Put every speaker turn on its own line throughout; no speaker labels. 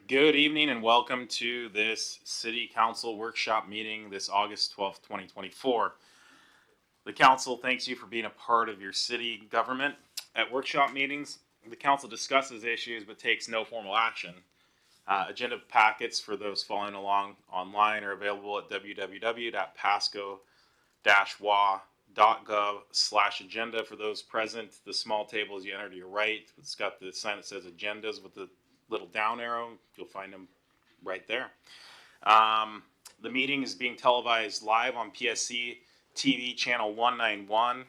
Good evening and welcome to this City Council workshop meeting this August 12th, 2024. The council thanks you for being a part of your city government. At workshop meetings, the council discusses issues but takes no formal action. Agenda packets for those following along online are available at www.pasco-wa.gov/agenda. For those present, the small table as you enter to your right, it's got the sign that says agendas with the little down arrow. You'll find them right there. The meeting is being televised live on PSC-TV channel 191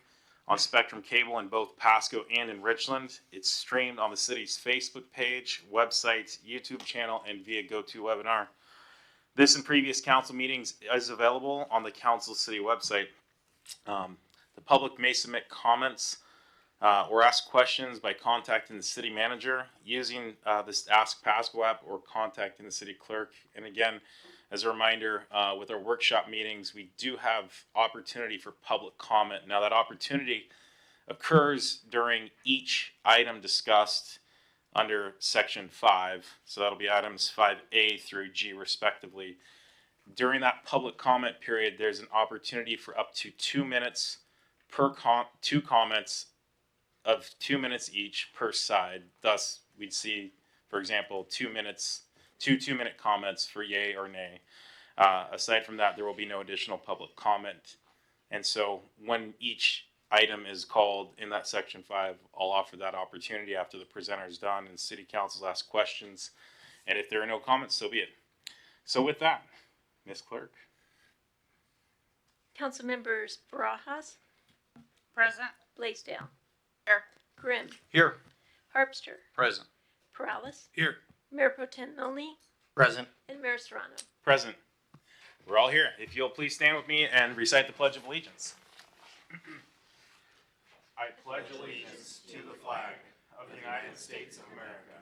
on Spectrum Cable in both Pasco and in Richland. It's streamed on the city's Facebook page, website, YouTube channel, and via GoToWebinar. This and previous council meetings is available on the council city website. The public may submit comments or ask questions by contacting the city manager using this Ask Pasco app or contacting the city clerk. And again, as a reminder, with our workshop meetings, we do have opportunity for public comment. Now that opportunity occurs during each item discussed under section 5. So that'll be items 5A through G respectively. During that public comment period, there's an opportunity for up to 2 minutes per two comments of 2 minutes each per side. Thus, we'd see, for example, 2 minutes, two 2-minute comments for yay or nay. Aside from that, there will be no additional public comment. And so when each item is called in that section 5, I'll offer that opportunity after the presenter is done and city council asks questions. And if there are no comments, so be it. So with that, Ms. Clerk.
Council members Barajas,
Present.
Blaisdell,
Here.
Grimm,
Here.
Harpster,
Present.
Perales,
Here.
Mayor Pro Tem Milne,
Present.
and Mayor Serrano.
Present. We're all here. If you'll please stand with me and recite the Pledge of Allegiance. I pledge allegiance to the flag of the United States of America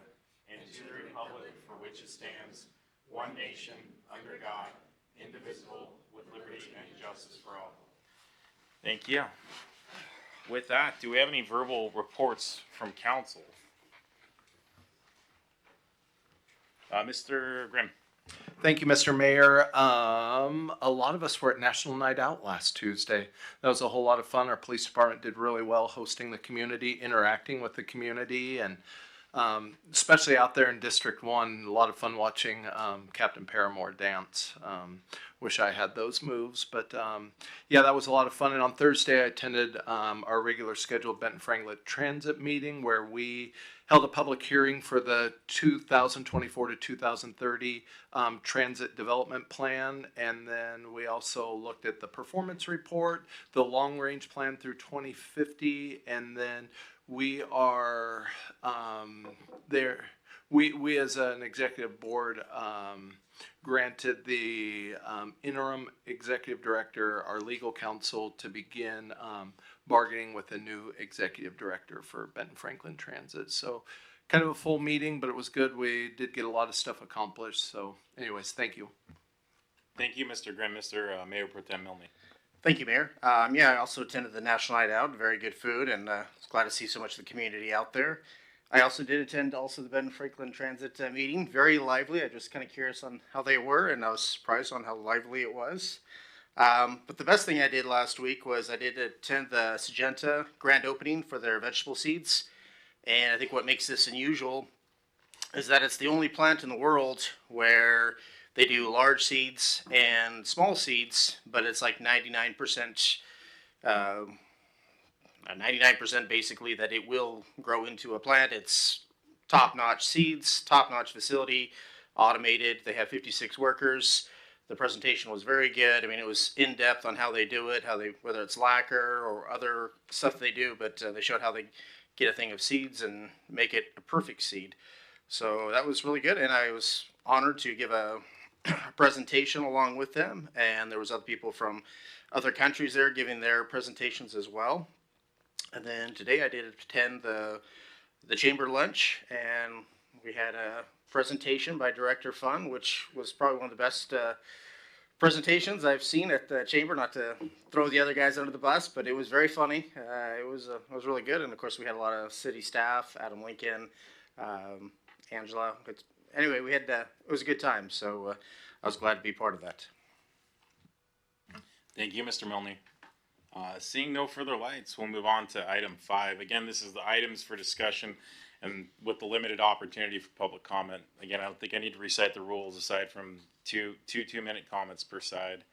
and to the republic for which it stands, one nation, under God, indivisible, with liberty and justice for all. Thank you. With that, do we have any verbal reports from council? Mr. Grimm.
Thank you, Mr. Mayor. A lot of us were at National Night Out last Tuesday. That was a whole lot of fun. Our police department did really well hosting the community, interacting with the community, and especially out there in District 1, a lot of fun watching Captain Paramore dance. Wish I had those moves, but yeah, that was a lot of fun. And on Thursday, I attended our regular scheduled Benton Franklin Transit meeting where we held a public hearing for the 2024 to 2030 transit development plan. And then we also looked at the performance report, the long range plan through 2050, and then we are there. We as an executive board granted the interim executive director, our legal counsel, to begin bargaining with a new executive director for Benton Franklin Transit. So kind of a full meeting, but it was good. We did get a lot of stuff accomplished. So anyways, thank you.
Thank you, Mr. Grimm. Mr. Mayor Pro Tem Milne.
Thank you, Mayor. Yeah, I also attended the National Night Out. Very good food, and was glad to see so much of the community out there. I also did attend the Benton Franklin Transit meeting. Very lively. I just kind of curious on how they were, and I was surprised on how lively it was. But the best thing I did last week was I did attend the Syngenta grand opening for their vegetable seeds. And I think what makes this unusual is that it's the only plant in the world where they do large seeds and small seeds, but it's like 99%, 99% basically that it will grow into a plant. It's top-notch seeds, top-notch facility, automated. They have 56 workers. The presentation was very good. I mean, it was in-depth on how they do it, whether it's lacquer or other stuff they do, but they showed how they get a thing of seeds and make it a perfect seed. So that was really good, and I was honored to give a presentation along with them, and there was other people from other countries there giving their presentations as well. And then today I did attend the chamber lunch, and we had a presentation by Director Fun, which was probably one of the best presentations I've seen at the chamber. Not to throw the other guys under the bus, but it was very funny. It was really good, and of course we had a lot of city staff, Adam Lincoln, Angela, anyway, we had it was a good time, so I was glad to be part of that.
Thank you, Mr. Milne. Seeing no further lights, we'll move on to item 5. Again, this is the items for discussion and with the limited opportunity for public comment. Again, I don't think I need to recite the rules aside from two 2-minute comments per side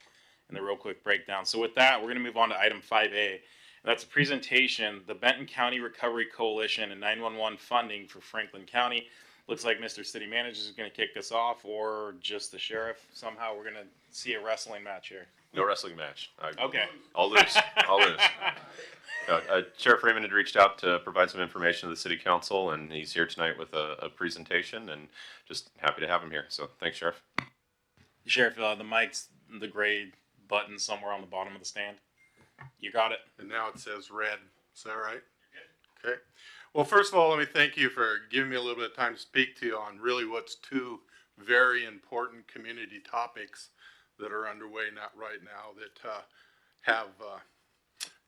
and the real quick breakdown. So with that, we're going to move on to item 5A. And that's a presentation, the Benton County Recovery Coalition and 911 funding for Franklin County. Looks like Mr. City Manager is going to kick us off, or just the sheriff. Somehow we're going to see a wrestling match here.
No wrestling match.
Okay.
I'll lose. I'll lose. Sheriff Raymond had reached out to provide some information to the city council, and he's here tonight with a presentation, and just happy to have him here. So thanks, Sheriff.
Sheriff, the mic's the gray button somewhere on the bottom of the stand. You got it.
And now it says red. Is that right? Okay. Well, first of all, let me thank you for giving me a little bit of time to speak to you on really what's two very important community topics that are underway right now that have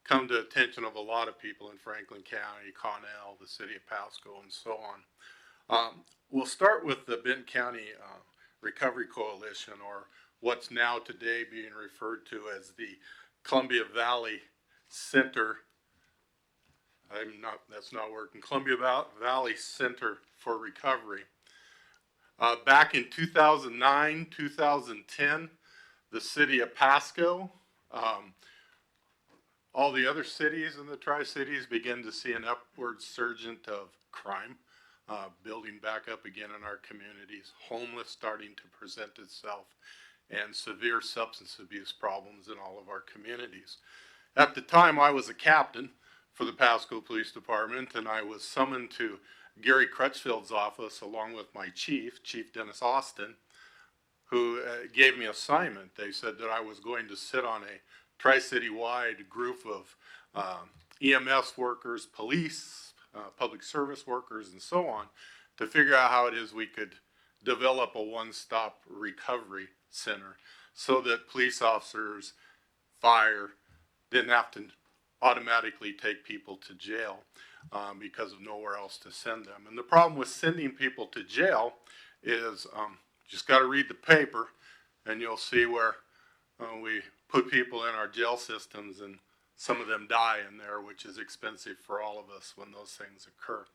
come to attention of a lot of people in Franklin County, Kennels, the city of Pasco, and so on. We'll start with the Benton County Recovery Coalition, or what's now today being referred to as the Columbia Valley Center. That's not working. Columbia Valley Center for Recovery. Back in 2009, 2010, the city of Pasco, all the other cities in the Tri-Cities began to see an upward surge of crime, building back up again in our communities, homeless starting to present itself, and severe substance abuse problems in all of our communities. At the time, I was a captain for the Pasco Police Department, and I was summoned to Gary Crutchfield's office along with my chief, Chief Dennis Austin, who gave me an assignment. They said that I was going to sit on a Tri-City-wide group of EMS workers, police, public service workers, and so on, to figure out how it is we could develop a one-stop recovery center so that police officers, fire, didn't have to automatically take people to jail because of nowhere else to send them. And the problem with sending people to jail is just got to read the paper, and you'll see where we put people in our jail systems and some of them die in there, which is expensive for all of us when those things occur.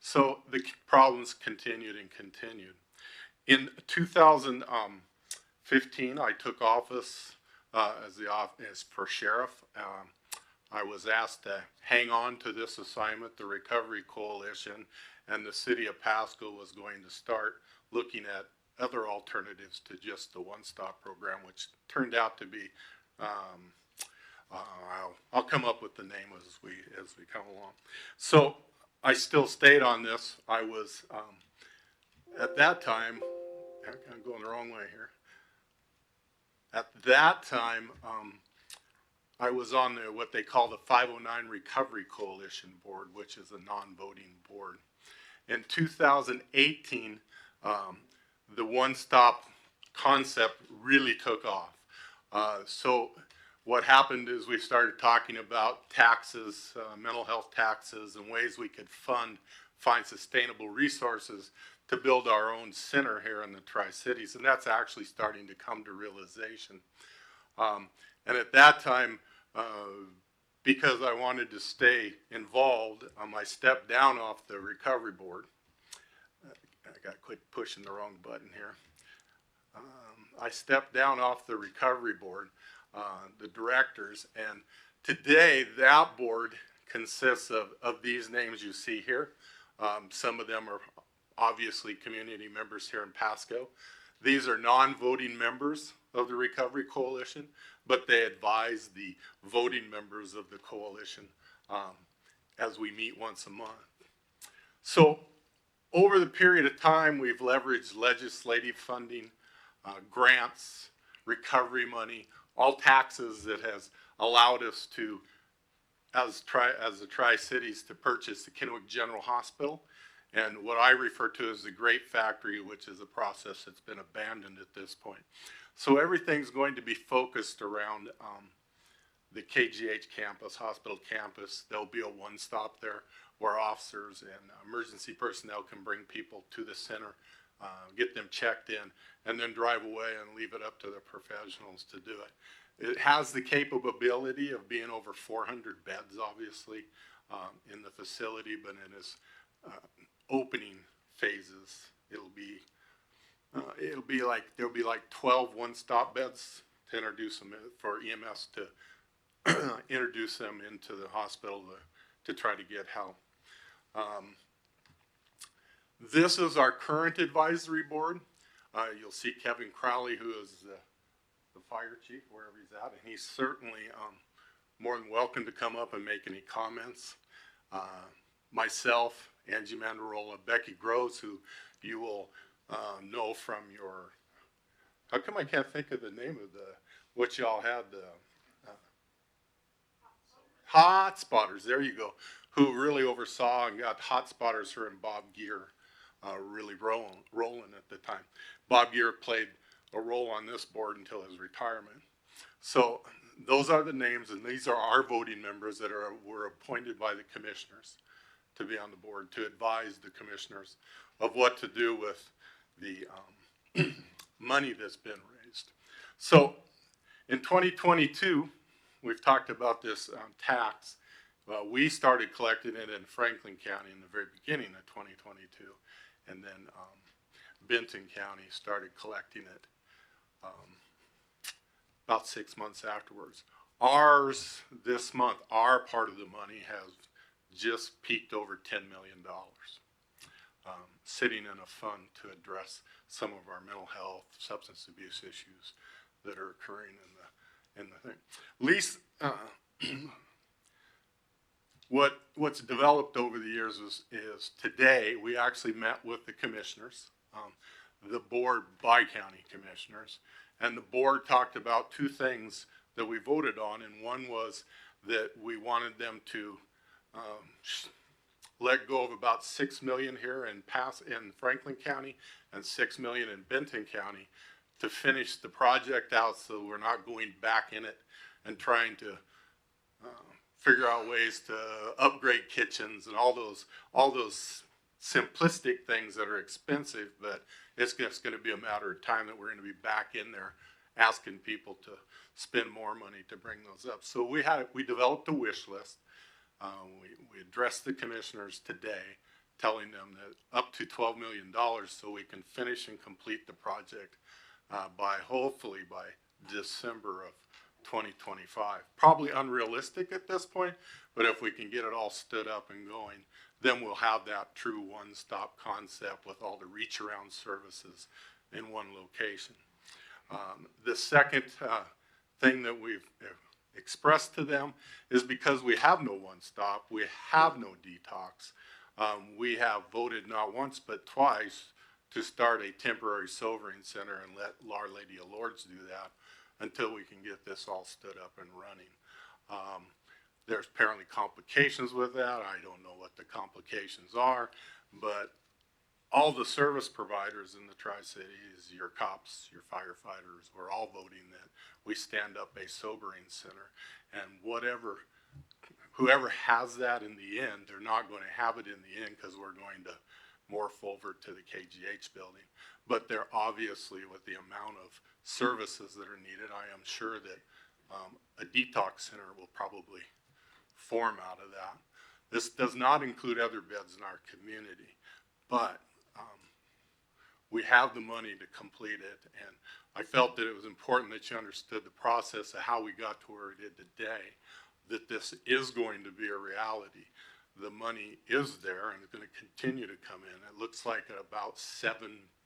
So the problems continued and continued. In 2015, I took office as per sheriff. I was asked to hang on to this assignment, the Recovery Coalition, and the city of Pasco was going to start looking at other alternatives to just the one-stop program, which turned out to be, I'll come up with the name as we come along. So I still stayed on this. I was, at that time, I'm going the wrong way here. At that time, I was on what they call the 509 Recovery Coalition Board, which is a non-voting board. In 2018, the one-stop concept really took off. So what happened is we started talking about taxes, mental health taxes, and ways we could find sustainable resources to build our own center here in the Tri-Cities. And that's actually starting to come to realization. And at that time, because I wanted to stay involved, I stepped down off the recovery board. I got to quit pushing the wrong button here. I stepped down off the recovery board, the directors, and today that board consists of these names you see here. Some of them are obviously community members here in Pasco. These are non-voting members of the Recovery Coalition, but they advise the voting members of the coalition as we meet once a month. So over the period of time, we've leveraged legislative funding, grants, recovery money, all taxes that has allowed us to, as the Tri-Cities, to purchase the Kennewick General Hospital and what I refer to as the Great Factory, which is a process that's been abandoned at this point. So everything's going to be focused around the KGH campus, hospital campus. There'll be a one-stop there where officers and emergency personnel can bring people to the center get them checked in, and then drive away and leave it up to the professionals to do it. It has the capability of being over 400 beds, obviously, in the facility, but in its opening phases, there'll be like 12 one-stop beds to introduce them for EMS to introduce them into the hospital to try to get help. This is our current advisory board. You'll see Kevin Crowley, who is the fire chief, wherever he's at, and he's certainly more than welcome to come up and make any comments. Myself, Angie Mandarola, Becky Groves, who you will know from your, how come I can't think of the name of what y'all had, the hot spotters, there you go, who really oversaw and got hot spotters, her and Bob Gear really rolling at the time. Bob Gear played a role on this board until his retirement. So those are the names, and these are our voting members that were appointed by the commissioners to be on the board to advise the commissioners of what to do with the money that's been raised. So in 2022, we've talked about this tax. We started collecting it in Franklin County in the very beginning of 2022, and then Benton County started collecting it about 6 months afterwards. Ours this month, our part of the money has just peaked over $10 million, sitting in a fund to address some of our mental health, substance abuse issues that are occurring in the thing. At least what's developed over the years is today we actually met with the commissioners, the board by county commissioners, and the board talked about two things that we voted on, and one was that we wanted them to let go of about $6 million here in Franklin County and $6 million in Benton County to finish the project out, so we're not going back in it and trying to figure out ways to upgrade kitchens and all those simplistic things that are expensive, but it's just going to be a matter of time that we're going to be back in there asking people to spend more money to bring those up. So we developed a wish list. We addressed the commissioners today, telling them that up to $12 million so we can finish and complete the project hopefully by December of 2025. Probably unrealistic at this point, but if we can get it all stood up and going, then we'll have that true one-stop concept with all the reach around services in one location. The second thing that we've expressed to them is because we have no one-stop, we have no detox, we have voted not once but twice to start a temporary sobering center and let Our Lady of Lourdes do that until we can get this all stood up and running. There's apparently complications with that. I don't know what the complications are, but all the service providers in the Tri-Cities, your cops, your firefighters, we're all voting that we stand up a sobering center, and whoever has that in the end, they're not going to have it in the end because we're going to morph over to the KGH building. But they're obviously, with the amount of services that are needed, I am sure that a detox center will probably form out of that. This does not include other beds in our community, but we have the money to complete it, and I felt that it was important that you understood the process of how we got to where we did today, that this is going to be a reality. The money is there and it's going to continue to come in. It looks like at about $7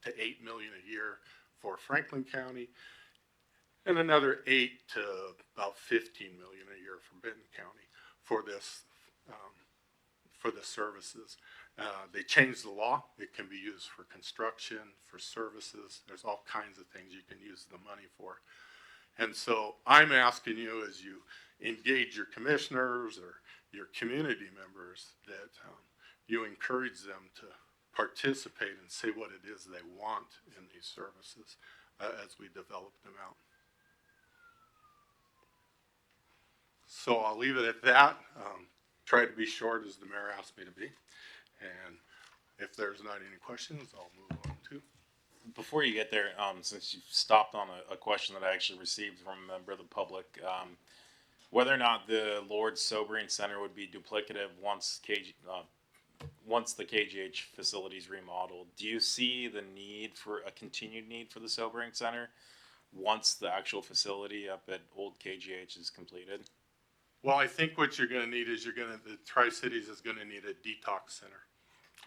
to $8 million a year for Franklin County, and another $8 to about $15 million a year for Benton County for this, for the services. They changed the law. It can be used for construction, for services. There's all kinds of things you can use the money for. And so I'm asking you, as you engage your commissioners or your community members, that you encourage them to participate and say what it is they want in these services as we develop them out. So I'll leave it at that. Try to be short as the mayor asked me to be. And if there's not any questions, I'll move on to
Before you get there, since you stopped on a question that I actually received from a member of the public, whether or not the Lord's Sobering Center would be duplicative once the KGH facility is remodeled, do you see the need for a continued need for the Sobering Center once the actual facility up at Old KGH is completed?
Well, I think what you're gonna need is the Tri-Cities is gonna need a detox center.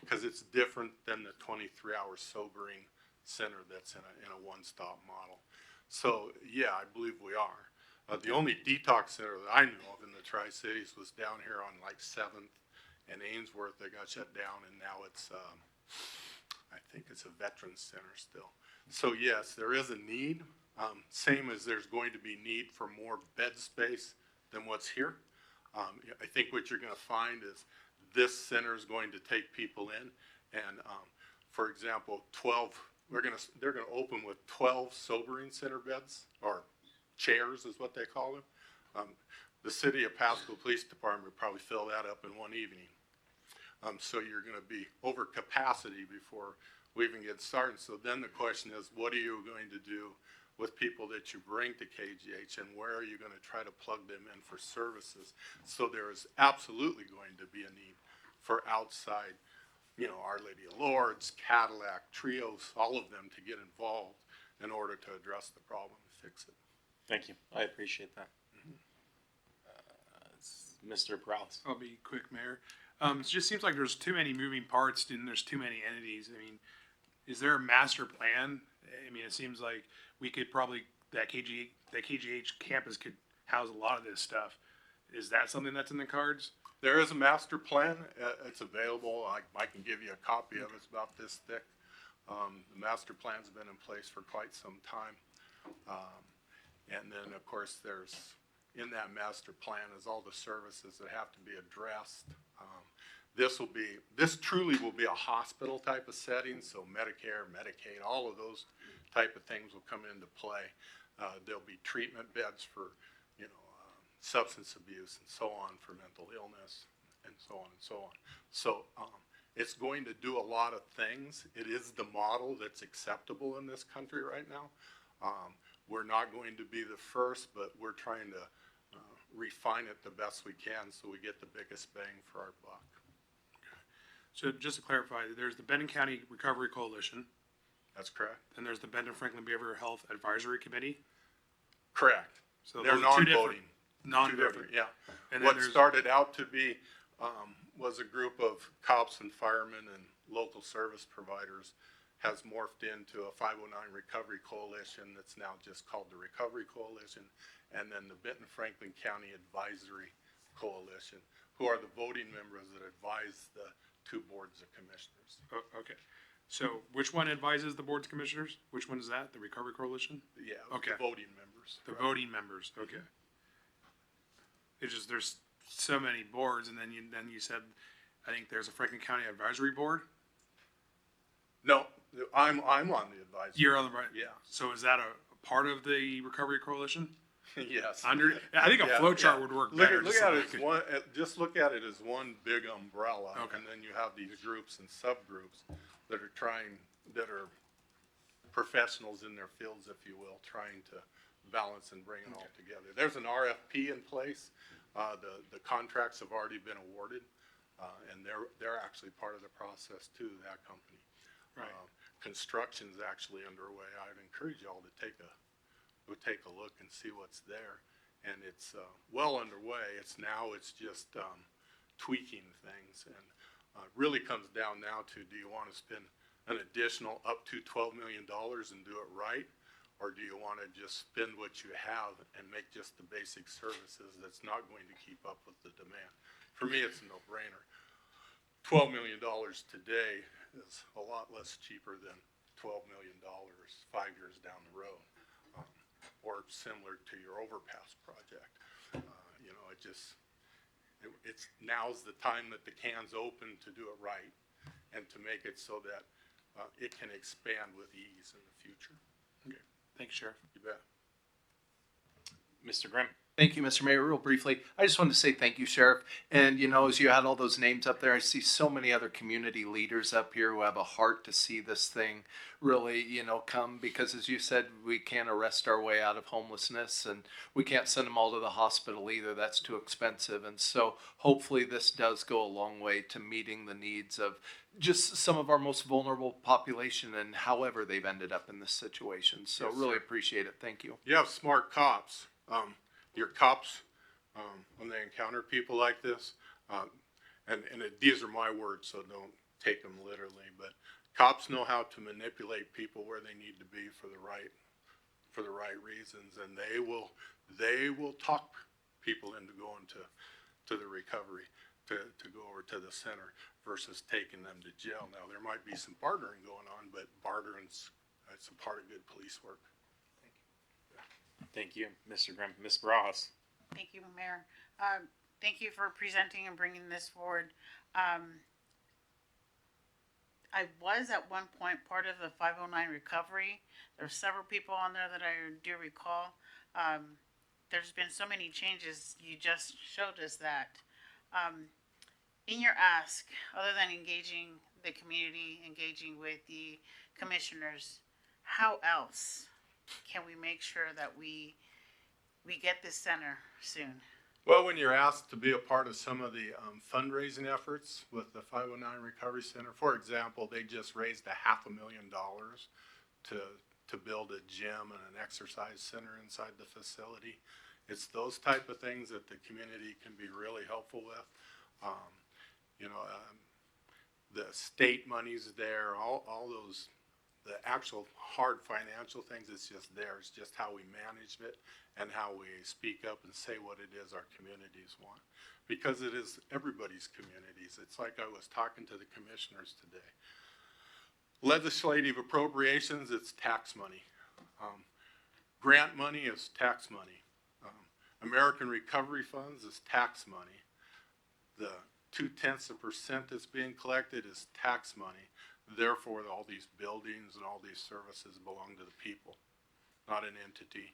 Because it's different than the 23-hour sobering center that's in a one-stop model. So, yeah, I believe we are. The only detox center that I knew of in the Tri-Cities was down here on like 7th and Ainsworth that got shut down, and now it's, I think it's a veterans center still. So yes, there is a need, same as there's going to be need for more bed space than what's here. I think what you're gonna find is this center is going to take people in, and for example, they're gonna open with 12 sobering center beds, or chairs is what they call them. The city of Pasco Police Department would probably fill that up in one evening. So you're gonna be over capacity before we even get started. So then the question is, what are you going to do with people that you bring to KGH, and where are you gonna try to plug them in for services? So there is absolutely going to be a need for outside, Our Lady of Lourdes, Cadillac, Trios, all of them to get involved in order to address the problem and fix it.
Thank you. I appreciate that. Mr. Perales.
I'll be quick, Mayor. It just seems like there's too many moving parts and there's too many entities. I mean, is there a master plan? I mean, it seems like we could probably, that KGH campus could house a lot of this stuff. Is that something that's in the cards?
There is a master plan. It's available. I can give you a copy of it. It's about this thick. The master plan's been in place for quite some time. And then, of course, in that master plan is all the services that have to be addressed. This truly will be a hospital type of setting, so Medicare, Medicaid, all of those type of things will come into play. There'll be treatment beds for, substance abuse and so on, for mental illness and so on and so on. So it's going to do a lot of things. It is the model that's acceptable in this country right now. We're not going to be the first, but we're trying to refine it the best we can so we get the biggest bang for our buck.
So just to clarify, there's the Benton County Recovery Coalition,
That's correct?
and there's the Benton Franklin Behavioral Health Advisory Committee.
Correct.
So
They're
those are two
non-voting. Two
Non-voting.
different, yeah.
And then
What
there's,
started out to be, was a group of cops and firemen and local service providers has morphed into a 509 Recovery Coalition that's now just called the Recovery Coalition, and then the Benton Franklin County Advisory Coalition, who are the voting members that advise the two boards of commissioners.
okay. So which one advises the boards of commissioners? Which one is that? The Recovery Coalition?
Yeah,
Okay.
the voting members.
The
right.
voting members, okay. It's just, there's so many boards, and then you said, I think there's a Franklin County Advisory Board?
No, I'm on the advisory.
You're on the right.
Yeah.
So is that a part of the Recovery Coalition?
Yes.
I think a
Yeah,
flow chart
yeah.
would work
Look
better.
at, look
just
at
so
it
I
as
could-
one. Just look at it as one big umbrella,
Okay.
and then you have these groups and subgroups that are professionals in their fields, if you will, trying to balance and bring it all together. There's an RFP in place. The contracts have already been awarded, and they're actually part of the process too. That company.
Right.
Construction's actually underway. I'd encourage y'all to take a look and see what's there. And it's well underway. It's just tweaking things, and really comes down now to, do you want to spend an additional up to $12 million and do it right, or do you want to just spend what you have and make just the basic services that's not going to keep up with the demand? For me, it's a no-brainer. $12 million today is a lot less cheaper than $12 million 5 years down the road. Or similar to your overpass project. It's now's the time that the can's open to do it right and to make it so that it can expand with ease in the future.
Okay. Thanks, Sheriff.
You bet.
Mr. Grimm.
Thank you, Mr. Mayor. Real briefly, I just wanted to say thank you, Sheriff. And, you know, as you had all those names up there, I see so many other community leaders up here who have a heart to see this thing really, you know, come, because as you said, we can't arrest our way out of homelessness, and we can't send them all to the hospital either. That's too expensive. And so hopefully this does go a long way to meeting the needs of just some of our most vulnerable population, and however they've ended up in this situation. So
Yes,
really
sir.
appreciate it. Thank you.
You have smart cops. Your cops, when they encounter people like this, these are my words, so don't take them literally, but cops know how to manipulate people where they need to be for the right reasons, and they will talk people into going to the recovery, to go over to the center versus taking them to jail. Now, there might be some bartering going on, but bartering's, it's a part of good police work.
Thank you, Mr. Grimm. Ms. Ross.
Thank you, Mayor. Thank you for presenting and bringing this forward. I was at one point part of the 509 recovery. There were several people on there that I do recall. There's been so many changes. You just showed us that. In your ask, other than engaging the community, engaging with the commissioners, how else can we make sure that we get this center soon?
Well, when you're asked to be a part of some of the fundraising efforts with the 509 Recovery Center, for example, they just raised $500,000 to build a gym and an exercise center inside the facility. It's those type of things that the community can be really helpful with. The state money's there, all those, the actual hard financial things, it's just there. It's just how we manage it and how we speak up and say what it is our communities want. Because it is everybody's communities. It's like I was talking to the commissioners today. Legislative appropriations, it's tax money. Grant money is tax money. American Recovery Funds is tax money. The 0.2% that's being collected is tax money. Therefore, all these buildings and all these services belong to the people, not an entity.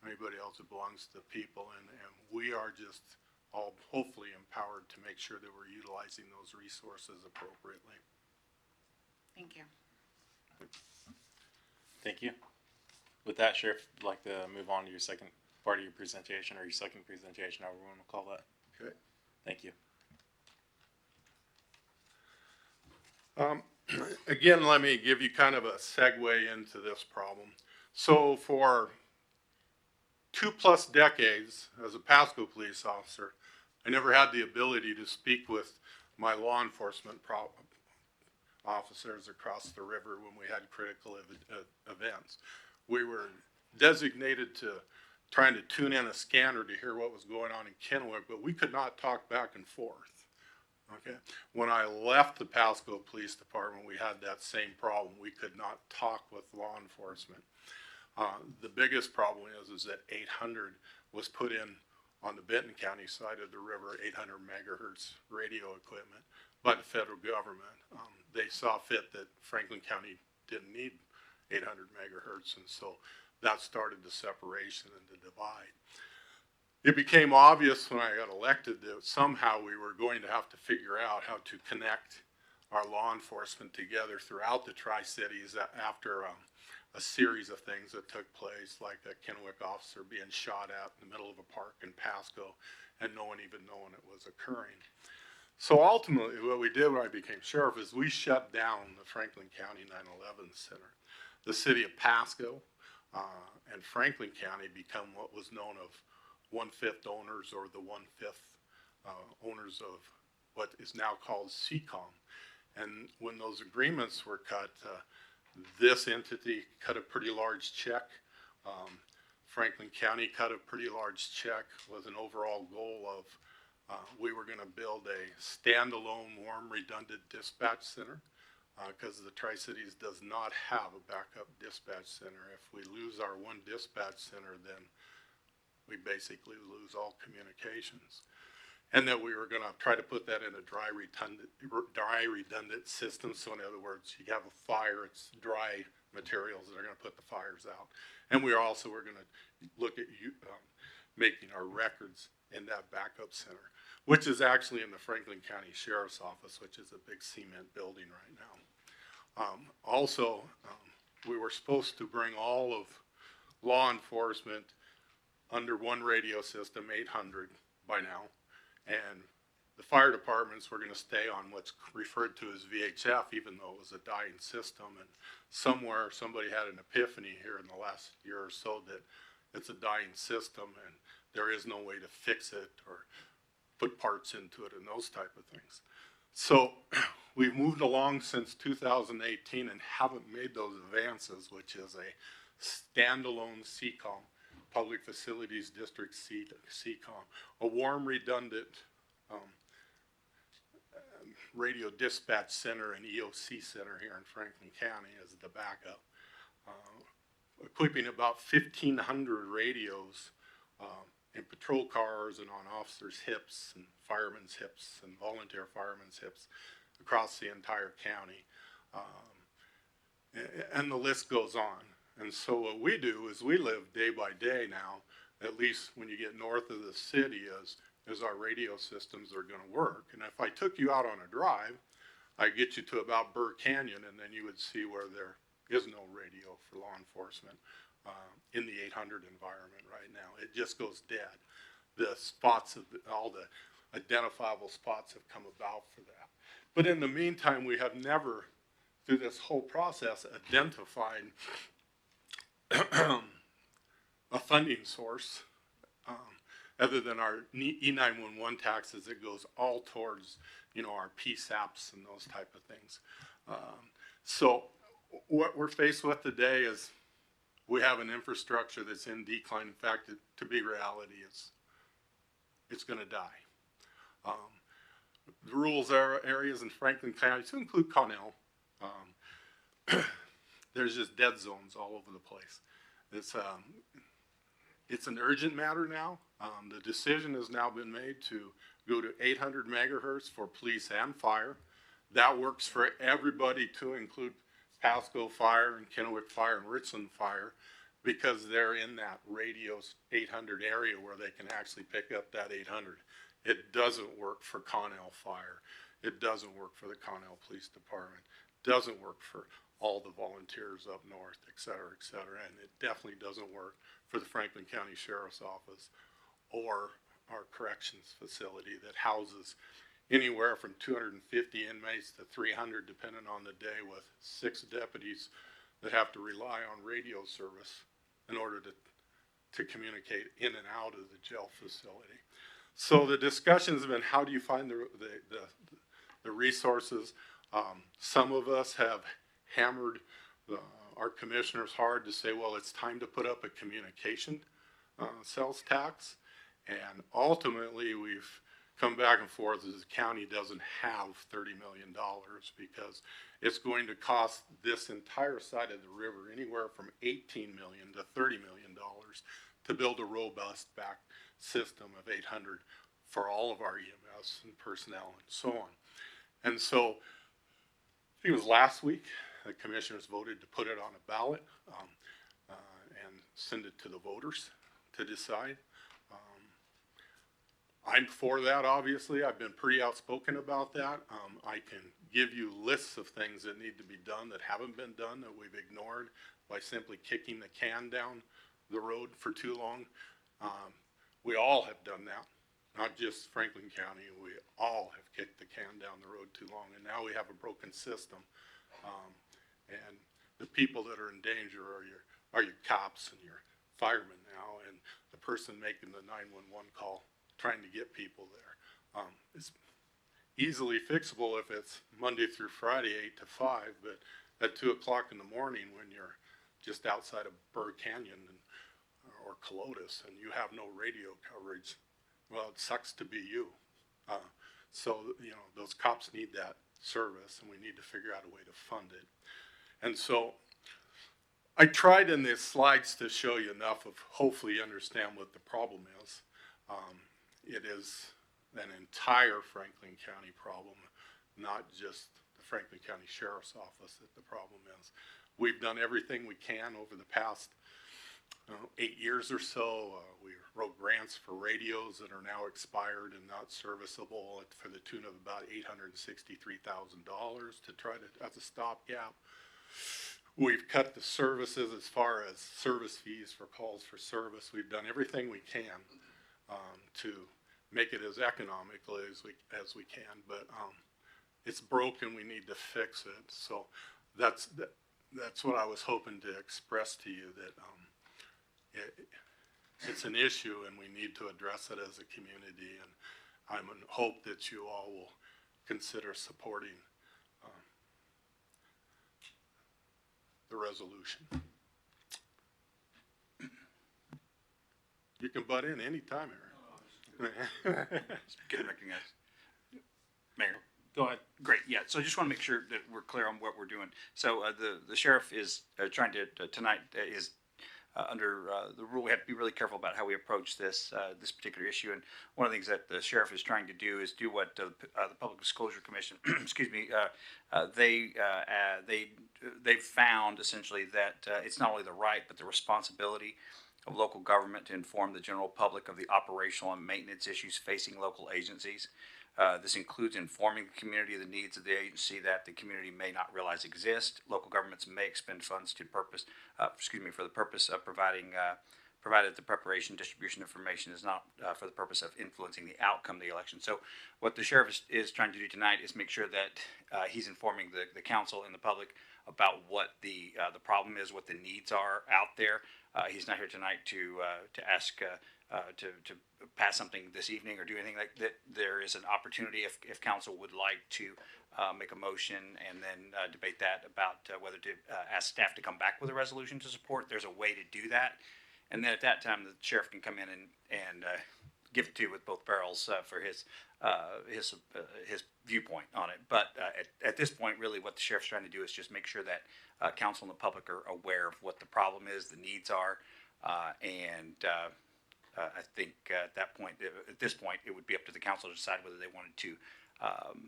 Anybody else, it belongs to the people, and we are just all hopefully empowered to make sure that we're utilizing those resources appropriately.
Thank you.
Thank you. With that, Sheriff, I'd like to move on to your second part of your presentation, or your second presentation, however we want to call that.
Okay.
Thank you.
Again, let me give you kind of a segue into this problem. So for 2+ decades as a Pasco police officer, I never had the ability to speak with my law enforcement officers across the river when we had critical events. We were designated to trying to tune in a scanner to hear what was going on in Kennewick, but we could not talk back and forth. Okay. When I left the Pasco Police Department, we had that same problem. We could not talk with law enforcement. The biggest problem is that 800 was put in on the Benton County side of the river, 800 megahertz radio equipment by the federal government. They saw fit that Franklin County didn't need 800 megahertz, and so that started the separation and the divide. It became obvious when I got elected that somehow we were going to have to figure out how to connect our law enforcement together throughout the Tri-Cities after a series of things that took place, like a Kennewick officer being shot at in the middle of a park in Pasco and no one even knowing it was occurring. So ultimately what we did when I became sheriff is we shut down the Franklin County 9/11 Center. The city of Pasco and Franklin County become what was known of 1/5 owners, or the 1/5 owners of what is now called CCOM. And when those agreements were cut, this entity cut a pretty large check. Franklin County cut a pretty large check with an overall goal of we were going to build a standalone, warm, redundant dispatch center because the Tri-Cities does not have a backup dispatch center. If we lose our one dispatch center, then we basically lose all communications. And that we were going to try to put that in a dry redundant system. So in other words, you have a fire, it's dry materials that are going to put the fires out. And we also were going to look at making our records in that backup center, which is actually in the Franklin County Sheriff's Office, which is a big cement building right now. Also, we were supposed to bring all of law enforcement under one radio system, 800 by now, and the fire departments were going to stay on what's referred to as VHF, even though it was a dying system. And somewhere somebody had an epiphany here in the last year or so that it's a dying system and there is no way to fix it or put parts into it and those type of things. So we've moved along since 2018 and haven't made those advances, which is a standalone CCOM, Public Facilities District CCOM, a warm, redundant radio dispatch center and EOC center here in Franklin County as the backup, equipping about 1,500 radios in patrol cars and on officers' hips and firemen's hips and volunteer firemen's hips across the entire county. And the list goes on. And so what we do is we live day by day now, at least when you get north of the city, as our radio systems are going to work. And if I took you out on a drive, I'd get you to about Burr Canyon, and then you would see where there is no radio for law enforcement in the 800 environment right now. It just goes dead. The spots of all the identifiable spots have come about for that. But in the meantime, we have never, through this whole process, identified a funding source other than our E911 taxes that goes all towards, our PSAPs and those type of things. So what we're faced with today is we have an infrastructure that's in decline. In fact, to be reality, it's going to die. The rural areas in Franklin County, to include Connell, there's just dead zones all over the place. It's an urgent matter now. The decision has now been made to go to 800 megahertz for police and fire. That works for everybody, to include Pasco Fire and Kennewick Fire and Richland Fire, because they're in that radius 800 area where they can actually pick up that 800. It doesn't work for Connell Fire. It doesn't work for the Connell Police Department. It doesn't work for all the volunteers up north, et cetera, and it definitely doesn't work for the Franklin County Sheriff's Office or our corrections facility that houses anywhere from 250 inmates to 300, depending on the day, with 6 deputies that have to rely on radio service in order to communicate in and out of the jail facility. So the discussions have been, how do you find the resources? Some of us have hammered our commissioners hard to say, well, it's time to put up a communication sales tax. And ultimately, we've come back and forth as the county doesn't have $30 million because it's going to cost this entire side of the river anywhere from $18 million to $30 million to build a robust back system of 800 for all of our EMS and personnel and so on. And so I think it was last week, the commissioners voted to put it on a ballot and send it to the voters to decide. I'm for that, obviously. I've been pretty outspoken about that. I can give you lists of things that need to be done that haven't been done, that we've ignored by simply kicking the can down the road for too long. We all have done that, not just Franklin County. We all have kicked the can down the road too long, and now we have a broken system. And the people that are in danger are your cops and your firemen now, and the person making the 911 call, trying to get people there. It's easily fixable if it's Monday through Friday, 8 to 5, but at 2 o'clock in the morning when you're just outside of Burr Canyon or Colotis and you have no radio coverage, well, it sucks to be you. So, those cops need that service, and we need to figure out a way to fund it. And so I tried in these slides to show you enough of hopefully you understand what the problem is. It is an entire Franklin County problem, not just the Franklin County Sheriff's Office that the problem is. We've done everything we can over the past 8 years or so. We wrote grants for radios that are now expired and not serviceable for the tune of about $863,000 to try to, as a stopgap. We've cut the services as far as service fees for calls for service. We've done everything we can to make it as economical as we can, but it's broken. We need to fix it. So that's what I was hoping to express to you, that it's an issue and we need to address it as a community, and I'm in hope that you all will consider supporting the resolution. You can butt in anytime, Eric.
Getting recognized. Mayor.
Go ahead.
Great, yeah, so I just want to make sure that we're clear on what we're doing. So the sheriff is trying to, tonight is under the rule, we have to be really careful about how we approach this particular issue. And one of the things that the sheriff is trying to do is do what the Public Disclosure Commission, excuse me, they found essentially that it's not only the right but the responsibility of local government to inform the general public of the operational and maintenance issues facing local agencies. This includes informing the community of the needs of the agency that the community may not realize exist. Local governments may expend funds for the purpose of provided the preparation, distribution of information is not for the purpose of influencing the outcome of the election. So what the sheriff is trying to do tonight is make sure that he's informing the council and the public about what the problem is, what the needs are out there. He's not here tonight to ask to pass something this evening or do anything like that. There is an opportunity if council would like to make a motion and then debate that about whether to ask staff to come back with a resolution to support. There's a way to do that, and then at that time the sheriff can come in and give it to you with both barrels for his viewpoint on it. But at this point, really, what the sheriff's trying to do is just make sure that council and the public are aware of what the problem is, the needs are, and I think at this point, it would be up to the council to decide whether they wanted to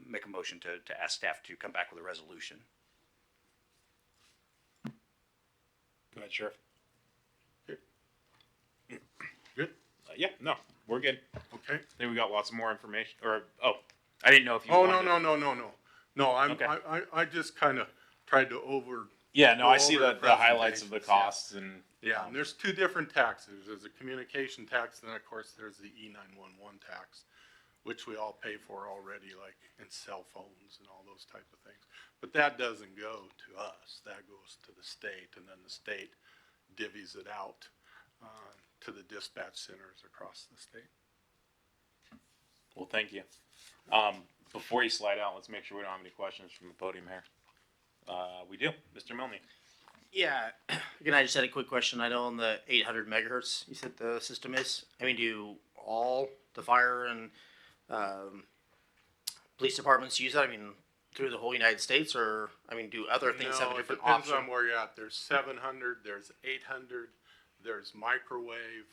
make a motion to ask staff to come back with a resolution.
Go ahead, Sheriff.
Good?
Yeah, no, we're good.
Okay.
I think we got lots more information. I didn't know if you.
Oh,
wanted
no,
Okay.
I just kind of tried to
Yeah, no, I
go
see
over
the highlights of the
presentations, yeah.
costs and.
Yeah, and there's two different taxes. There's a communication tax, and then of course there's the E911 tax, which we all pay for already, like in cell phones and all those type of things. But that doesn't go to us. That goes to the state, and then the state divvies it out to the dispatch centers across the state.
Well, thank you. Before you slide out, let's make sure we don't have any questions from the podium here. We do, Mr. Milne.
Yeah, again, I just had a quick question. I know on the 800 megahertz, you said the system is. I mean, do all the fire and police departments use that? I mean, through the whole United States, or I mean, do other things have a different
it depends
option?
on where you're at. There's 700, there's 800, there's microwave.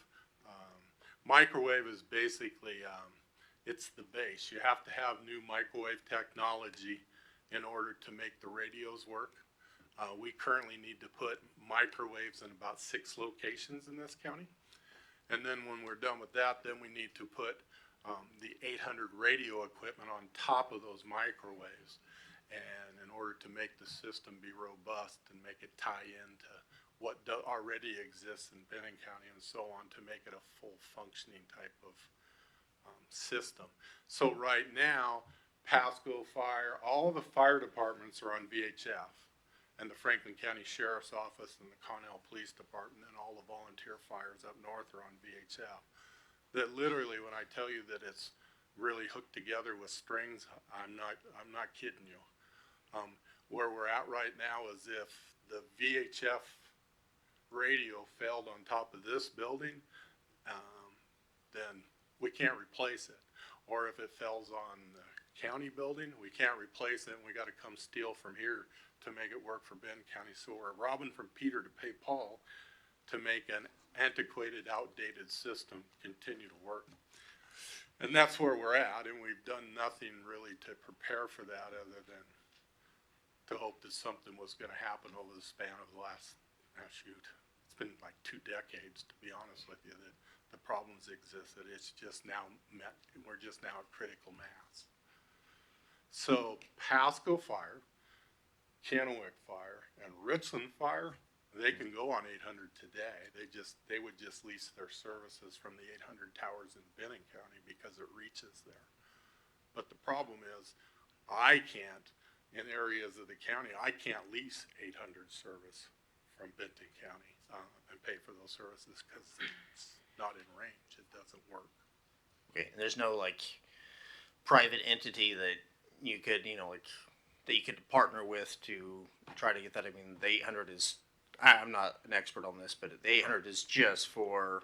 Microwave is basically, it's the base. You have to have new microwave technology in order to make the radios work. We currently need to put microwaves in about 6 locations in this county. And then when we're done with that, then we need to put the 800 radio equipment on top of those microwaves. And in order to make the system be robust and make it tie into what already exists in Benton County and so on, to make it a full functioning type of system. So right now, Pasco Fire, all the fire departments are on VHF. And the Franklin County Sheriff's Office and the Kennels Police Department and all the volunteer fires up north are on VHF. That literally, when I tell you that it's really hooked together with strings, I'm not kidding you. Where we're at right now is if the VHF radio failed on top of this building, then we can't replace it. Or if it fails on the county building, we can't replace it, and we got to come steal from here to make it work for Benton County. So we're robbing from Peter to pay Paul to make an antiquated, outdated system continue to work. And that's where we're at, and we've done nothing really to prepare for that other than to hope that something was going to happen over the span of the last, it's been like 2 decades, to be honest with you, that the problems existed. It's just now we're just now at critical mass. So Pasco Fire, Kennewick Fire, and Richland Fire, they can go on 800 today. They would just lease their services from the 800 towers in Benton County because it reaches there. But the problem is, I can't, in areas of the county, I can't lease 800 service from Benton County and pay for those services because it's not in range. It doesn't work.
Okay, and there's no like private entity that you could, like that you could partner with to try to get that. I mean, the 800 is, I'm not an expert on this, but the 800 is just for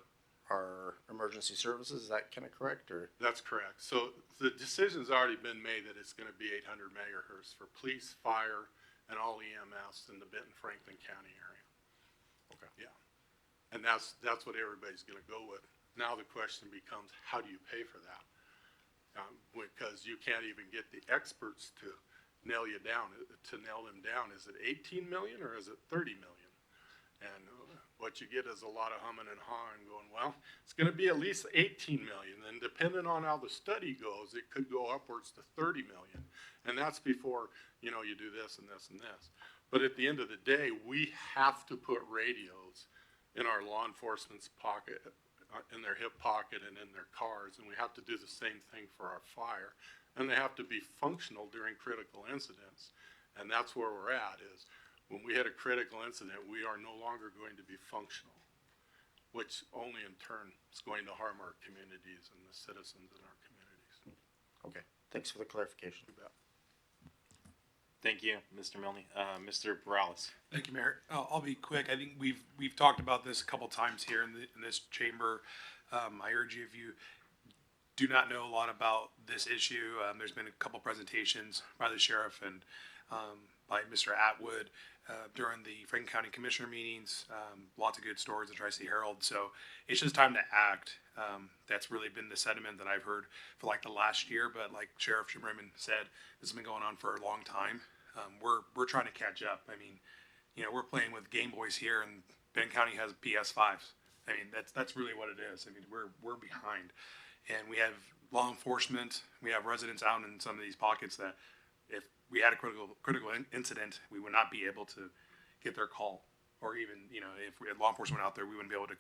our emergency services. Is that kind of correct, or?
That's correct. So the decision's already been made that it's going to be 800 megahertz for police, fire, and all EMS in the Benton-Franklin County area.
Okay.
Yeah. And that's what everybody's going to go with. Now the question becomes, how do you pay for that? Because you can't even get the experts to nail them down. Is it 18 million or is it 30 million? And what you get is a lot of humming and hawing going, well, it's going to be at least 18 million. And depending on how the study goes, it could go upwards to 30 million. And that's before, you do this and this and this. But at the end of the day, we have to put radios in our law enforcement's pocket, in their hip pocket and in their cars. And we have to do the same thing for our fire. And they have to be functional during critical incidents. And that's where we're at is, when we hit a critical incident, we are no longer going to be functional, which only in turn is going to harm our communities and the citizens in our communities.
Okay, thanks for the clarification.
You bet.
Thank you, Mr. Milne. Mr. Morales.
Thank you, Mayor. I'll be quick. I think we've talked about this a couple times here in this chamber. I urge you, if you do not know a lot about this issue, there's been a couple presentations by the sheriff and by Mr. Atwood during the Franklin County Commissioner meetings. Lots of good stories, the Tri-City Herald. So it's just time to act. That's really been the sentiment that I've heard for like the last year. But like Sheriff Jim Raymond said, this has been going on for a long time. We're trying to catch up. I mean, we're playing with Game Boys here, and Benton County has PS5s. I mean, that's really what it is. I mean, we're behind, and we have law enforcement. We have residents out in some of these pockets that, if we had a critical incident, we would not be able to get their call, or even, if we had law enforcement out there, we wouldn't be able to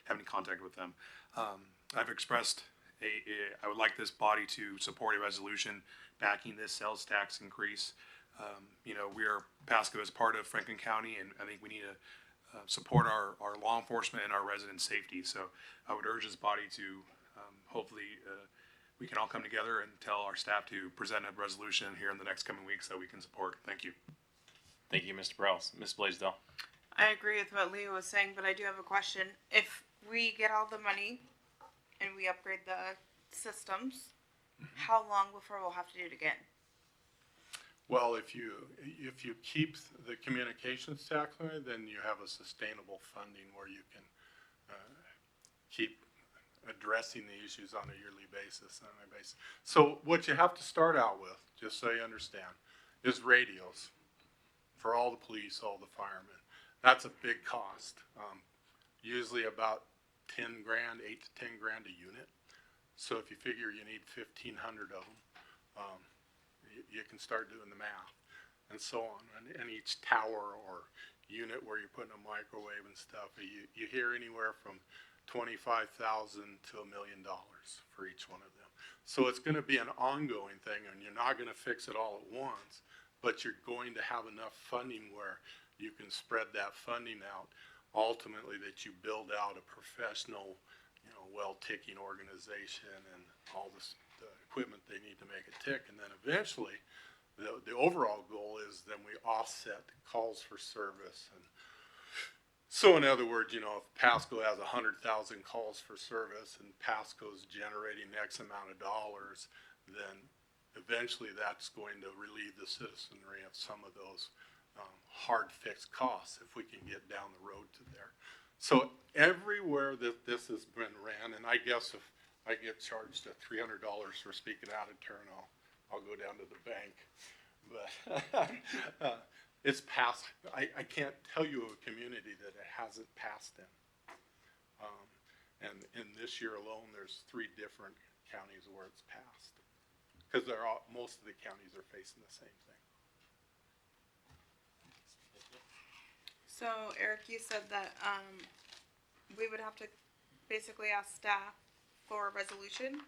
have any contact with them. I've expressed I would like this body to support a resolution backing this sales tax increase. We are, Pasco is part of Franklin County, and I think we need to support our law enforcement and our resident safety. So I would urge this body to hopefully we can all come together and tell our staff to present a resolution here in the next coming weeks that we can support. Thank you.
Thank you, Mr. Morales. Ms. Blaisdell.
I agree with what Leo was saying, but I do have a question. If we get all the money and we upgrade the systems, how long before we'll have to do it again?
Well, if you keep the communications tax money, then you have a sustainable funding where you can keep addressing the issues on a yearly basis. So what you have to start out with, just so you understand, is radios for all the police, all the firemen. That's a big cost. Usually about 10 grand, 8 to 10 grand a unit. So if you figure you need 1,500 of them, you can start doing the math, and so on. And each tower or unit where you're putting a microwave and stuff, you hear anywhere from $25,000 to $1 million for each one of them. So it's going to be an ongoing thing, and you're not going to fix it all at once, but you're going to have enough funding where you can spread that funding out, ultimately that you build out a professional, well-ticking organization and all the equipment they need to make it tick. And then eventually the overall goal is then we offset calls for service. And so in other words, if Pasco has 100,000 calls for service and Pasco's generating X amount of dollars, then eventually that's going to relieve the citizenry of some of those hard fixed costs if we can get down the road to there. So everywhere that this has been ran, and I guess if I get charged $300 for speaking out of turn, I'll go down to the bank. But it's passed, I can't tell you of a community that it hasn't passed in. And in this year alone, there's 3 different counties where it's passed. Cause most of the counties are facing the same thing.
So Eric, you said that we would have to basically ask staff for a resolution.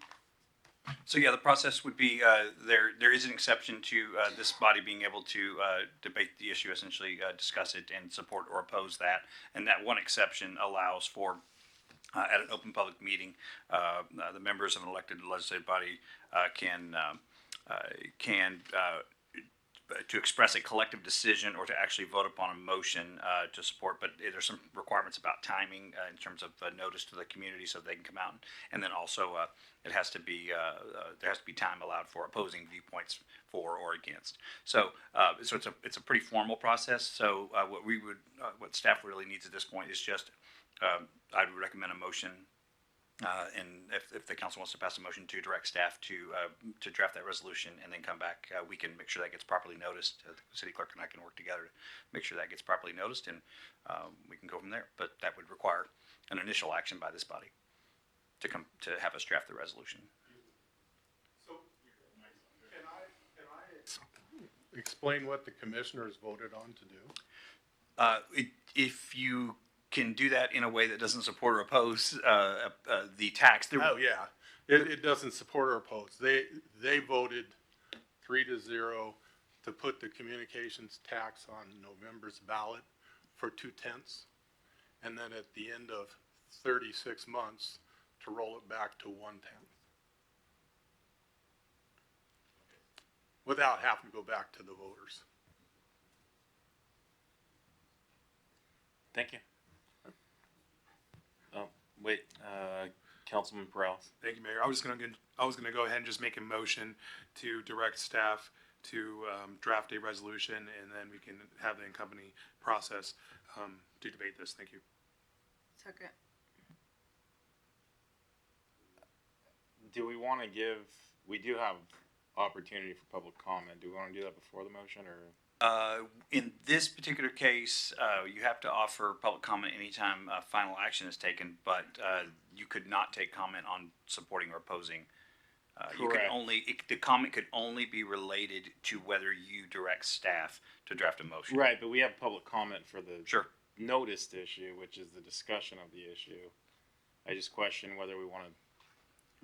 So yeah, the process would be, there is an exception to this body being able to debate the issue, essentially discuss it and support or oppose that. And that one exception allows for, at an open public meeting, the members of an elected legislative body can to express a collective decision or to actually vote upon a motion to support, but there's some requirements about timing in terms of notice to the community so they can come out, and then also it has to be there has to be time allowed for opposing viewpoints for or against. So it's a pretty formal process. So what staff really needs at this point is just I would recommend a motion. And if the council wants to pass a motion to direct staff to draft that resolution and then come back, we can make sure that gets properly noticed. The city clerk and I can work together to make sure that gets properly noticed, and we can go from there. But that would require an initial action by this body to have us draft the resolution.
So, can I explain what the commissioners voted on to do?
If you can do that in a way that doesn't support or oppose the tax.
Oh, yeah. It doesn't support or oppose. They voted 3-0 to put the communications tax on November's ballot for 2/10, and then at the end of 36 months to roll it back to 1/10. Without having to go back to the voters.
Thank you. Oh, wait, Councilman Perales.
Thank you, Mayor. I was gonna go ahead and just make a motion to direct staff to draft a resolution, and then we can have the company process to debate this. Thank you.
Second.
Do we want to we do have opportunity for public comment. Do we want to do that before the motion, or?
In this particular case, you have to offer public comment anytime final action is taken, but you could not take comment on supporting or opposing. You could
Correct.
the comment could only be related to whether you direct staff to draft a motion.
Right, but we have public comment for the
Sure.
noticed issue, which is the discussion of the issue. I just question whether we want to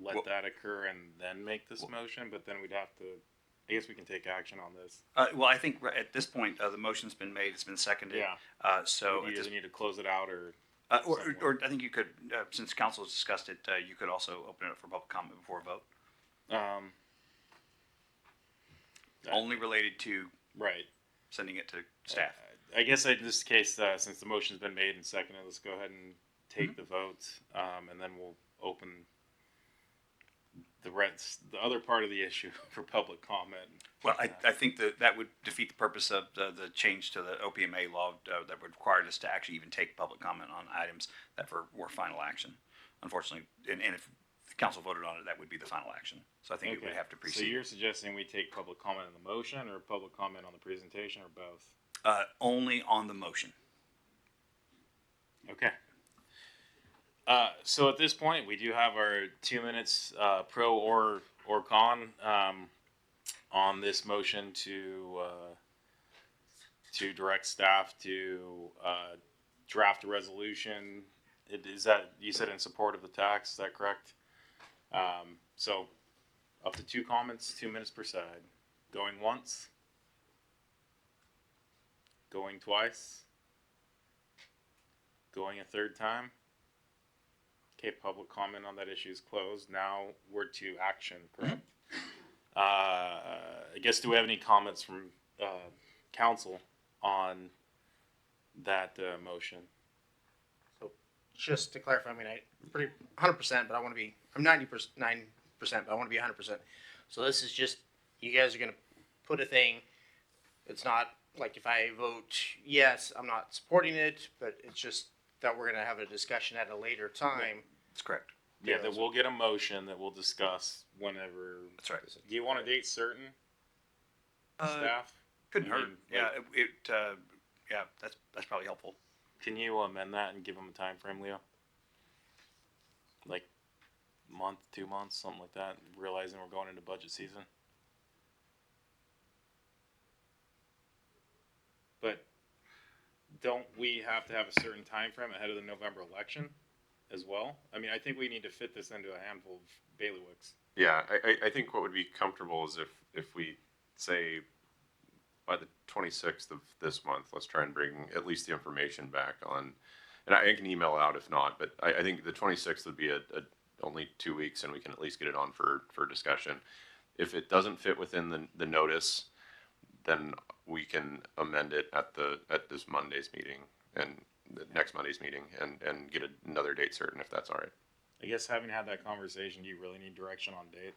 let
Well-
that occur and then make this motion, but then we'd have to, I guess we can take action on this.
Well, I think at this point, the motion's been made, it's been seconded.
Yeah.
So
We
at this
either need to close it out or.
or I think you could, since council has discussed it, you could also open it up for public comment before a vote. Only related to
Right.
sending it to staff.
I guess in this case, since the motion's been made and seconded, let's go ahead and take the vote, and then we'll open the other part of the issue for public comment.
Well, I think that would defeat the purpose of the change to the OPMA law that would require us to actually even take public comment on items that were final action. Unfortunately, and if the council voted on it, that would be the final action. So I think it would have to
So
precede.
you're suggesting we take public comment on the motion or public comment on the presentation or both?
Only on the motion.
Okay. So at this point, we do have our 2 minutes pro or con on this motion to direct staff to draft a resolution. Is that, you said in support of the tax? Is that correct? So up to 2 comments, 2 minutes per side. Going once. Going twice. Going a third time. Okay, public comment on that issue is closed. Now we're to action, correct? I guess, do we have any comments from council on that motion?
Just to clarify, I mean, I'm pretty 100%, but I want to be, I'm 99%, but I want to be 100%. So this is just, you guys are going to put a thing. It's not like if I vote yes, I'm not supporting it, but it's just that we're going to have a discussion at a later time.
That's correct.
Yeah, that we'll get a motion that we'll discuss whenever.
That's right.
Do you want a date certain? Staff?
Couldn't
I
hurt.
mean,
Yeah,
like-
yeah, that's probably helpful.
Can you amend that and give them a time frame, Leo? Like month, 2 months, something like that, realizing we're going into budget season. But don't we have to have a certain time frame ahead of the November election as well? I mean, I think we need to fit this into a handful of bailiwicks.
Yeah, I think what would be comfortable is if we say by the 26th of this month, let's try and bring at least the information back on, and I can email out if not, but I think the 26th would be a only 2 weeks, and we can at least get it on for discussion. If it doesn't fit within the notice, then we can amend it at this Monday's meeting and the next Monday's meeting and get another date certain if that's all right.
I guess having had that conversation, do you really need direction on date?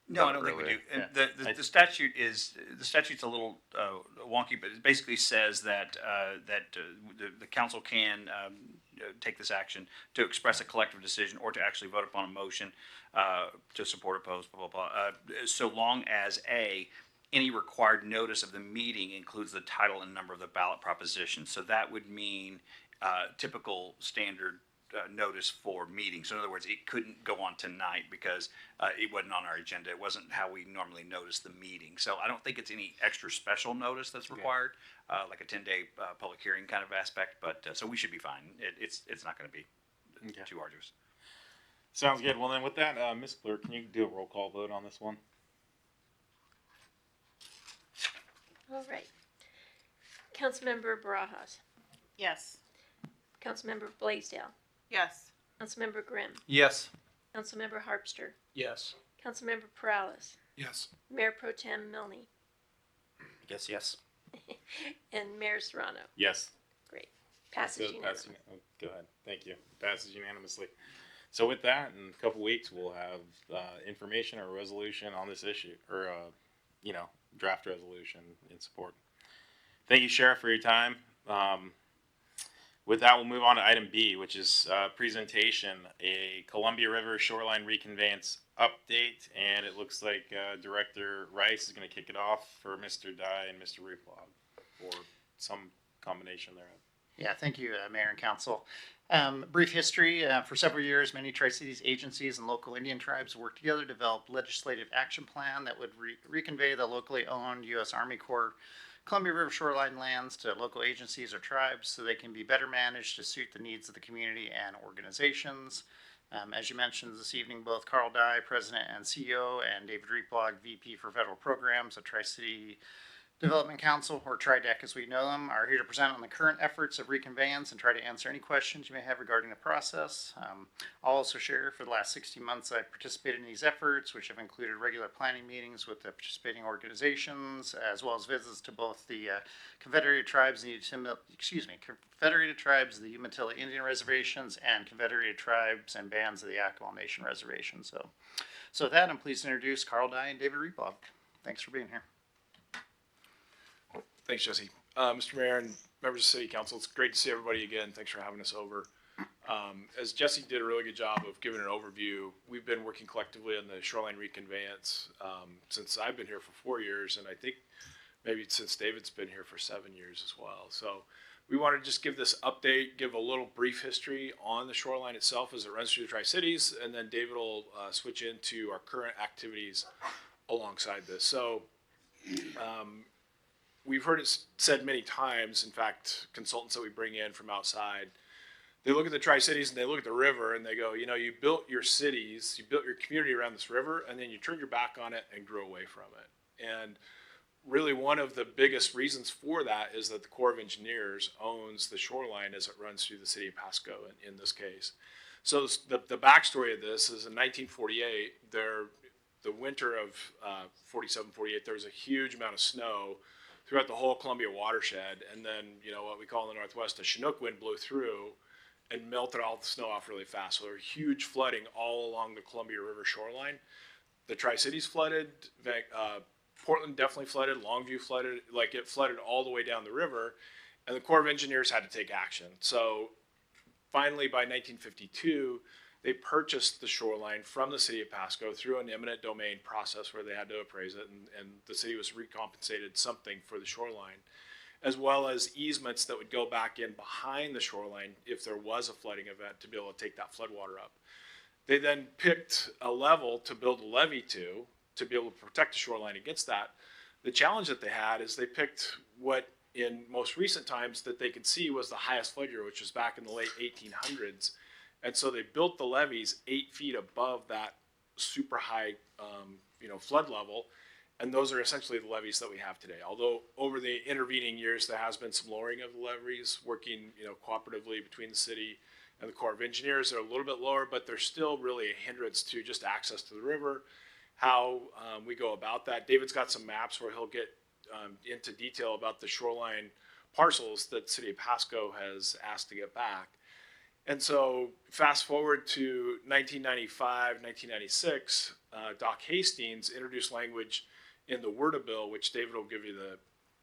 No, I
Not
don't think we
really.
do. And
Yeah.
the statute's a little wonky, but it basically says that the council can take this action to express a collective decision or to actually vote upon a motion to support, oppose, blah, blah, blah, so long as any required notice of the meeting includes the title and number of the ballot proposition. So that would mean typical standard notice for meetings. So in other words, it couldn't go on tonight because it wasn't on our agenda. It wasn't how we normally notice the meeting. So I don't think it's any extra special notice that's required, like a 10-day public hearing kind of aspect. But so we should be fine. It's not going to be
Okay.
too arduous.
Sounds good. Well, then with that, Ms. Clerk, can you do a roll call vote on this one?
All right. Councilmember Barajas.
Yes.
Councilmember Blaisdell.
Yes.
Councilmember Grimm.
Yes.
Councilmember Harpster.
Yes.
Councilmember Perales.
Yes.
Mayor Pro Tem Milne.
I guess yes.
And Mayor Serrano.
Yes.
Great. Passes
So
unanimously.
go ahead. Thank you. Passes unanimously. So with that, in a couple weeks, we'll have information or resolution on this issue, or draft resolution in support. Thank you, Sheriff, for your time. With that, we'll move on to item B, which is presentation, a Columbia River shoreline reconveyance update, and it looks like Director Rice is going to kick it off for Mr. Dye and Mr. Replog, or some combination thereof.
Yeah, thank you, Mayor and Council. Brief history, for several years, many Tri-Cities agencies and local Indian tribes worked together to develop legislative action plan that would reconvey the locally owned U.S. Army Corps Columbia River shoreline lands to local agencies or tribes so they can be better managed to suit the needs of the community and organizations. As you mentioned this evening, both Carl Dye, President and CEO, and David Replog, VP for Federal Programs of Tri-City Development Council, or TRIDEC as we know them, are here to present on the current efforts of reconveyance and try to answer any questions you may have regarding the process. I'll also share for the last 60 months I've participated in these efforts, which have included regular planning meetings with the participating organizations, as well as visits to both the Confederated Tribes and Confederated Tribes of the Umatilla Indian Reservations and Confederated Tribes and Bands of the Yakima Nation Reservation. So with that, I'm pleased to introduce Carl Dye and David Replog. Thanks for being here.
Thanks, Jesse. Mr. Mayor and members of City Council, it's great to see everybody again. Thanks for having us over. As Jesse did a really good job of giving an overview, we've been working collectively on the shoreline reconveyance since I've been here for 4 years, and I think maybe since David's been here for 7 years as well. So we want to just give this update, give a little brief history on the shoreline itself as it runs through the Tri-Cities, and then David will switch into our current activities alongside this. So we've heard it said many times, in fact, consultants that we bring in from outside, they look at the Tri-Cities and they look at the river and they go, you built your cities, you built your community around this river, and then you turned your back on it and grew away from it. And really one of the biggest reasons for that is that the Corps of Engineers owns the shoreline as it runs through the city of Pasco in this case. So the backstory of this is in 1948, the winter of 47, 48, there was a huge amount of snow throughout the whole Columbia watershed, and then what we call in the Northwest a Chinook wind blew through and melted all the snow off really fast. So there was huge flooding all along the Columbia River shoreline. The Tri-Cities flooded, Portland definitely flooded, Longview flooded, it flooded all the way down the river, and the Corps of Engineers had to take action. So finally, by 1952,
they purchased the shoreline from the city of Pasco through an eminent domain process where they had to appraise it, and the city was recompensated something for the shoreline, as well as easements that would go back in behind the shoreline if there was a flooding event to be able to take that floodwater up. They then picked a level to build a levee to be able to protect the shoreline against that. The challenge that they had is they picked what in most recent times that they could see was the highest flood year, which was back in the late 1800s. And so they built the levees 8 feet above that super high, flood level. And those are essentially the levees that we have today. Although over the intervening years, there has been some lowering of the levees, working, cooperatively between the city and the Corps of Engineers. They're a little bit lower, but they're still really a hindrance to just access to the river. How we go about that. David's got some maps where he'll get into detail about the shoreline parcels that the city of Pasco has asked to get back. And so fast forward to 1995, 1996, Doc Hastings introduced language in the WRDA bill, which David will give you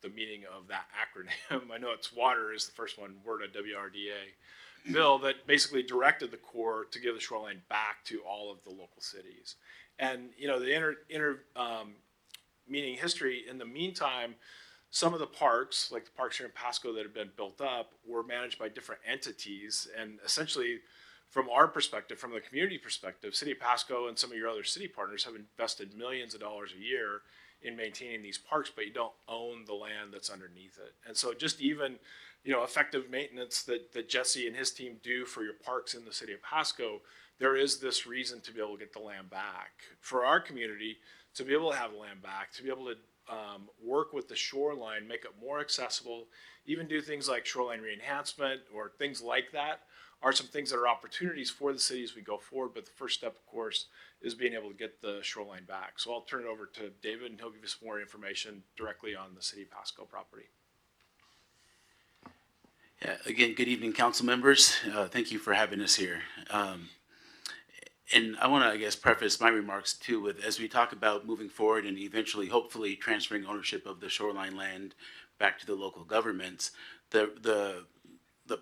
the meaning of that acronym. I know it's WATER is the first one, WRDA, W-R-D-A, bill that basically directed the Corps to give the shoreline back to all of the local cities. And, the meaning history, in the meantime, some of the parks, like the parks here in Pasco that have been built up, were managed by different entities. And essentially, from our perspective, from the community perspective, City of Pasco and some of your other city partners have invested millions of dollars a year in maintaining these parks, but you don't own the land that's underneath it. And so just even, effective maintenance that Jesse and his team do for your parks in the city of Pasco, there is this reason to be able to get the land back. For our community, to be able to have the land back, to be able to work with the shoreline, make it more accessible, even do things like shoreline re-enhancement or things like that are some things that are opportunities for the city as we go forward. But the first step, of course, is being able to get the shoreline back. So I'll turn it over to David and he'll give you some more information directly on the city of Pasco property.
Yeah, again, good evening, council members. Thank you for having us here. And I want to, preface my remarks too with, as we talk about moving forward and eventually, hopefully, transferring ownership of the shoreline land back to the local governments, the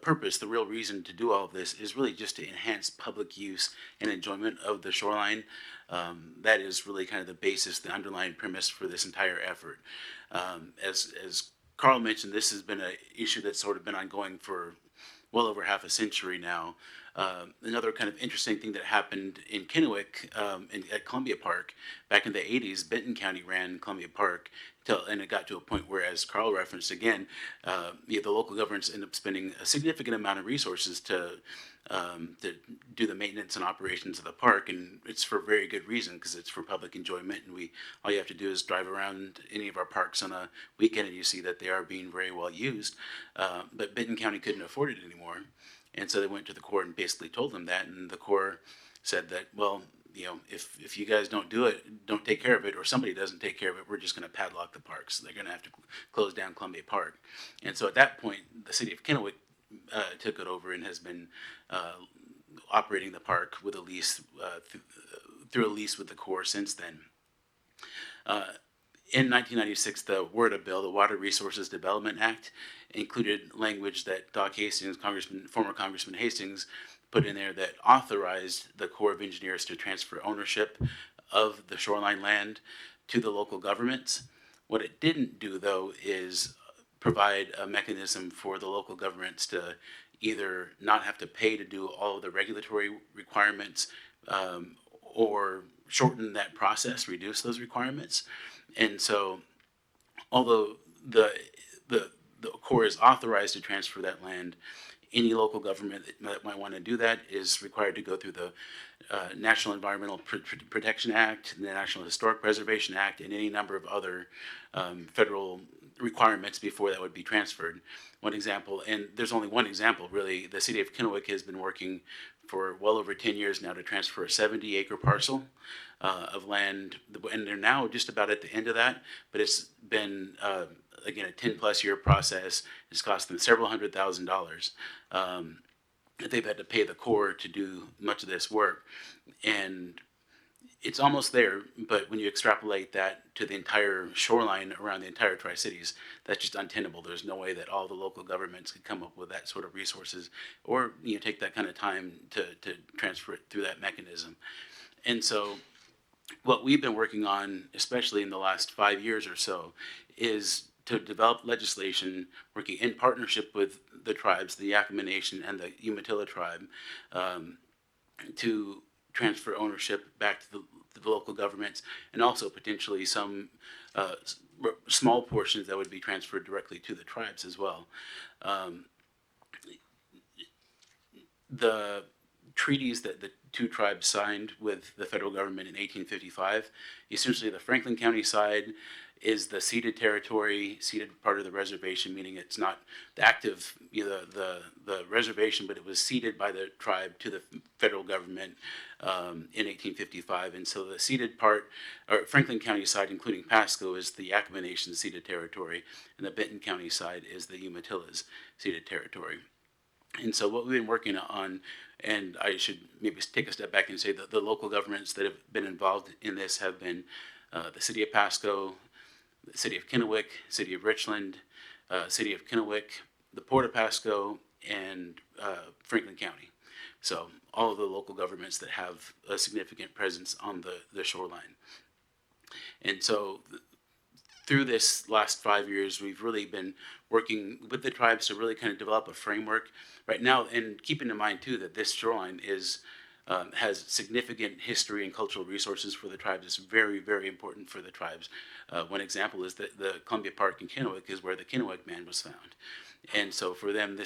purpose, the real reason to do all of this is really just to enhance public use and enjoyment of the shoreline. That is really kind of the basis, the underlying premise for this entire effort. As Carl mentioned, this has been an issue that's sort of been ongoing for well over half a century now. Another kind of interesting thing that happened in Kennewick at Columbia Park back in the 80s, Benton County ran Columbia Park and it got to a point where, as Carl referenced again, the local governments ended up spending a significant amount of resources to do the maintenance and operations of the park, and it's for very good reason because it's for public enjoyment. And all you have to do is drive around any of our parks on a weekend and you see that they are being very well used. But Benton County couldn't afford it anymore. And so they went to the Corps and basically told them that, and the Corps said that, well, if you guys don't do it, don't take care of it, or somebody doesn't take care of it, we're just going to padlock the parks. They're going to have to close down Columbia Park. And so at that point, the city of Kennewick took it over and has been operating the park with a lease through a lease with the Corps since then. In 1996, the WRDA bill, the Water Resources Development Act, included language that Doc Hastings, former Congressman Hastings, put in there that authorized the Corps of Engineers to transfer ownership of the shoreline land to the local governments. What it didn't do, though, is provide a mechanism for the local governments to either not have to pay to do all of the regulatory requirements or shorten that process, reduce those requirements. And so, although the Corps is authorized to transfer that land, any local government that might want to do that is required to go through the National Environmental Protection Act, the National Historic Preservation Act, and any number of other federal requirements before that would be transferred. One example, and there's only one example really, the city of Kennewick has been working for well over 10 years now to transfer a 70-acre parcel of land, and they're now just about at the end of that, but it's been, again, a 10-plus year process. It's cost them several $100,000 that they've had to pay the Corps to do much of this work. And it's almost there, but when you extrapolate that to the entire shoreline around the entire Tri-Cities, that's just untenable. There's no way that all the local governments could come up with that sort of resources, or take that kind of time to transfer it through that mechanism. And so what we've been working on, especially in the last 5 years or so, is to develop legislation working in partnership with the tribes, the Yakama Nation and the Umatilla tribe, to transfer ownership back to the local governments, and also potentially some small portions that would be transferred directly to the tribes as well. The treaties that the two tribes signed with the federal government in 1855, essentially the Franklin County side is the ceded territory, ceded part of the reservation, meaning it's not the active, the reservation, but it was ceded by the tribe to the federal government in 1855. And so the ceded part, or Franklin County side, including Pasco, is the Yakama Nation ceded territory, and the Benton County side is the Umatillas ceded territory. And so what we've been working on, and I should maybe take a step back and say that the local governments that have been involved in this have been the city of Pasco, the city of Kennewick, city of Richland, city of Kennewick, the port of Pasco, and Franklin County. So all of the local governments that have a significant presence on the shoreline. And so through this last 5 years, we've really been working with the tribes to really kind of develop a framework right now, and keeping in mind too that this shoreline is has significant history and cultural resources for the tribes. It's very, very important for the tribes. One example is that the Columbia Park in Kennewick is where the Kennewick man was found. And so for them,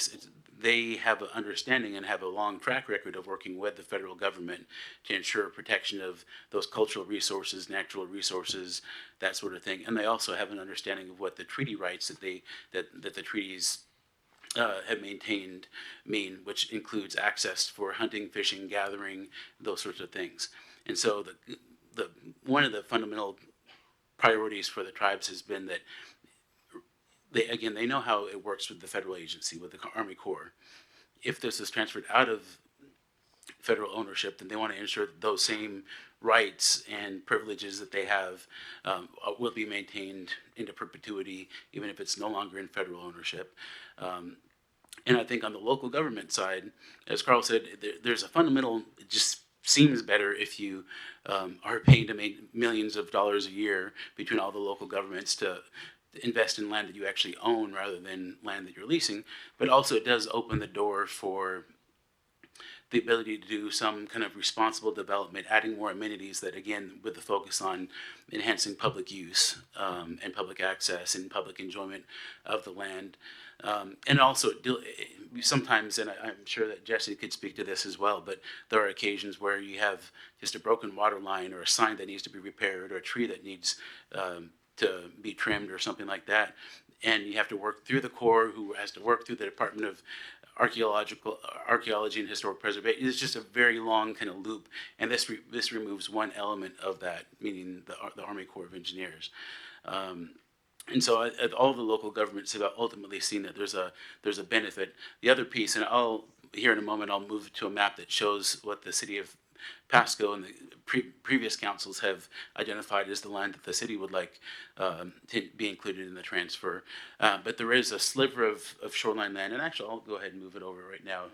they have an understanding and have a long track record of working with the federal government to ensure protection of those cultural resources, natural resources, that sort of thing. And they also have an understanding of what the treaty rights that the treaties have maintained mean, which includes access for hunting, fishing, gathering, those sorts of things. And so the one of the fundamental priorities for the tribes has been that they know how it works with the federal agency, with the Army Corps. If this is transferred out of federal ownership, then they want to ensure that those same rights and privileges that they have will be maintained into perpetuity, even if it's no longer in federal ownership. And I think on the local government side, as Carl said, there's a fundamental, it just seems better if you are paying to make millions of dollars a year between all the local governments to invest in land that you actually own rather than land that you're leasing. But also it does open the door for the ability to do some kind of responsible development, adding more amenities that, again, with the focus on enhancing public use and public access and public enjoyment of the land. And also sometimes, and I'm sure that Jesse could speak to this as well, but there are occasions where you have just a broken water line or a sign that needs to be repaired or a tree that needs to be trimmed or something like that. And you have to work through the Corps, who has to work through the Department of Archaeology and Historic Preservation. It's just a very long kind of loop, and this removes one element of that, meaning the Army Corps of Engineers. And so all the local governments have ultimately seen that there's a benefit. The other piece, and here in a moment I'll move to a map that shows what the city of Pasco and the previous councils have identified as the land that the city would like to be included in the transfer. But there is a sliver of shoreline land, and actually I'll go ahead and move it over right now.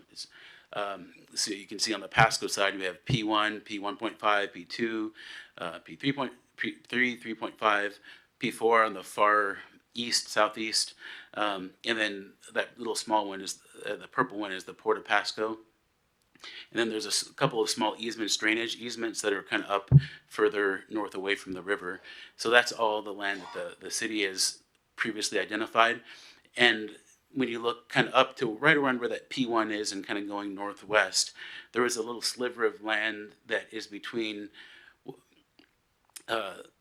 So you can see on the Pasco side we have P1, P1.5, P2, P3, 3.5, P4 on the far east, southeast, and then that little small one is the purple one is the Port of Pasco. And then there's a couple of small drainage easements that are kind of up further north away from the river. So that's all the land that the city has previously identified. And when you look kind of up to right around where that P1 is and kind of going northwest, there is a little sliver of land that is between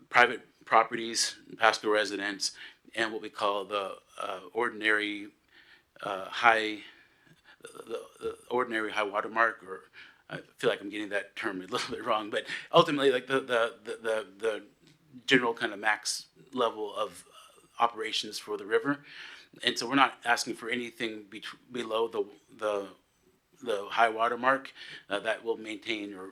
private properties, Pasco residents, and what we call the ordinary high water mark, or I feel like I'm getting that term a little bit wrong, but ultimately like the general kind of max level of operations for the river. And so we're not asking for anything below the high water mark that will maintain or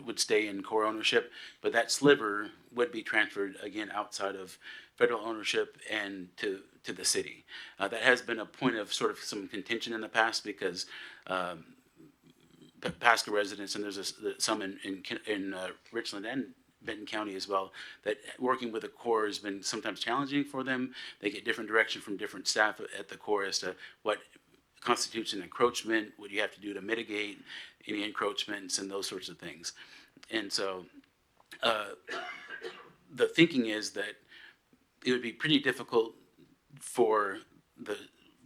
would stay in core ownership, but that sliver would be transferred again outside of federal ownership and to the city. That has been a point of sort of some contention in the past because Pasco residents, and there's some in Richland and Benton County as well, that working with the Corps has been sometimes challenging for them. They get different direction from different staff at the Corps as to what constitutes an encroachment, what you have to do to mitigate any encroachments and those sorts of things. And so the thinking is that it would be pretty difficult for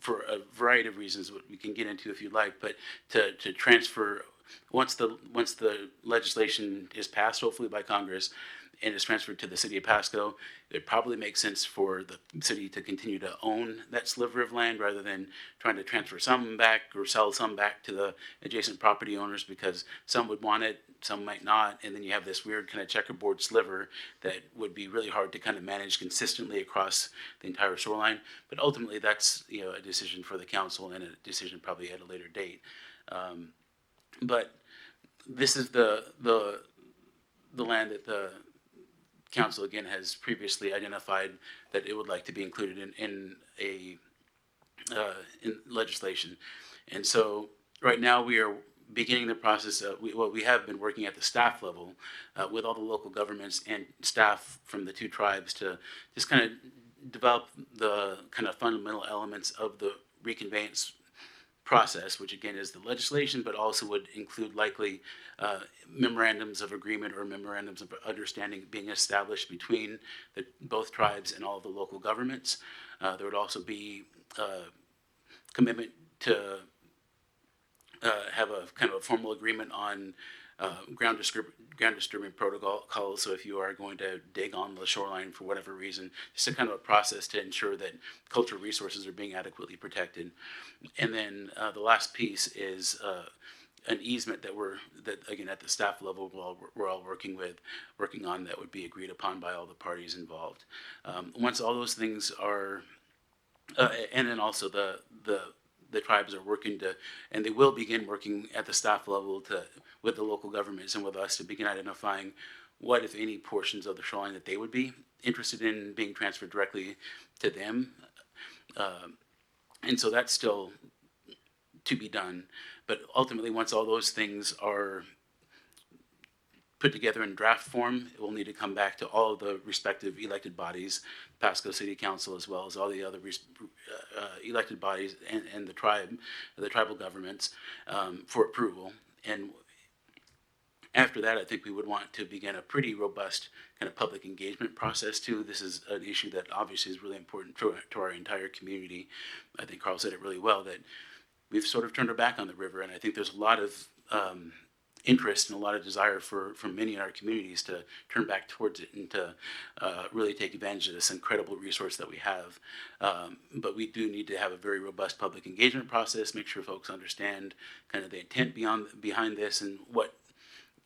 a variety of reasons, what we can get into if you'd like, but to transfer once the legislation is passed, hopefully by Congress, and is transferred to the city of Pasco, it probably makes sense for the city to continue to own that sliver of land rather than trying to transfer some back or sell some back to the adjacent property owners, because some would want it, some might not, and then you have this weird kind of checkerboard sliver that would be really hard to kind of manage consistently across the entire shoreline. But ultimately, that's a decision for the council and a decision probably at a later date. But this is the land that the council again has previously identified that it would like to be included in legislation. And so right now we are beginning the process of, we have been working at the staff level with all the local governments and staff from the two tribes to just kind of develop the kind of fundamental elements of the reconveyance process, which again is the legislation, but also would include likely memorandums of agreement or memorandums of understanding being established between both tribes and all of the local governments. There would also be commitment to have a kind of a formal agreement on ground disturbing protocol. So if you are going to dig on the shoreline for whatever reason, just a kind of a process to ensure that cultural resources are being adequately protected. And then the last piece is an easement that again at the staff level we're all working on that would be agreed upon by all the parties involved. Once all those things are, and then also the tribes are working to, and they will begin working at the staff level with the local governments and with us to begin identifying what, if any, portions of the shoreline that they would be interested in being transferred directly to them. And so that's still to be done. But ultimately, once all those things are put together in draft form, it will need to come back to all of the respective elected bodies, Pasco City Council, as well as all the other elected bodies and the tribal governments for approval. And after that, I think we would want to begin a pretty robust kind of public engagement process too. This is an issue that obviously is really important to our entire community. I think Carl said it really well, that we've sort of turned our back on the river, and I think there's a lot of interest and a lot of desire from many in our communities to turn back towards it and to really take advantage of this incredible resource that we have. But we do need to have a very robust public engagement process, make sure folks understand kind of the intent behind this and what,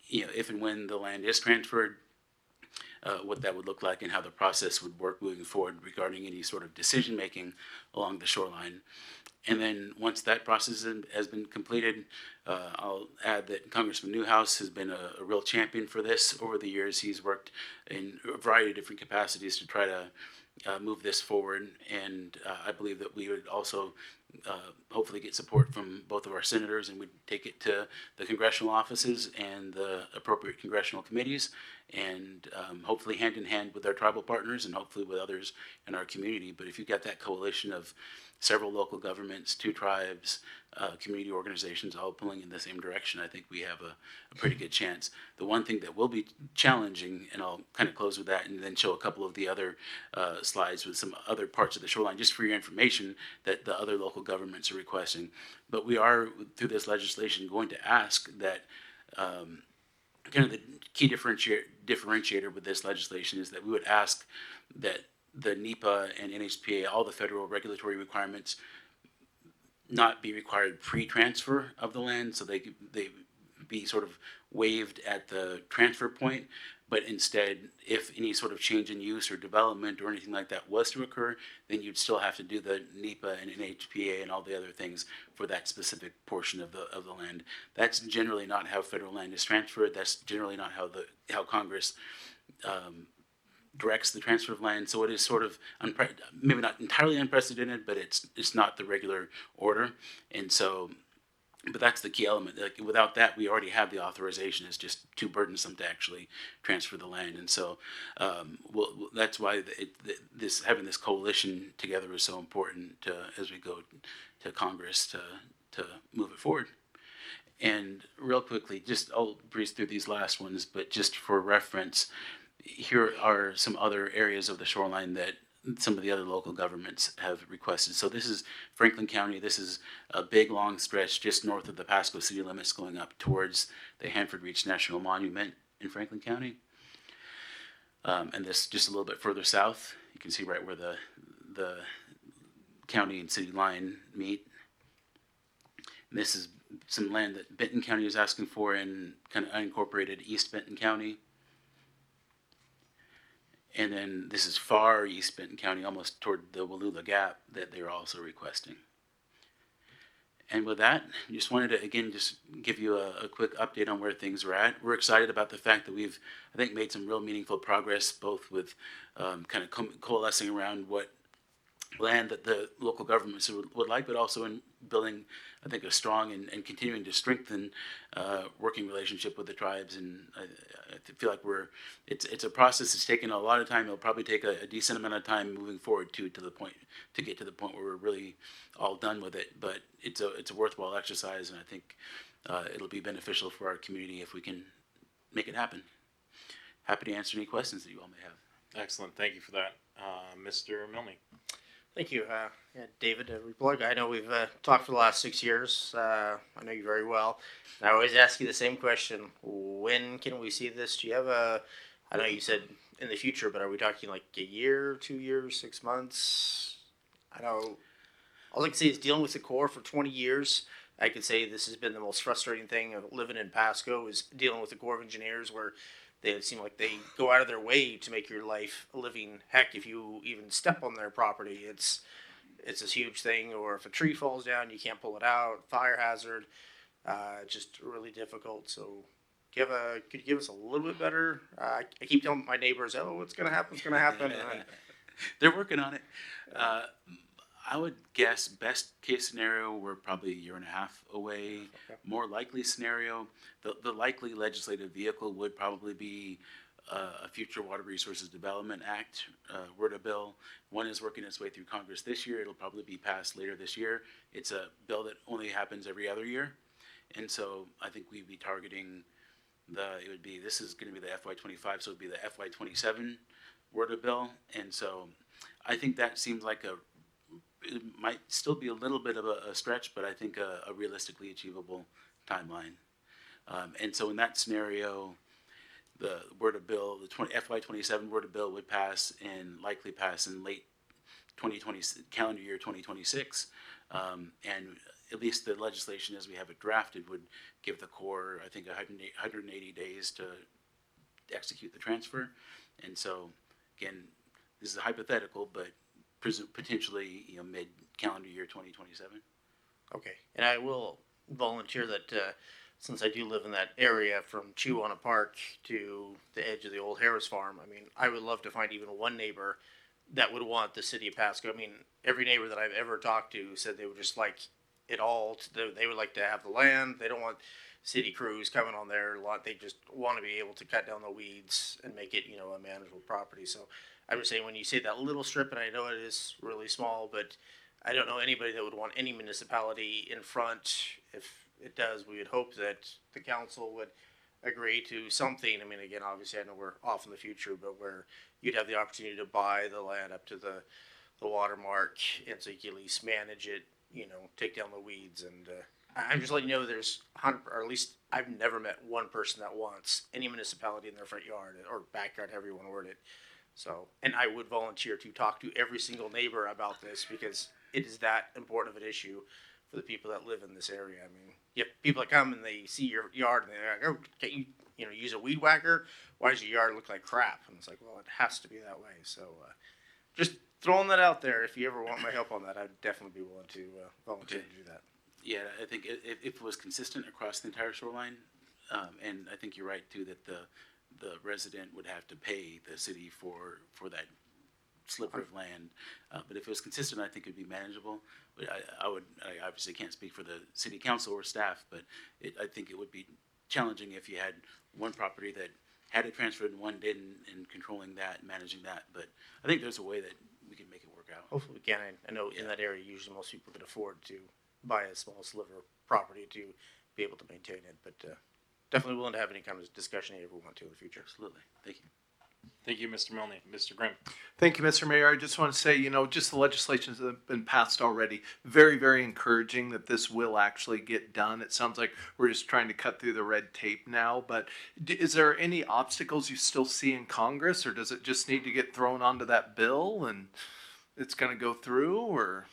if and when the land is transferred, what that would look like and how the process would work moving forward regarding any sort of decision making along the shoreline. And then once that process has been completed, I'll add that Congressman Newhouse has been a real champion for this over the years. He's worked in a variety of different capacities to try to move this forward. And I believe that we would also hopefully get support from both of our senators, and we'd take it to the congressional offices and the appropriate congressional committees, and hopefully hand in hand with our tribal partners and hopefully with others in our community. But if you've got that coalition of several local governments, two tribes, community organizations all pulling in the same direction, I think we have a pretty good chance. The one thing that will be challenging, and I'll kind of close with that and then show a couple of the other slides with some other parts of the shoreline, just for your information, that the other local governments are requesting. But we are, through this legislation, going to ask that kind of the key differentiator with this legislation is that we would ask that the NEPA and NHPA, all the federal regulatory requirements, not be required pre-transfer of the land, so they be sort of waived at the transfer point, But instead, if any sort of change in use or development or anything like that was to occur, then you'd still have to do the NEPA and NHPA and all the other things for that specific portion of the land. That's generally not how federal land is transferred. That's generally not how Congress directs the transfer of land. So it is sort of maybe not entirely unprecedented, but it's not the regular order. And so, but that's the key element. Like, without that, we already have the authorization. It's just too burdensome to actually transfer the land. And so, that's why having this coalition together is so important as we go to Congress to move it forward. And real quickly, I'll breeze through these last ones, but just for reference, here are some other areas of the shoreline that some of the other local governments have requested. So this is Franklin County. This is a big, long stretch just north of the Pasco city limits going up towards the Hanford Reach National Monument in Franklin County. And this just a little bit further south. You can see right where the county and city line meet. And this is some land that Benton County is asking for in kind of unincorporated East Benton County. And then this is far East Benton County, almost toward the Wallula Gap, that they're also requesting. And with that, just wanted to, again, just give you a quick update on where things are at. We're excited about the fact that we've, I think, made some real meaningful progress, both with kind of coalescing around what land that the local governments would like, but also in building, I think, a strong and continuing to strengthen working relationship with the tribes. And I feel like it's a process that's taken a lot of time. It'll probably take a decent amount of time moving forward to get to the point where we're really all done with it. But it's a worthwhile exercise, and I think it'll be beneficial for our community if we can make it happen. Happy to answer any questions that you all may have.
Excellent. Thank you for that. Mr. Milne.
Thank you. David Replug. I know we've talked for the last 6 years. I know you very well. I always ask you the same question. When can we see this? Do you have I know you said in the future, but are we talking like a year, 2 years, 6 months? I know all I can say is dealing with the Corps for 20 years. I could say this has been the most frustrating thing of living in Pasco is dealing with the Corps of Engineers, where they seem like they go out of their way to make your life a living heck. If you even step on their property, it's this huge thing. Or if a tree falls down, you can't pull it out. Fire hazard, just really difficult. So, could you give us a little bit better? I keep telling my neighbors, "Oh, what's gonna happen? It's gonna happen."
They're working on it. I would guess best case scenario, we're probably a year and a half away.
Okay.
More likely scenario, the likely legislative vehicle would probably be a future Water Resources Development Act, word of bill. One is working its way through Congress this year. It'll probably be passed later this year. It's a bill that only happens every other year. And so I think we'd be targeting this is going to be the FY25, so it'd be the FY27 word of bill. And so I think that seems like it might still be a little bit of a stretch, but I think a realistically achievable timeline. And so in that scenario, the word of bill, the FY27 word of bill would likely pass in late 2020, calendar year 2026. And at least the legislation as we have it drafted would give the Corps, I think, 180 days to execute the transfer. And so, again, this is a hypothetical, but potentially, mid-calendar year 2027.
Okay, and I will volunteer that since I do live in that area from Chewana Park to the edge of the old Harris Farm, I mean, I would love to find even one neighbor that would want the city of Pasco. I mean, every neighbor that I've ever talked to said they would just like it all. They would like to have the land. They don't want city crews coming on their lot. They just want to be able to cut down the weeds and make it, a manageable property. So I'm just saying, when you say that little strip, and I know it is really small, but I don't know anybody that would want any municipality in front. If it does, we would hope that the council would agree to something. I mean, again, obviously I know we're off in the future, but where you'd have the opportunity to buy the land up to the watermark, and so you can at least manage it, take down the weeds. And I'm just letting you know there's 100, or at least I've never met one person that wants any municipality in their front yard or backyard, however you want to word it. So, and I would volunteer to talk to every single neighbor about this, because it is that important of an issue for the people that live in this area. I mean, you have people that come and they see your yard and they're like, "Oh, can't you use a weed whacker? Why does your yard look like crap? And it's like, well, it has to be that way. So, just throwing that out there. If you ever want my help on that, I'd definitely be willing to volunteer to do that.
Yeah, I think if it was consistent across the entire shoreline, and I think you're right too, that the resident would have to pay the city for that sliver of land. But if it was consistent, I think it'd be manageable. But I obviously can't speak for the city council or staff, but I think it would be challenging if you had one property that had it transferred and one didn't, and controlling that, managing that. But I think there's a way that we can make it work out.
Hopefully we can. I know in that area, usually most people can afford to buy a small sliver of property to be able to maintain it. But definitely willing to have any kind of discussion you ever want to in the future.
Absolutely. Thank you.
Thank you, Mr. Milne. Mr. Grimm.
Thank you, Mr. Mayor. I just want to say, just the legislations that have been passed already, very, very encouraging that this will actually get done. It sounds like we're just trying to cut through the red tape now, but is there any obstacles you still see in Congress, or does it just need to get thrown onto that bill and it's going to go through, or?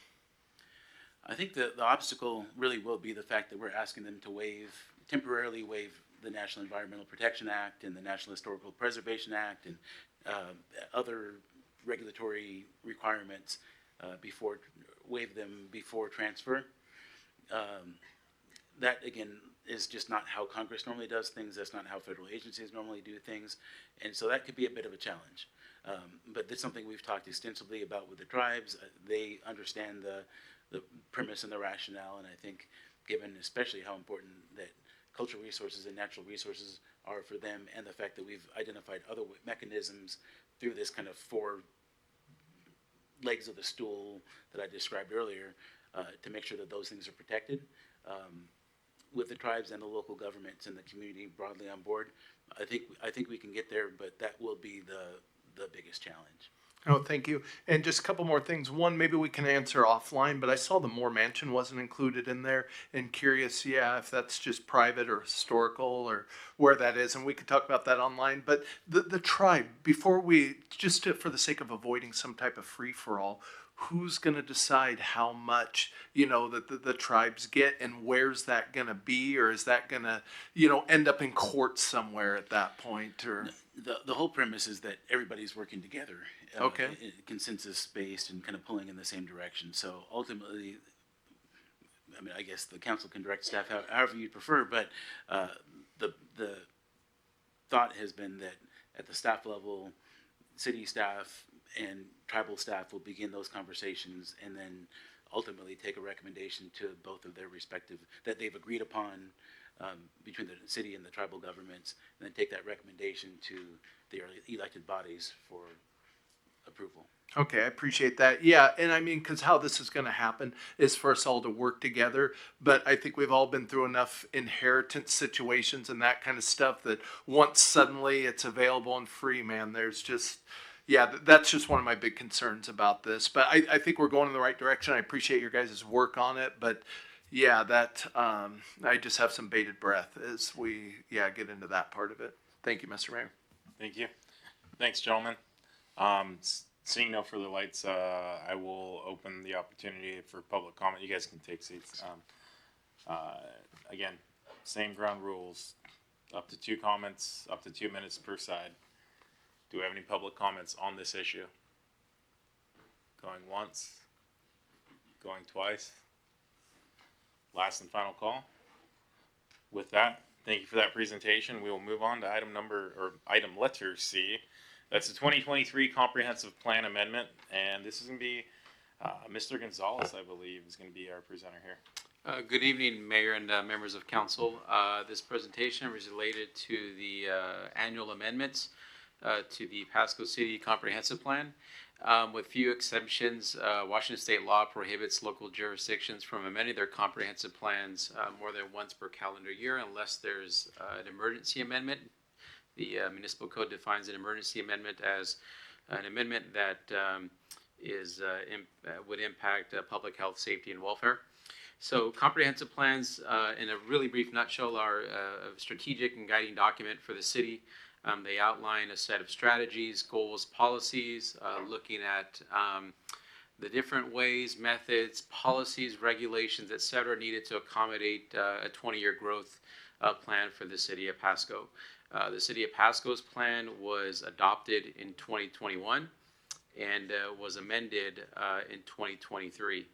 I think the obstacle really will be the fact that we're asking them to temporarily waive the National Environmental Protection Act and the National Historical Preservation Act and other regulatory requirements waive them before transfer. That, again, is just not how Congress normally does things. That's not how federal agencies normally do things. And so that could be a bit of a challenge. But that's something we've talked extensively about with the tribes. They understand the premise and the rationale, and I think given especially how important that cultural resources and natural resources are for them, and the fact that we've identified other mechanisms through this kind of four legs of the stool that I described earlier, to make sure that those things are protected, with the tribes and the local governments and the community broadly on board. I think we can get there, but that will be the biggest challenge.
Oh, thank you. And just a couple more things. One, maybe we can answer offline, but I saw the Moore Mansion wasn't included in there, and curious, if that's just private or historical or where that is, and we could talk about that online. But the tribe, before we, for the sake of avoiding some type of free-for-all, who's going to decide how much, that the tribes get, and where's that going to be, or is that going to, end up in court somewhere at that point, or?
The whole premise is that everybody's working together,
Okay.
Consensus based and kind of pulling in the same direction. So ultimately, I mean, I guess the council can direct staff however you prefer, but the thought has been that at the staff level, city staff and tribal staff will begin those conversations, and then ultimately take a recommendation to both of their respective that they've agreed upon. Between the city and the tribal governments, and then take that recommendation to the elected bodies for approval.
Okay, I appreciate that. Yeah, and I mean, because how this is going to happen is for us all to work together. But I think we've all been through enough inheritance situations and that kind of stuff that once suddenly it's available and free, man, there's just, that's just one of my big concerns about this. But I think we're going in the right direction. I appreciate your guys' work on it, but I just have some bated breath as we, get into that part of it. Thank you, Mr. Mayor.
Thank you. Thanks, gentlemen. Seeing no further lights, I will open the opportunity for public comment. You guys can take seats. Again, same ground rules, up to 2 comments, up to 2 minutes per side. Do we have any public comments on this issue? Going once, going twice. Last and final call. With that, thank you for that presentation. We will move on to item letter C. That's the 2023 Comprehensive Plan Amendment, and this is going to be Mr. Gonzalez, I believe, is going to be our presenter here.
Good evening, Mayor and members of Council. This presentation is related to the annual amendments to the Pasco City Comprehensive Plan. With few exceptions, Washington state law prohibits local jurisdictions from amending their comprehensive plans more than once per calendar year unless there's an emergency amendment. The municipal code defines an emergency amendment as an amendment that would impact public health, safety, and welfare. So comprehensive plans, in a really brief nutshell, are a strategic and guiding document for the city. They outline a set of strategies, goals, policies, looking at the different ways, methods, policies, regulations, et cetera, needed to accommodate a 20-year growth plan for the city of Pasco. The City of Pasco's plan was adopted in 2021 and was amended in 2023.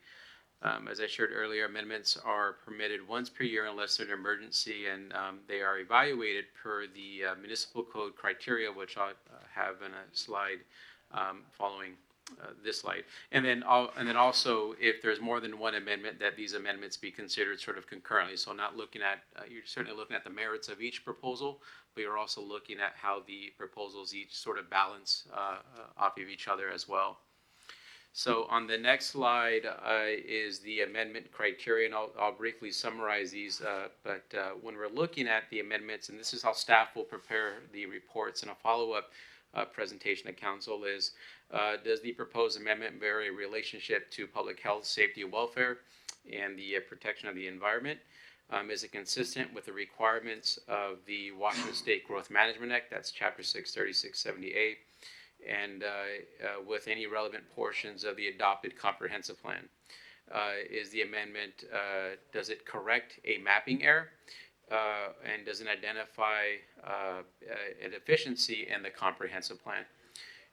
As I shared earlier, amendments are permitted once per year unless there's an emergency, and they are evaluated per the municipal code criteria, which I have in a slide following this slide. And then also, if there's more than one amendment, that these amendments be considered sort of concurrently. So not looking at, you're certainly looking at the merits of each proposal, but you're also looking at how the proposals each sort of balance off of each other as well. So on the next slide is the amendment criteria, and I'll briefly summarize these. But when we're looking at the amendments, and this is how staff will prepare the reports, and a follow-up presentation to council is, does the proposed amendment bear a relationship to public health, safety, and welfare, and the protection of the environment? Is it consistent with the requirements of the Washington State Growth Management Act? That's Chapter 63670A. And with any relevant portions of the adopted comprehensive plan. Is the amendment, does it correct a mapping error? And does it identify an deficiency in the comprehensive plan?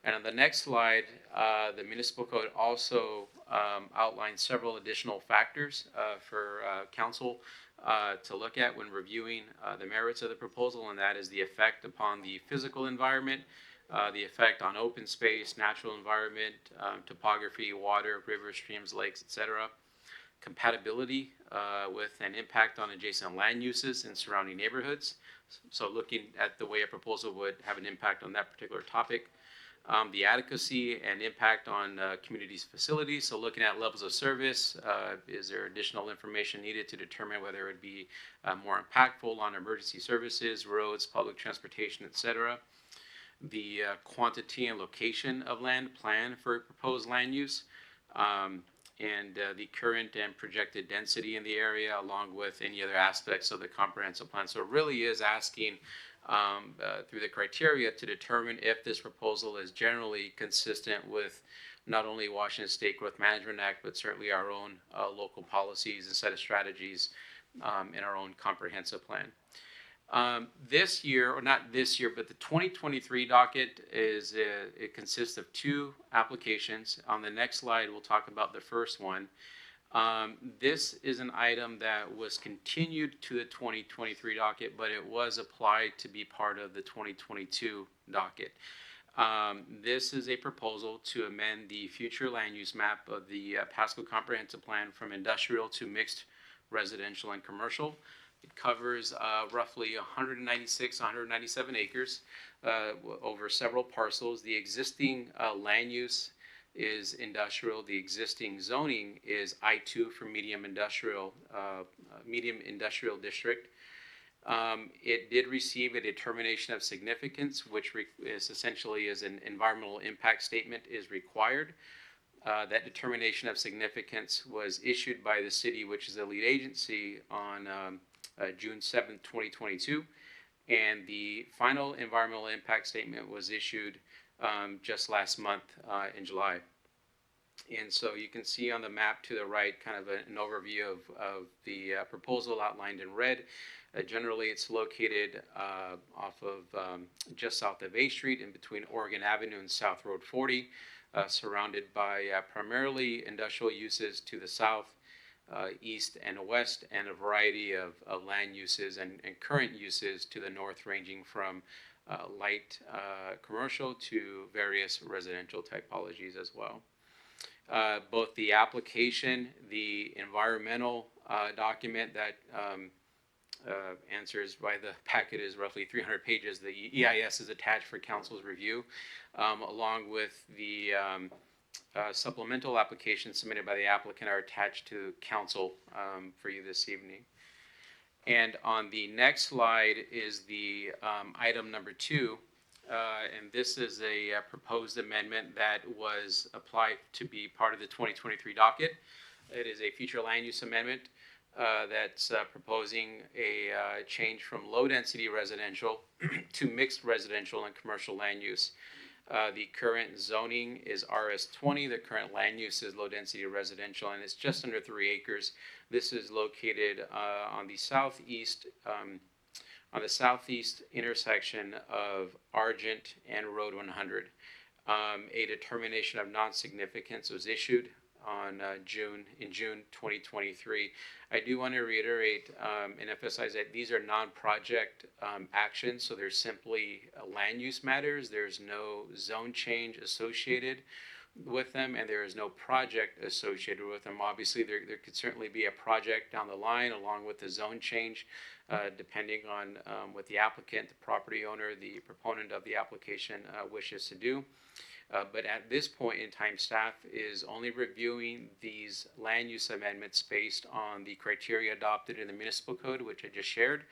And on the next slide, the municipal code also outlines several additional factors for council to look at when reviewing the merits of the proposal, and that is the effect upon the physical environment, the effect on open space, natural environment, topography, water, rivers, streams, lakes, etc. Compatibility with an impact on adjacent land uses in surrounding neighborhoods. So looking at the way a proposal would have an impact on that particular topic. The adequacy and impact on communities' facilities. So looking at levels of service, is there additional information needed to determine whether it would be more impactful on emergency services, roads, public transportation, etc. The quantity and location of land plan for proposed land use, and the current and projected density in the area, along with any other aspects of the comprehensive plan. So it really is asking through the criteria to determine if this proposal is generally consistent with not only Washington State Growth Management Act, but certainly our own local policies and set of strategies in our own comprehensive plan. This year, or not this year, but the 2023 docket is, it consists of two applications. On the next slide, we'll talk about the first one. This is an item that was continued to the 2023 docket, but it was applied to be part of the 2022 docket. This is a proposal to amend the future land use map of the Pasco Comprehensive Plan from industrial to mixed residential and commercial. It covers roughly 197 acres over several parcels. The existing land use is industrial. The existing zoning is I2 for medium industrial district. It did receive a determination of significance, which is essentially as an environmental impact statement is required. That determination of significance was issued by the city, which is the lead agency, on June 7th, 2022, and the final environmental impact statement was issued just last month in July. And so you can see on the map to the right kind of an overview of the proposal outlined in red. Generally, it's located off of just south of A Street in between Oregon Avenue and South Road 40, surrounded by primarily industrial uses to the south, east and west, and a variety of land uses and current uses to the north, ranging from light commercial to various residential typologies as well. Both the application, the environmental document that answers by the packet is roughly 300 pages. The EIS is attached for council's review, along with the supplemental applications submitted by the applicant are attached to council for you this evening. And on the next slide is the item number 2, and this is a proposed amendment that was applied to be part of the 2023 docket. It is a future land use amendment that's proposing a change from low density residential to mixed residential and commercial land use. The current zoning is RS20. The current land use is low density residential, and it's just under 3 acres. This is located on the southeast on the southeast intersection of Argent and Road 100. A determination of non-significance was issued on June 2023. I do want to reiterate and emphasize that these are non-project actions, so they're simply land use matters. There's no zone change associated with them, and there is no project associated with them. Obviously, there could certainly be a project down the line along with the zone change, depending on what the applicant, the property owner, the proponent of the application wishes to do. But at this point in time, staff is only reviewing these land use amendments based on the criteria adopted in the municipal code, which I just shared,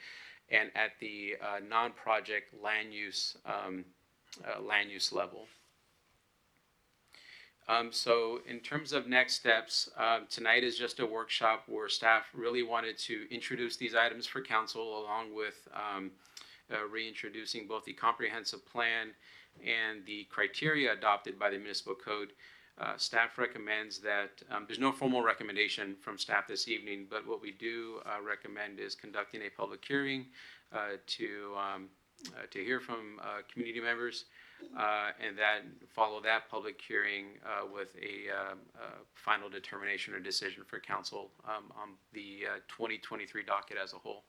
and at the non-project land use level. So in terms of next steps, tonight is just a workshop where staff really wanted to introduce these items for council, along with reintroducing both the comprehensive plan and the criteria adopted by the municipal code. Staff recommends that there's no formal recommendation from staff this evening, but what we do recommend is conducting a public hearing to hear from community members, and then follow that public hearing with a final determination or decision for council on the 2023 docket as a whole.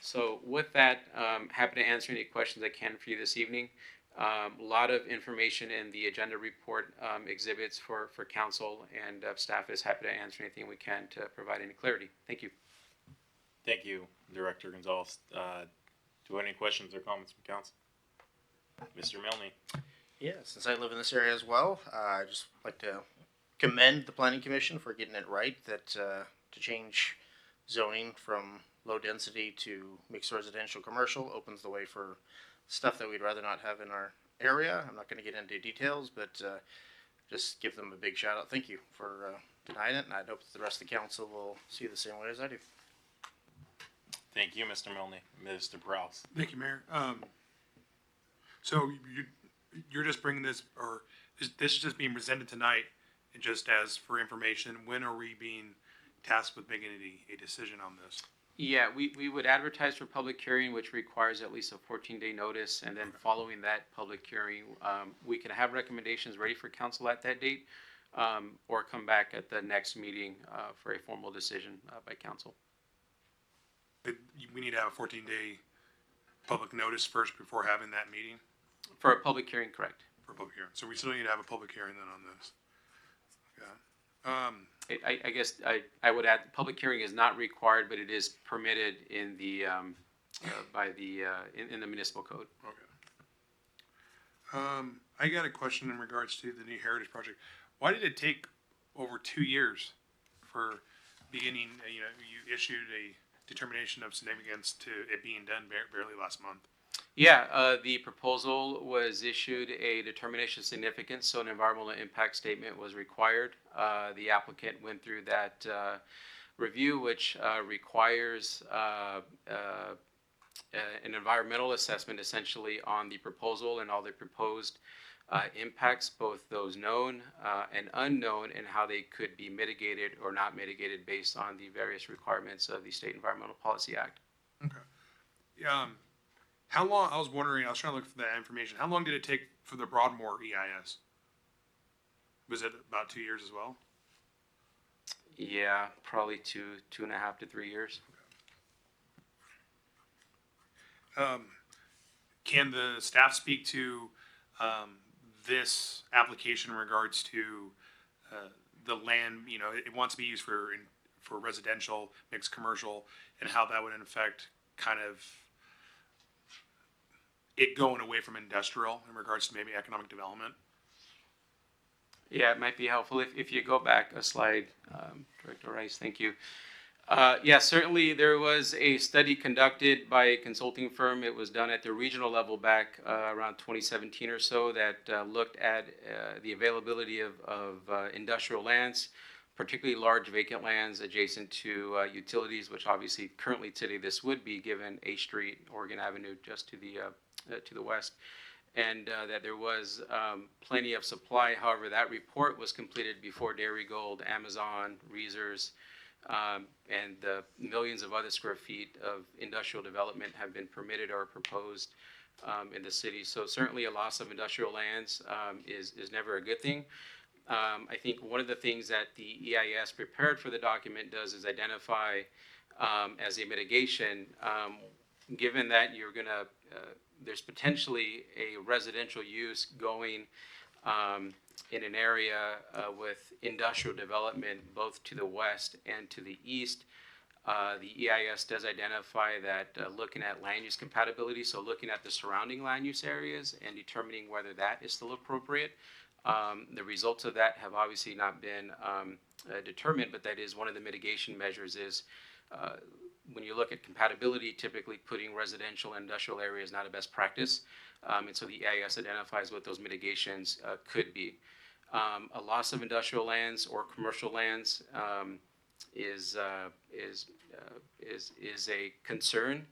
So with that, happy to answer any questions I can for you this evening. A lot of information in the agenda report exhibits for council, and staff is happy to answer anything we can to provide any clarity. Thank you.
Thank you, Director Gonzalez. Do you have any questions or comments from council? Mr. Milne.
Yeah, since I live in this area as well, I just like to commend the Planning Commission for getting it right, that to change zoning from low density to mixed residential commercial opens the way for stuff that we'd rather not have in our area. I'm not going to get into details, but just give them a big shout out. Thank you for denying it, and I hope that the rest of the council will see it the same way as I do.
Thank you, Mr. Milne. Mr. Prowse.
Thank you, Mayor. So you're just bringing this, or this is just being presented tonight, and just as for information, when are we being tasked with making a decision on this?
Yeah, we would advertise for public hearing, which requires at least a 14-day notice, and then following that public hearing, we can have recommendations ready for council at that date, or come back at the next meeting for a formal decision by council.
We need to have a 14-day public notice first before having that meeting?
For a public hearing, correct.
For a public hearing. So we still need to have a public hearing then on this. Yeah.
I guess I would add, public hearing is not required, but it is permitted in the in the municipal code.
Okay. I got a question in regards to the new heritage project. Why did it take over 2 years for beginning? You issued a determination of significance to it being done barely last month.
Yeah, the proposal was issued a determination of significance, so an environmental impact statement was required. The applicant went through that review, which requires an environmental assessment essentially on the proposal and all the proposed impacts, both those known and unknown, and how they could be mitigated or not mitigated based on the various requirements of the State Environmental Policy Act.
Okay. How long, I was wondering, I was trying to look for that information. How long did it take for the Broadmoor EIS? Was it about 2 years as well?
Yeah, probably 2.5 to 3 years.
Can the staff speak to this application in regards to the land? It wants to be used for residential, mixed commercial, and how that would affect kind of it going away from industrial in regards to maybe economic development?
Yeah, it might be helpful if you go back a slide, Director Rice, thank you. Yeah, certainly there was a study conducted by a consulting firm. It was done at the regional level back around 2017 or so that looked at the availability of industrial lands, particularly large vacant lands adjacent to utilities, which obviously currently today this would be given A Street, Oregon Avenue, just to the west. And that there was plenty of supply. However, that report was completed before Dairy Gold, Amazon, Reesers, and the millions of other square feet of industrial development have been permitted or proposed in the city. So certainly a loss of industrial lands is never a good thing. I think one of the things that the EIS prepared for the document does is identify as a mitigation, given that you're gonna, there's potentially a residential use going in an area with industrial development both to the west and to the east. The EIS does identify that looking at land use compatibility, so looking at the surrounding land use areas and determining whether that is still appropriate. The results of that have obviously not been determined, but that is one of the mitigation measures is when you look at compatibility, typically putting residential and industrial areas is not a best practice. And so the EIS identifies what those mitigations could be. A loss of industrial lands or commercial lands is a concern.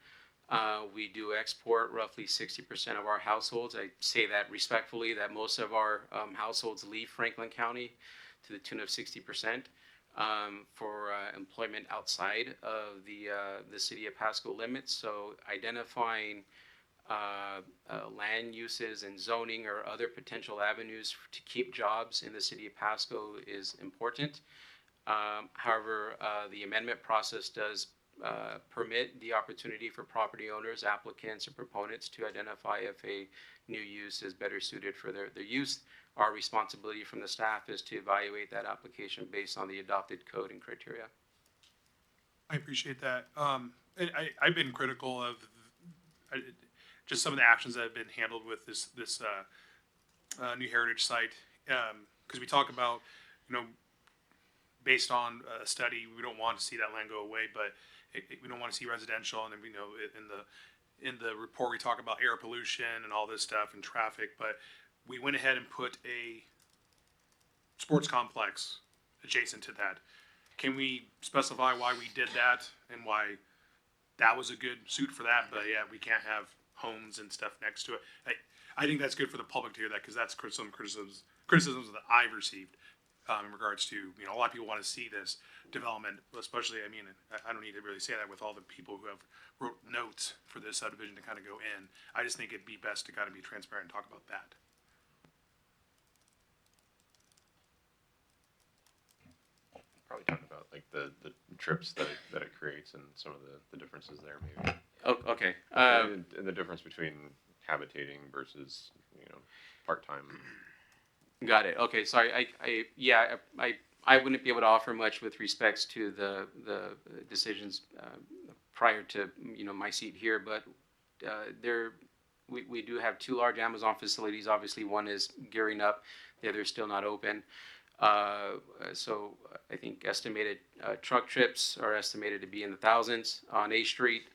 We do export roughly 60% of our households. I say that respectfully, that most of our households leave Franklin County to the tune of 60% for employment outside of the city of Pasco limits. So identifying land uses and zoning or other potential avenues to keep jobs in the city of Pasco is important. However, the amendment process does permit the opportunity for property owners, applicants, or proponents to identify if a new use is better suited for their use. Our responsibility from the staff is to evaluate that application based on the adopted code and criteria.
I appreciate that. And I've been critical of just some of the actions that have been handled with this new heritage site. Because we talk about, based on a study, we don't want to see that land go away, but we don't want to see residential. And then, in the report, we talk about air pollution and all this stuff and traffic, but we went ahead and put a sports complex adjacent to that. Can we specify why we did that and why that was a good suit for that? But yeah, we can't have homes and stuff next to it. I think that's good for the public to hear that, because that's some criticisms that I've received in regards to, a lot of people want to see this development, especially, I don't need to really say that with all the people who have wrote notes for this subdivision to kind of go in. I just think it'd be best to kind of be transparent and talk about that.
Probably talk about like the trips that it creates and some of the differences there maybe.
Oh, okay.
And the difference between habitating versus, part-time.
Got it. Okay. So I wouldn't be able to offer much with respects to the decisions prior to my seat here, but we do have two large Amazon facilities. Obviously, one is gearing up, the other is still not open. So I think estimated truck trips are estimated to be in the thousands on A Street.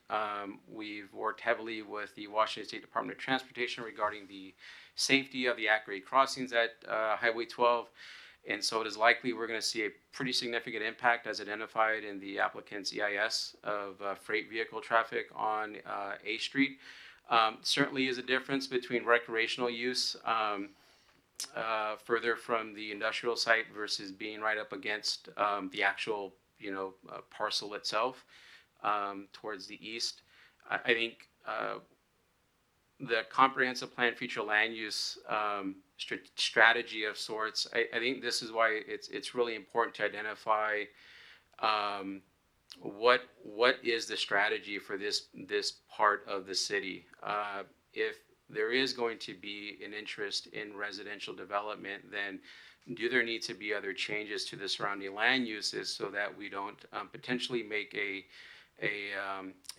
We've worked heavily with the Washington State Department of Transportation regarding the safety of the at-grade crossings at Highway 12. And so it is likely we're going to see a pretty significant impact as identified in the applicant's EIS of freight vehicle traffic on A Street. Certainly is a difference between recreational use further from the industrial site versus being right up against the actual parcel itself towards the east. I think the comprehensive plan future land use strategy of sorts, I think this is why it's really important to identify what is the strategy for this part of the city. If there is going to be an interest in residential development, then do there need to be other changes to the surrounding land uses so that we don't potentially make a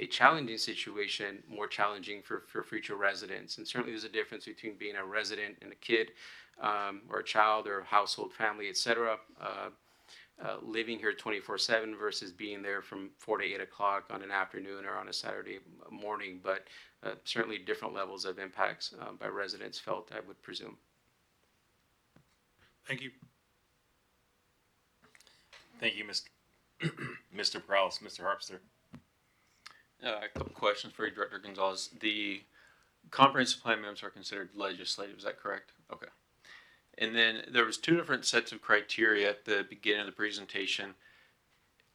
challenging situation more challenging for future residents? And certainly there's a difference between being a resident and a kid or a child or a household family, etc. Living here 24/7 versus being there from 4 to 8 o'clock on an afternoon or on a Saturday morning, but certainly different levels of impacts by residents felt, I would presume.
Thank you.
Thank you, Mr. Prowse. Mr. Harpster.
A couple questions for you, Director Gonzalez. The comprehensive plan amendments are considered legislative, is that correct? Okay. And then there was two different sets of criteria at the beginning of the presentation.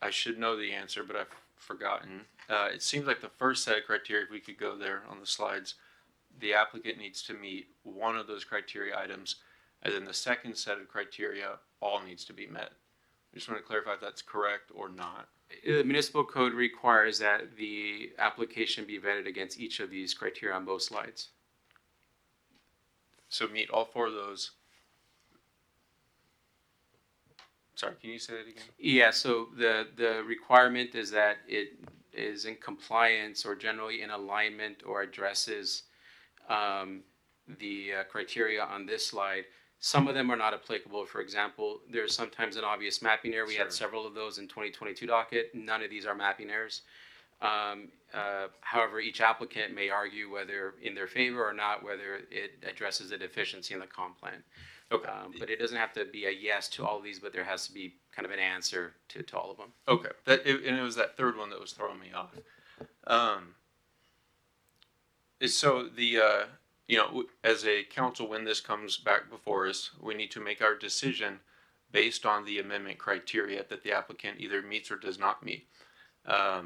I should know the answer, but I've forgotten. It seems like the first set of criteria, if we could go there on the slides, the applicant needs to meet one of those criteria items, and then the second set of criteria all needs to be met. I just want to clarify if that's correct or not. The municipal code requires that the application be vetted against each of these criteria on both slides. So meet all four of those. Sorry, can you say that again? Yeah, so the requirement is that it is in compliance or generally in alignment or addresses the criteria on this slide. Some of them are not applicable. For example, there's sometimes an obvious mapping error. We had several of those in 2022 docket. None of these are mapping errors. However, each applicant may argue whether in their favor or not, whether it addresses a deficiency in the comp plan.
Okay.
But it doesn't have to be a yes to all of these, but there has to be kind of an answer to all of them.
Okay. And it was that third one that was throwing me off. So the, as a council, when this comes back before us, we need to make our decision based on the amendment criteria that the applicant either meets or does not meet. To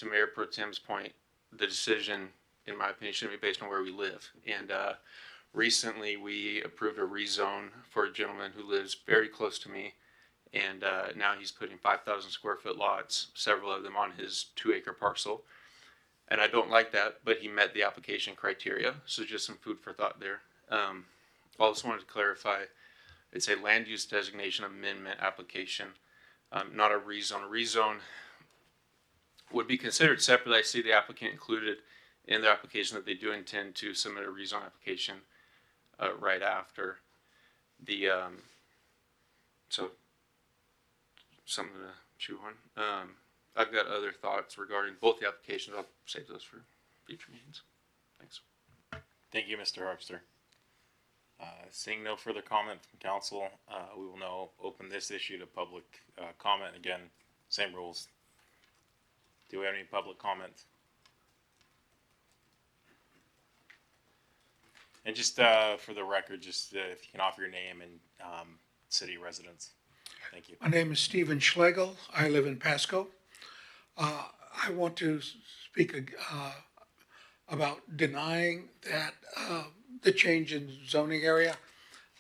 Mayor Pro Tem's point, the decision, in my opinion, should be based on where we live. And recently, we approved a rezone for a gentleman who lives very close to me, and now he's putting 5,000 square foot lots, several of them on his 2-acre parcel. And I don't like that, but he met the application criteria, so just some food for thought there. Also wanted to clarify, it's a land use designation amendment application, not a rezone. A rezone would be considered separate. I see the applicant included in their application that they do intend to submit a rezone application right after the, so something to chew on. I've got other thoughts regarding both the applications. I'll save those for future meetings. Thanks.
Thank you, Mr. Harpster. Seeing no further comment from council, we will now open this issue to public comment. Again, same rules. Do we have any public comment? And just for the record, just if you can offer your name and city residence. Thank you.
My name is Stephen Schlegel. I live in Pasco. I want to speak about denying that the change in zoning area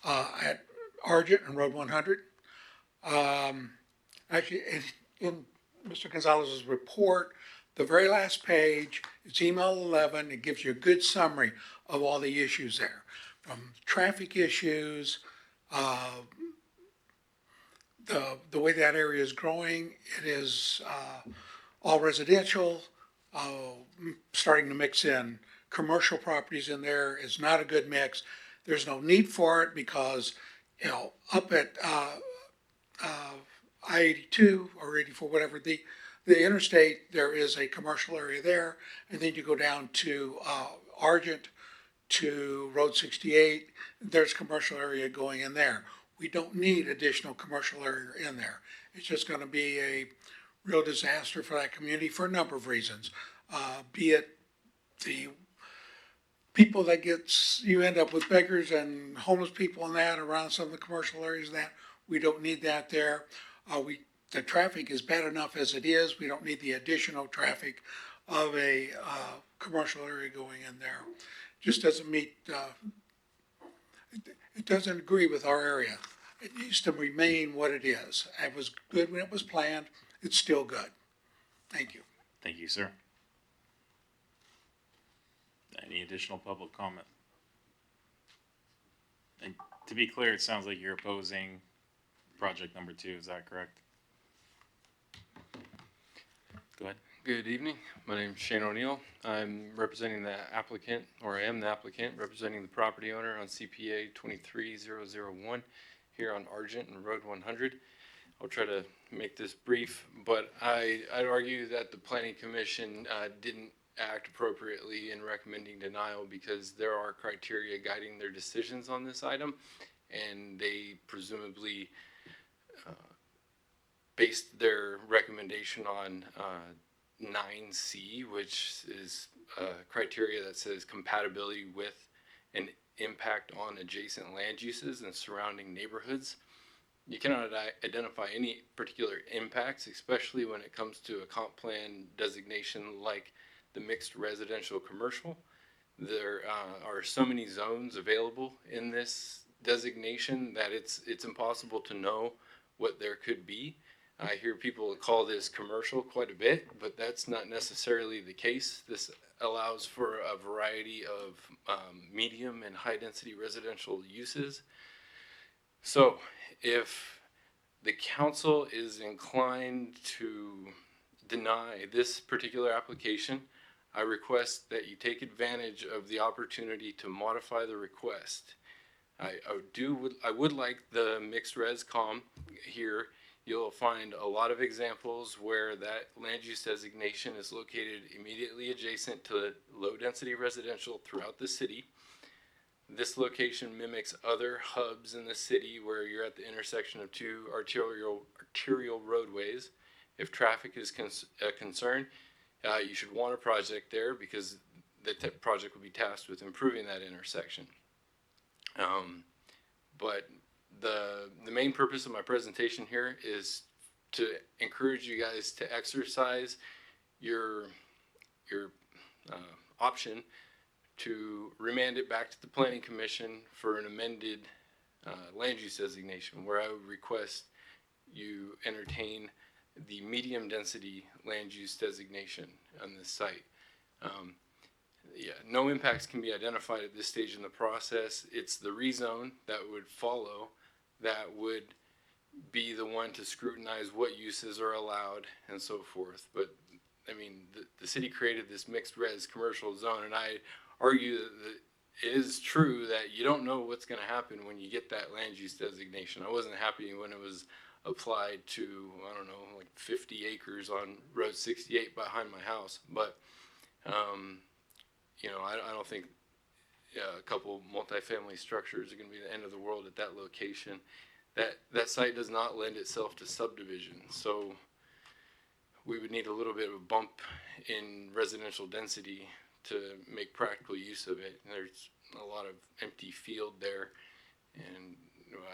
at Argent and Road 100. Actually, in Mr. Gonzalez's report, the very last page, it's email 11. It gives you a good summary of all the issues there, from traffic issues, the way that area is growing. It is all residential, starting to mix in commercial properties in there. Is not a good mix. There's no need for it because, up at I-82 or 84, whatever, the interstate, there is a commercial area there. And then you go down to Argent to Road 68, there's commercial area going in there. We don't need additional commercial area in there. It's just going to be a real disaster for that community for a number of reasons. Be it the people that you end up with beggars and homeless people and that around some of the commercial areas that we don't need that there. The traffic is bad enough as it is. We don't need the additional traffic of a commercial area going in there. Just doesn't meet, it doesn't agree with our area. It needs to remain what it is. It was good when it was planned. It's still good. Thank you.
Thank you, sir. Any additional public comment? And to be clear, it sounds like you're opposing project number 2. Is that correct? Go ahead.
Good evening. My name is Shane O'Neill. I'm representing the applicant, or I am the applicant, representing the property owner on CPA 23001 here on Argent and Road 100. I'll try to make this brief, but I'd argue that the Planning Commission didn't act appropriately in recommending denial because there are criteria guiding their decisions on this item, and they presumably based their recommendation on 9C, which is criteria that says compatibility with an impact on adjacent land uses and surrounding neighborhoods. you cannot identify any particular impacts, especially when it comes to a comp plan designation like the mixed residential commercial. There are so many zones available in this designation that it's impossible to know what there could be. I hear people call this commercial quite a bit, but that's not necessarily the case. This allows for a variety of medium and high density residential uses. So if the council is inclined to deny this particular application, I request that you take advantage of the opportunity to modify the request. I would like the mixed res com here. You'll find a lot of examples where that land use designation is located immediately adjacent to low density residential throughout the city. This location mimics other hubs in the city where you're at the intersection of two arterial roadways. If traffic is a concern, you should want a project there because the project will be tasked with improving that intersection. But the main purpose of my presentation here is to encourage you guys to exercise your option to remand it back to the Planning Commission for an amended land use designation, where I would request you entertain the medium density land use designation on this site. No impacts can be identified at this stage in the process. It's the rezone that would follow that would be the one to scrutinize what uses are allowed and so forth. But I mean, the city created this mixed res commercial zone, and I argue that it is true that you don't know what's going to happen when you get that land use designation. I wasn't happy when it was applied to, I don't know, like 50 acres on Road 68 behind my house. But, I don't think a couple multifamily structures are going to be the end of the world at that location. That site does not lend itself to subdivision. So we would need a little bit of a bump in residential density to make practical use of it. There's a lot of empty field there, and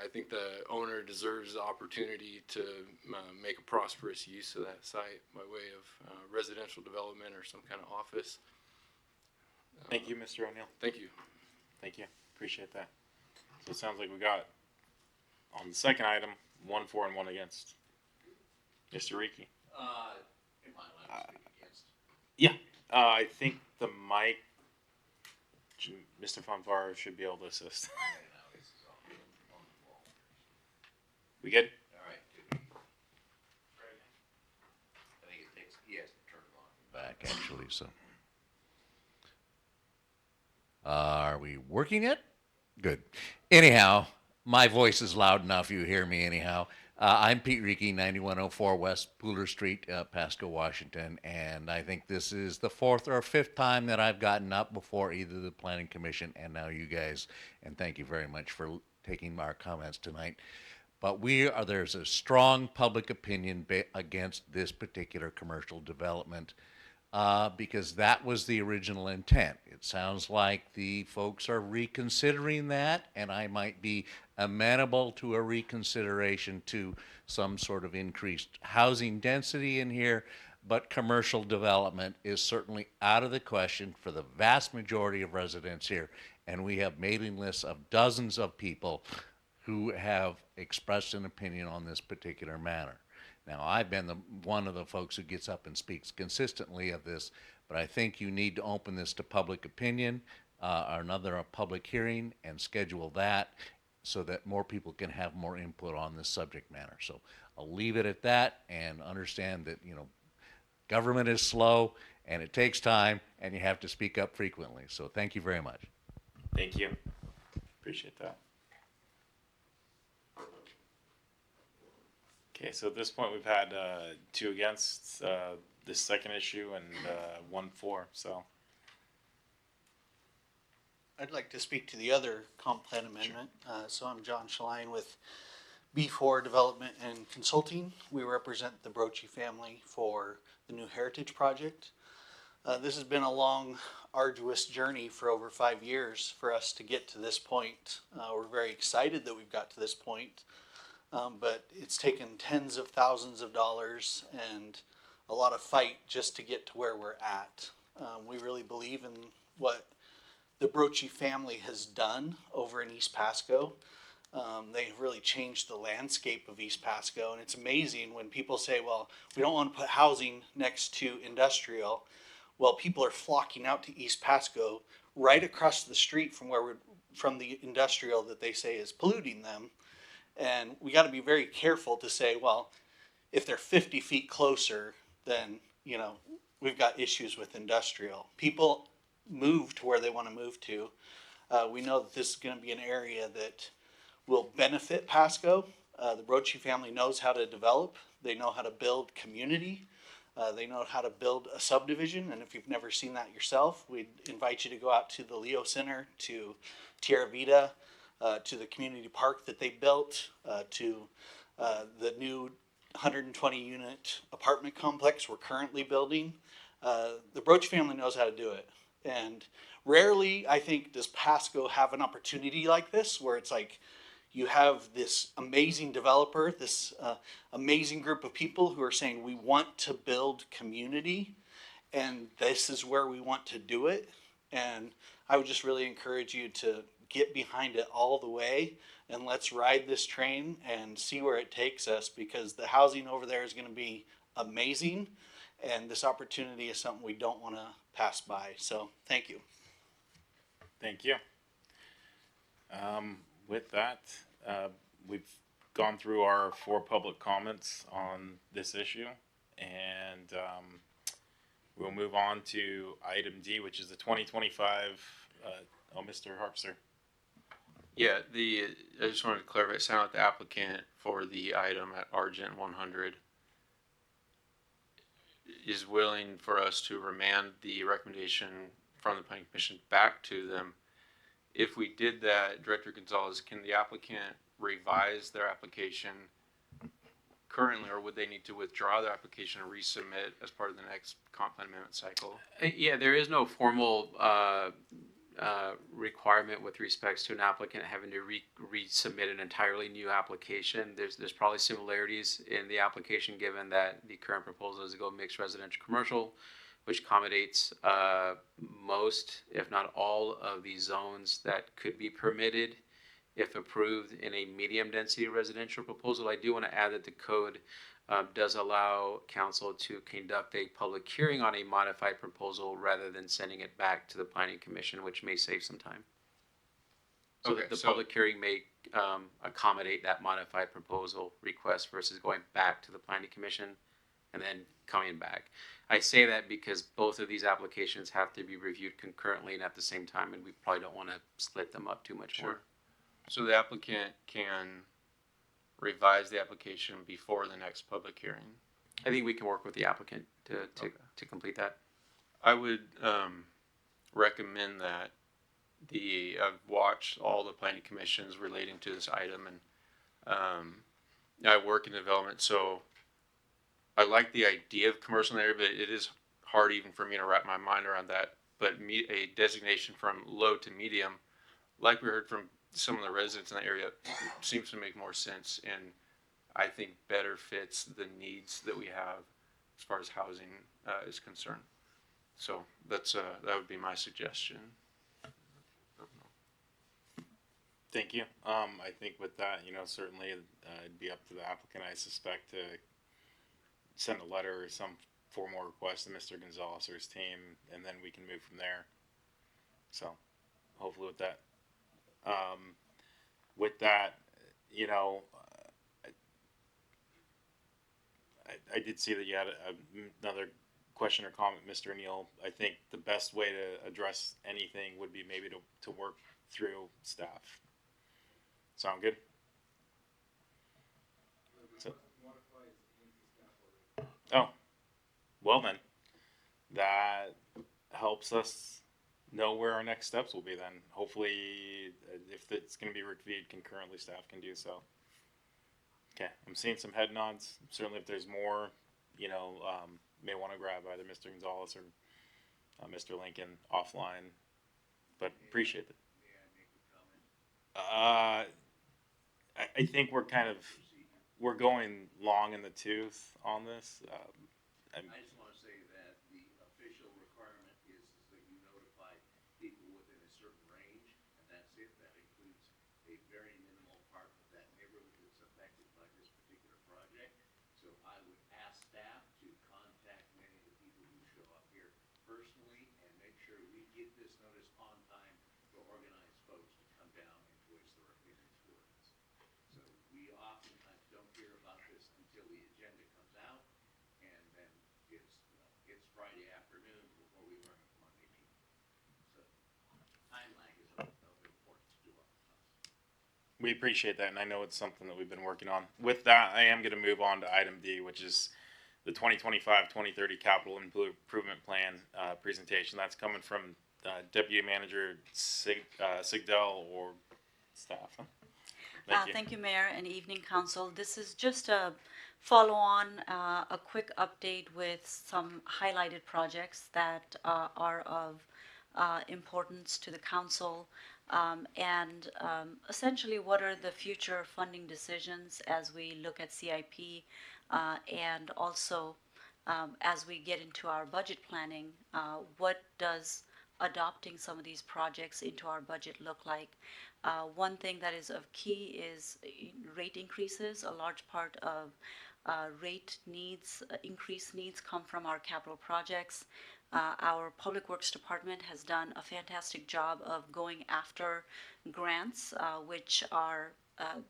I think the owner deserves the opportunity to make a prosperous use of that site by way of residential development or some kind of office.
Thank you, Mr. O'Neill.
Thank you.
Thank you. Appreciate that. So it sounds like we got, on the second item, 1 for and 1 against. Mr. Riki.
Am I allowed to speak against?
Yeah. I think the mic, Mr. Fanfare should be able to assist. We good?
All right. Good. I think it takes, he has to turn it on back actually, so. Are we working yet? Good. Anyhow, my voice is loud enough. You hear me anyhow. I'm Pete Riki, 9104 West Pooler Street, Pasco, Washington, and I think this is the 4th or 5th time that I've gotten up before either the Planning Commission and now you guys, and thank you very much for taking our comments tonight. But there's a strong public opinion against this particular commercial development because that was the original intent. It sounds like the folks are reconsidering that, and I might be amenable to a reconsideration to some sort of increased housing density in here, but commercial development is certainly out of the question for the vast majority of residents here, and we have mailing lists of dozens of people who have expressed an opinion on this particular matter. Now, I've been one of the folks who gets up and speaks consistently of this, but I think you need to open this to public opinion, or another public hearing, and schedule that so that more people can have more input on this subject matter. So I'll leave it at that and understand that, government is slow and it takes time and you have to speak up frequently. So thank you very much.
Thank you. Appreciate that. Okay, so at this point we've had 2 against this second issue and 1 for, so.
I'd like to speak to the other comp plan amendment. So I'm John Schlein with B4 Development and Consulting. We represent the Brochi family for the New Heritage Project. This has been a long, arduous journey for over 5 years for us to get to this point. We're very excited that we've got to this point. But it's taken tens of thousands of dollars and a lot of fight just to get to where we're at. We really believe in what the Brochi family has done over in East Pasco. They've really changed the landscape of East Pasco, and it's amazing when people say, well, we don't want to put housing next to industrial. Well, people are flocking out to East Pasco right across the street from the industrial that they say is polluting them. And we got to be very careful to say, well, if they're 50 feet closer, then, you know, we've got issues with industrial. People move to where they want to move to. We know that this is going to be an area that will benefit Pasco. The Brochi family knows how to develop. They know how to build community. They know how to build a subdivision. And if you've never seen that yourself, we'd invite you to go out to the Leo Center, to Tierra Vida, to the community park that they built, to the new 120 unit apartment complex we're currently building. The Broach family knows how to do it. And rarely, I think, does Pasco have an opportunity like this where it's like you have this amazing developer, this amazing group of people who are saying we want to build community and this is where we want to do it. And I would just really encourage you to get behind it all the way and let's ride this train and see where it takes us, because the housing over there is going to be amazing and this opportunity is something we don't want to pass by. So thank you.
Thank you. With that, we've gone through our 4 public comments on this issue, and we'll move on to item D, which is the 2025. Mr. Harpster.
Yeah, I just wanted to clarify, it sounded like the applicant for the item at Argent 100 is willing for us to remand the recommendation from the planning commission back to them. If we did that, Director Gonzalez, can the applicant revise their application currently, or would they need to withdraw their application and resubmit as part of the next comp plan amendment cycle?
Yeah, there is no formal requirement with respects to an applicant having to resubmit an entirely new application. There's probably similarities in the application, given that the current proposal is to go mixed residential commercial, which accommodates most, if not all, of the zones that could be permitted if approved in a medium density residential proposal. I do want to add that the code does allow council to conduct a public hearing on a modified proposal rather than sending it back to the planning commission, which may save some time. So
Okay,
the public hearing may accommodate that modified proposal request versus going back to the planning commission and then coming back. I say that because both of these applications have to be reviewed concurrently and at the same time, and we probably don't want to split them up too much more.
So the applicant can revise the application before the next public hearing.
I think we can work with the applicant to complete that.
I would recommend that I've watched all the planning commissions relating to this item, and I work in development, so I like the idea of commercial area, but it is hard even for me to wrap my mind around that. But a designation from low to medium, like we heard from some of the residents in the area, seems to make more sense, and I think better fits the needs that we have as far as housing is concerned. So that would be my suggestion.
Thank you. I think with that, certainly it'd be up to the applicant, I suspect, to send a letter or some formal request to Mr. Gonzalez or his team, and then we can move from there. So hopefully with that, I did see that you had another question or comment, Mr. Neal. I think the best way to address anything would be maybe to work through staff. Sound good? Oh, well then, that helps us know where our next steps will be then. Hopefully, if it's going to be reviewed concurrently, staff can do so. Okay, I'm seeing some head nods. Certainly if there's more, may want to grab either Mr. Gonzalez or Mr. Lincoln offline, but appreciate it. I think we're kind of we're going long in the tooth on this.
I just want to say that the official requirement is that you notify people within a certain range, and that's it. That includes a very minimal part of that neighborhood that's affected by this particular project. So I would ask staff to contact many of the people who show up here personally and make sure we get this notice on time to organize folks to come down and voice their opinions for us. So we oftentimes don't hear about this until the agenda comes out, and then it's Friday afternoon before we learn it Monday meeting. So time lag is of importance to us.
We appreciate that, and I know it's something that we've been working on. With that, I am going to move on to item D, which is the 2025-2030 Capital Improvement Plan presentation. That's coming from Deputy Manager Sigdell or staff. Thank you.
Thank you, Mayor, and evening council. This is just a follow-on, a quick update with some highlighted projects that are of importance to the council. Essentially, what are the future funding decisions as we look at CIP and also as we get into our budget planning, what does adopting some of these projects into our budget look like? One thing that is of key is rate increases. A large part of rate needs, increased needs come from our capital projects. Our Public Works Department has done a fantastic job of going after grants, which are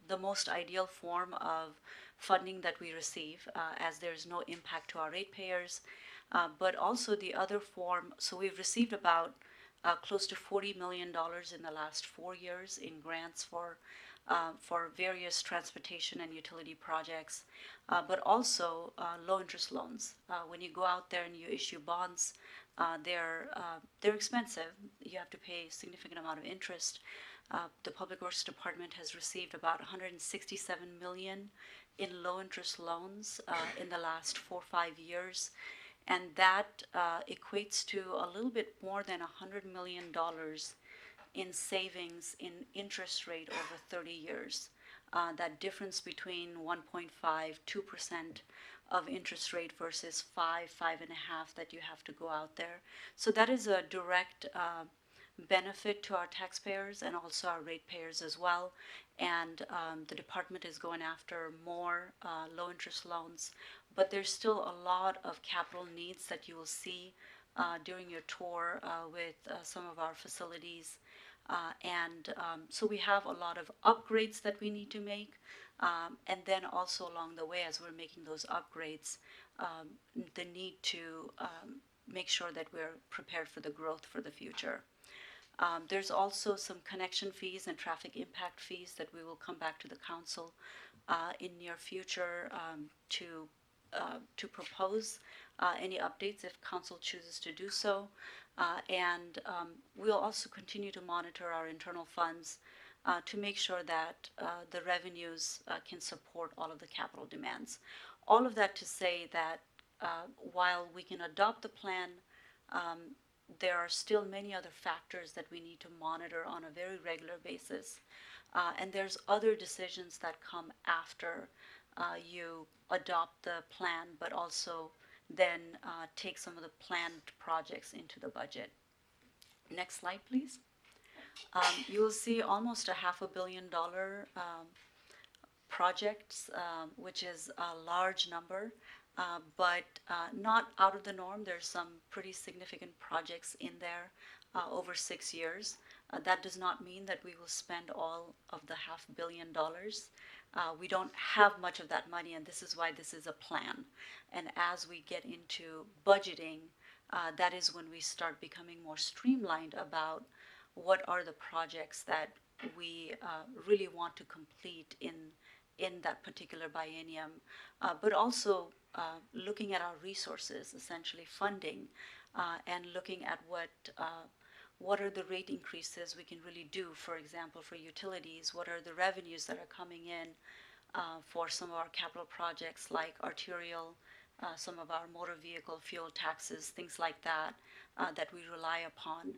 the most ideal form of funding that we receive, as there's no impact to our ratepayers. But also the other form, so we've received about close to $40 million in the last 4 years in grants for various transportation and utility projects, but also low interest loans. When you go out there and you issue bonds, they're expensive. You have to pay a significant amount of interest. The Public Works Department has received about $167 million in low interest loans in the last 4 or 5 years. And that equates to a little bit more than $100 million in savings in interest rate over 30 years. That difference between 1.5, 2% of interest rate versus 5, 5.5 that you have to go out there. So that is a direct benefit to our taxpayers and also our ratepayers as well. And the department is going after more low interest loans. But there's still a lot of capital needs that you will see during your tour with some of our facilities. So we have a lot of upgrades that we need to make. And then also along the way, as we're making those upgrades, the need to make sure that we're prepared for the growth for the future. There's also some connection fees and traffic impact fees that we will come back to the council in near future to propose any updates if council chooses to do so. We'll also continue to monitor our internal funds to make sure that the revenues can support all of the capital demands. All of that to say that while we can adopt the plan, there are still many other factors that we need to monitor on a very regular basis. And there's other decisions that come after you adopt the plan, but also then take some of the planned projects into the budget. Next slide, please. You will see almost a $500 million projects, which is a large number, but not out of the norm. There's some pretty significant projects in there over 6 years. That does not mean that we will spend all of the $500 million. We don't have much of that money, and this is why this is a plan. And as we get into budgeting, that is when we start becoming more streamlined about what are the projects that we really want to complete in that particular biennium, but also looking at our resources, essentially funding, and looking at what are the rate increases we can really do, for example, for utilities, what are the revenues that are coming in for some of our capital projects like arterial, some of our motor vehicle fuel taxes, things like that, that we rely upon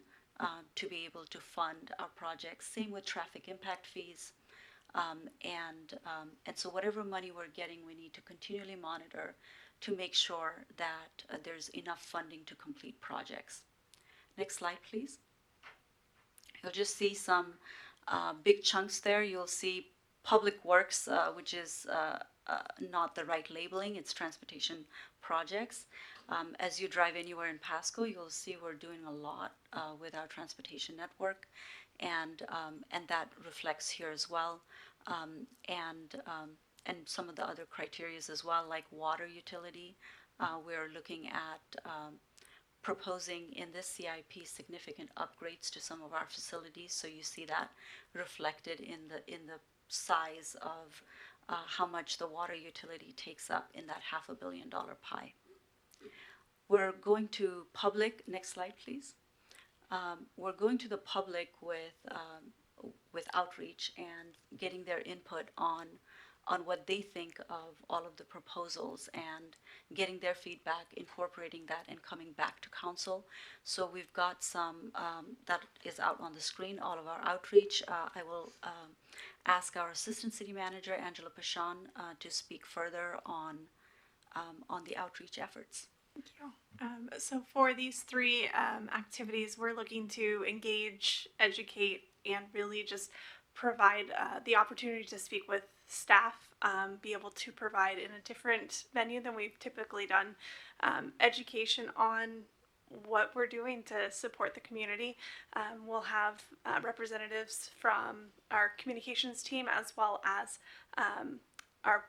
to be able to fund our projects. Same with traffic impact fees. And so whatever money we're getting, we need to continually monitor to make sure that there's enough funding to complete projects. Next slide, please. You'll just see some big chunks there. You'll see public works, which is not the right labeling. It's transportation projects. As you drive anywhere in Pasco, you'll see we're doing a lot with our transportation network, and that reflects here as well. And some of the other criterias as well, like water utility. We're looking at proposing in this CIP significant upgrades to some of our facilities. So you see that reflected in the size of how much the water utility takes up in that $500 million pie. We're going to public. Next slide, please. We're going to the public with outreach and getting their input on what they think of all of the proposals and getting their feedback, incorporating that, and coming back to council. So we've got some that is out on the screen, all of our outreach. I will ask our Assistant City Manager, Angela Pachon, to speak further on the outreach efforts.
Thank you. So for these three activities, we're looking to engage, educate, and really just provide the opportunity to speak with staff, be able to provide in a different venue than we've typically done, education on what we're doing to support the community. We'll have representatives from our communications team as well as our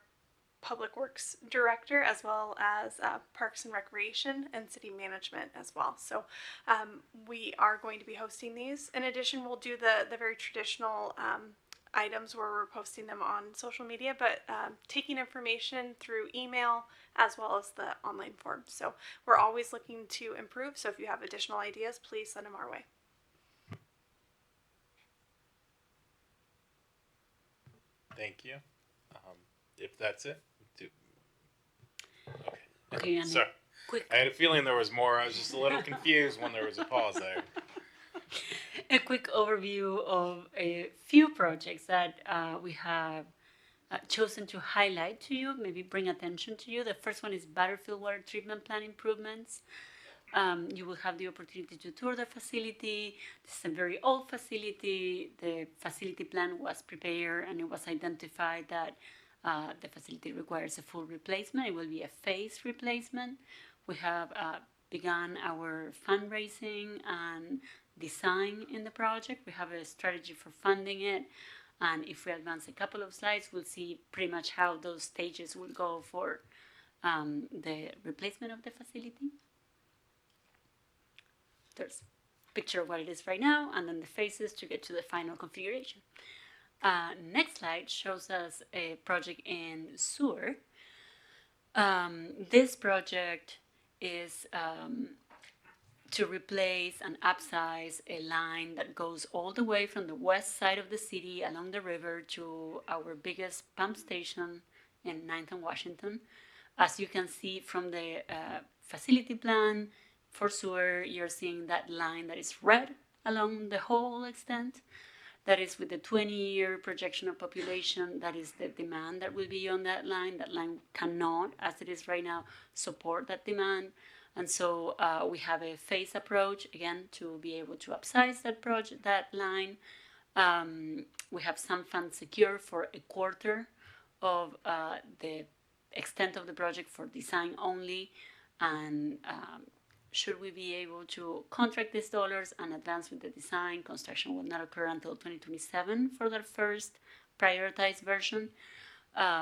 Public Works Director, as well as Parks and Recreation and City Management as well. So we are going to be hosting these. In addition, we'll do the very traditional items where we're posting them on social media, but taking information through email as well as the online form. So we're always looking to improve. So if you have additional ideas, please send them our way.
Thank you. If that's it.
Okay, and
sorry.
Quick.
I had a feeling there was more. I was just a little confused when there was a pause there.
A quick overview of a few projects that we have chosen to highlight to you, maybe bring attention to you. The first one is Battlefield Water Treatment Plant improvements. You will have the opportunity to tour the facility. This is a very old facility. The facility plan was prepared and it was identified that the facility requires a full replacement. It will be a phased replacement. We have begun our fundraising and design in the project. We have a strategy for funding it. And if we advance a couple of slides, we'll see pretty much how those stages will go for the replacement of the facility. There's a picture of what it is right now, and then the phases to get to the final configuration. Next slide shows us a project in sewer. This project is to replace and upsize a line that goes all the way from the west side of the city along the river to our biggest pump station in 9th and Washington. As you can see from the facility plan for sewer, you're seeing that line that is red along the whole extent. That is with the 20-year projection of population. That is the demand that will be on that line. That line cannot, as it is right now, support that demand. And so we have a phase approach, again, to be able to upsize that line. We have some funds secure for a quarter of the extent of the project for design only. And should we be able to contract these dollars and advance with the design, construction will not occur until 2027 for the first prioritized version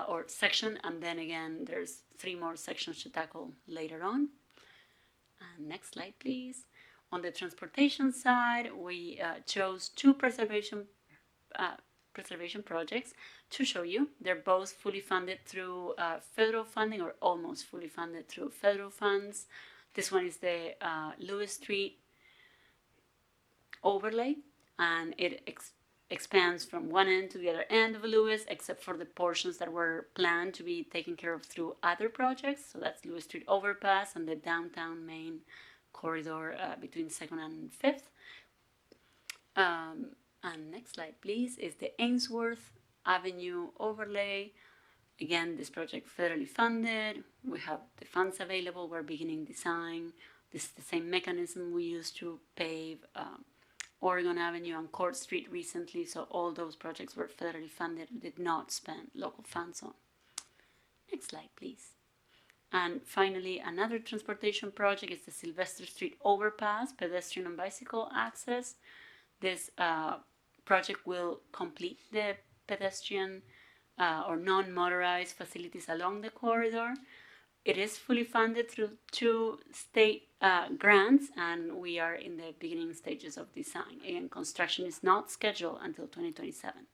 or section. And then again, there's 3 more sections to tackle later on. Next slide, please. On the transportation side, we chose 2 preservation projects to show you. They're both fully funded through federal funding or almost fully funded through federal funds. This one is the Lewis Street overlay, and it expands from one end to the other end of Lewis, except for the portions that were planned to be taken care of through other projects. So that's Lewis Street overpass and the downtown main corridor between 2nd and 5th. And next slide, please, is the Ainsworth Avenue overlay. Again, this project federally funded. We have the funds available. We're beginning design. This is the same mechanism we used to pave Oregon Avenue and Court Street recently. So all those projects were federally funded. We did not spend local funds on. Next slide, please. And finally, another transportation project is the Sylvester Street Overpass, pedestrian and bicycle access. This project will complete the pedestrian or non-motorized facilities along the corridor. It is fully funded through 2 state grants, and we are in the beginning stages of design. Again, construction is not scheduled until 2027.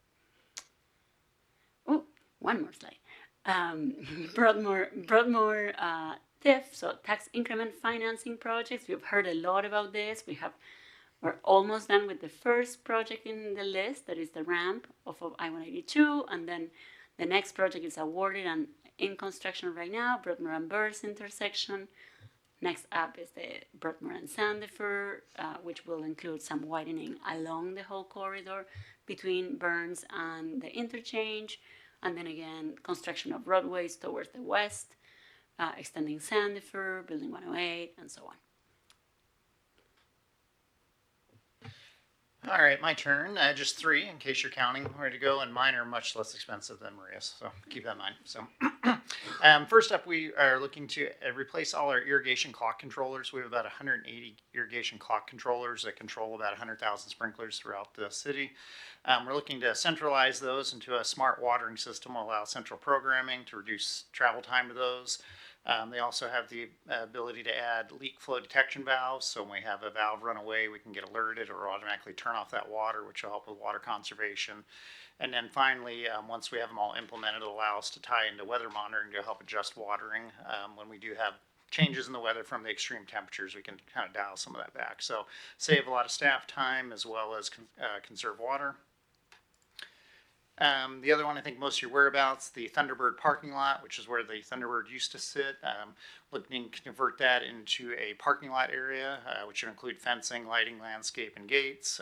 Oh, one more slide. Broadmoor TIF, so tax increment financing projects. We've heard a lot about this. We're almost done with the first project in the list, that is the ramp of I-182, and then the next project is awarded and in construction right now, Broadmoor and Burrs intersection. Next up is the Broadmoor and Sandifer, which will include some widening along the whole corridor between Burns and the interchange. And then again, construction of roadways towards the west, extending Sandifer, building 108, and so on.
All right, my turn. Just 3 in case you're counting where to go, and mine are much less expensive than Maria's, so keep that in mind. So, first up, we are looking to replace all our irrigation clock controllers. We have about 180 irrigation clock controllers that control about 100,000 sprinklers throughout the city. We're looking to centralize those into a smart watering system, will allow central programming to reduce travel time to those. They also have the ability to add leak flow detection valves. So when we have a valve run away, we can get alerted or automatically turn off that water, which will help with water conservation. And then finally, once we have them all implemented, it'll allow us to tie into weather monitoring to help adjust watering. When we do have changes in the weather from the extreme temperatures, we can kind of dial some of that back. So save a lot of staff time as well as conserve water. The other one I think most of you are aware about is the Thunderbird parking lot, which is where the Thunderbird used to sit. Looking to convert that into a parking lot area, which would include fencing, lighting, landscape, and gates.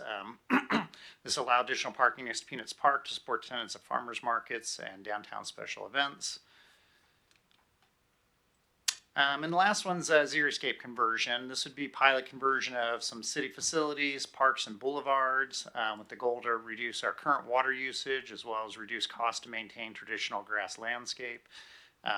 This will allow additional parking next to Peanuts Park to support tenants of farmers markets and downtown special events. And the last one's a xeriscape conversion. This would be pilot conversion of some city facilities, parks, and boulevards with the goal to reduce our current water usage as well as reduce cost to maintain traditional grass landscape.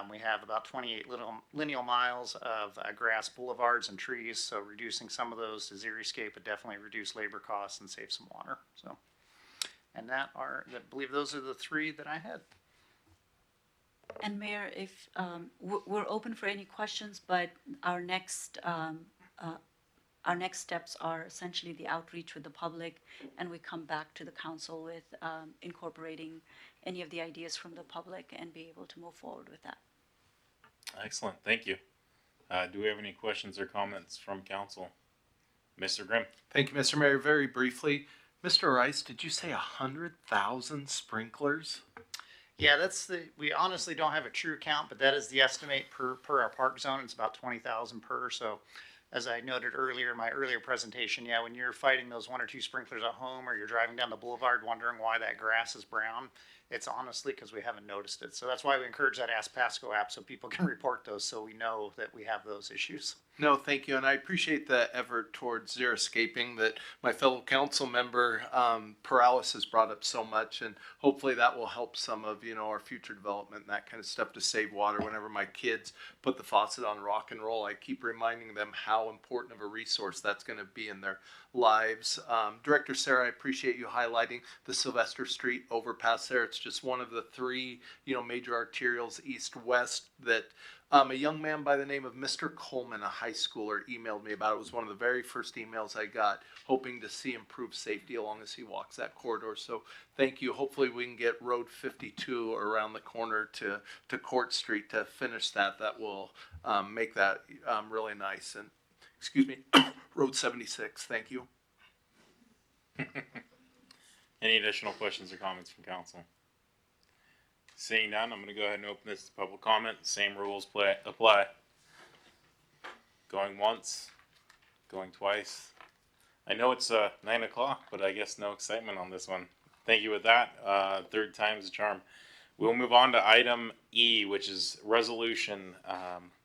We have about 28 lineal miles of grass boulevards and trees, so reducing some of those to xeriscape would definitely reduce labor costs and save some water. So, and I believe those are the 3 that I had.
And Mayor, if we're open for any questions, but our next steps are essentially the outreach with the public, and we come back to the council with incorporating any of the ideas from the public and be able to move forward with that.
Excellent, thank you. Do we have any questions or comments from council? Mr. Grimm.
Thank you, Mr. Mayor. Very briefly, Mr. Rice, did you say 100,000 sprinklers?
Yeah, we honestly don't have a true count, but that is the estimate per our park zone. It's about 20,000 per. So as I noted earlier in my earlier presentation, yeah, when you're fighting those 1 or 2 sprinklers at home or you're driving down the boulevard wondering why that grass is brown, it's honestly because we haven't noticed it. So that's why we encourage that Ask Pasco app so people can report those so we know that we have those issues.
No, thank you. And I appreciate the effort towards xeriscaping that my fellow council member Perales has brought up so much. And hopefully that will help some of, our future development and that kind of stuff to save water. Whenever my kids put the faucet on rock and roll, I keep reminding them how important of a resource that's going to be in their lives. Director Sarah, I appreciate you highlighting the Sylvester Street overpass there. It's just one of the 3, major arterials east-west that a young man by the name of Mr. Coleman, a high schooler, emailed me about. It was one of the very first emails I got, hoping to see improved safety along as he walks that corridor. So thank you. Hopefully we can get Road 52 around the corner to Court Street to finish that. That will make that really nice. And excuse me, Road 76. Thank you.
Any additional questions or comments from council? Seeing none, I'm going to go ahead and open this to public comment. Same rules apply. Going once, going twice. I know it's 9 o'clock, but I guess no excitement on this one. Thank you with that. Third time's a charm. We'll move on to item E, which is resolution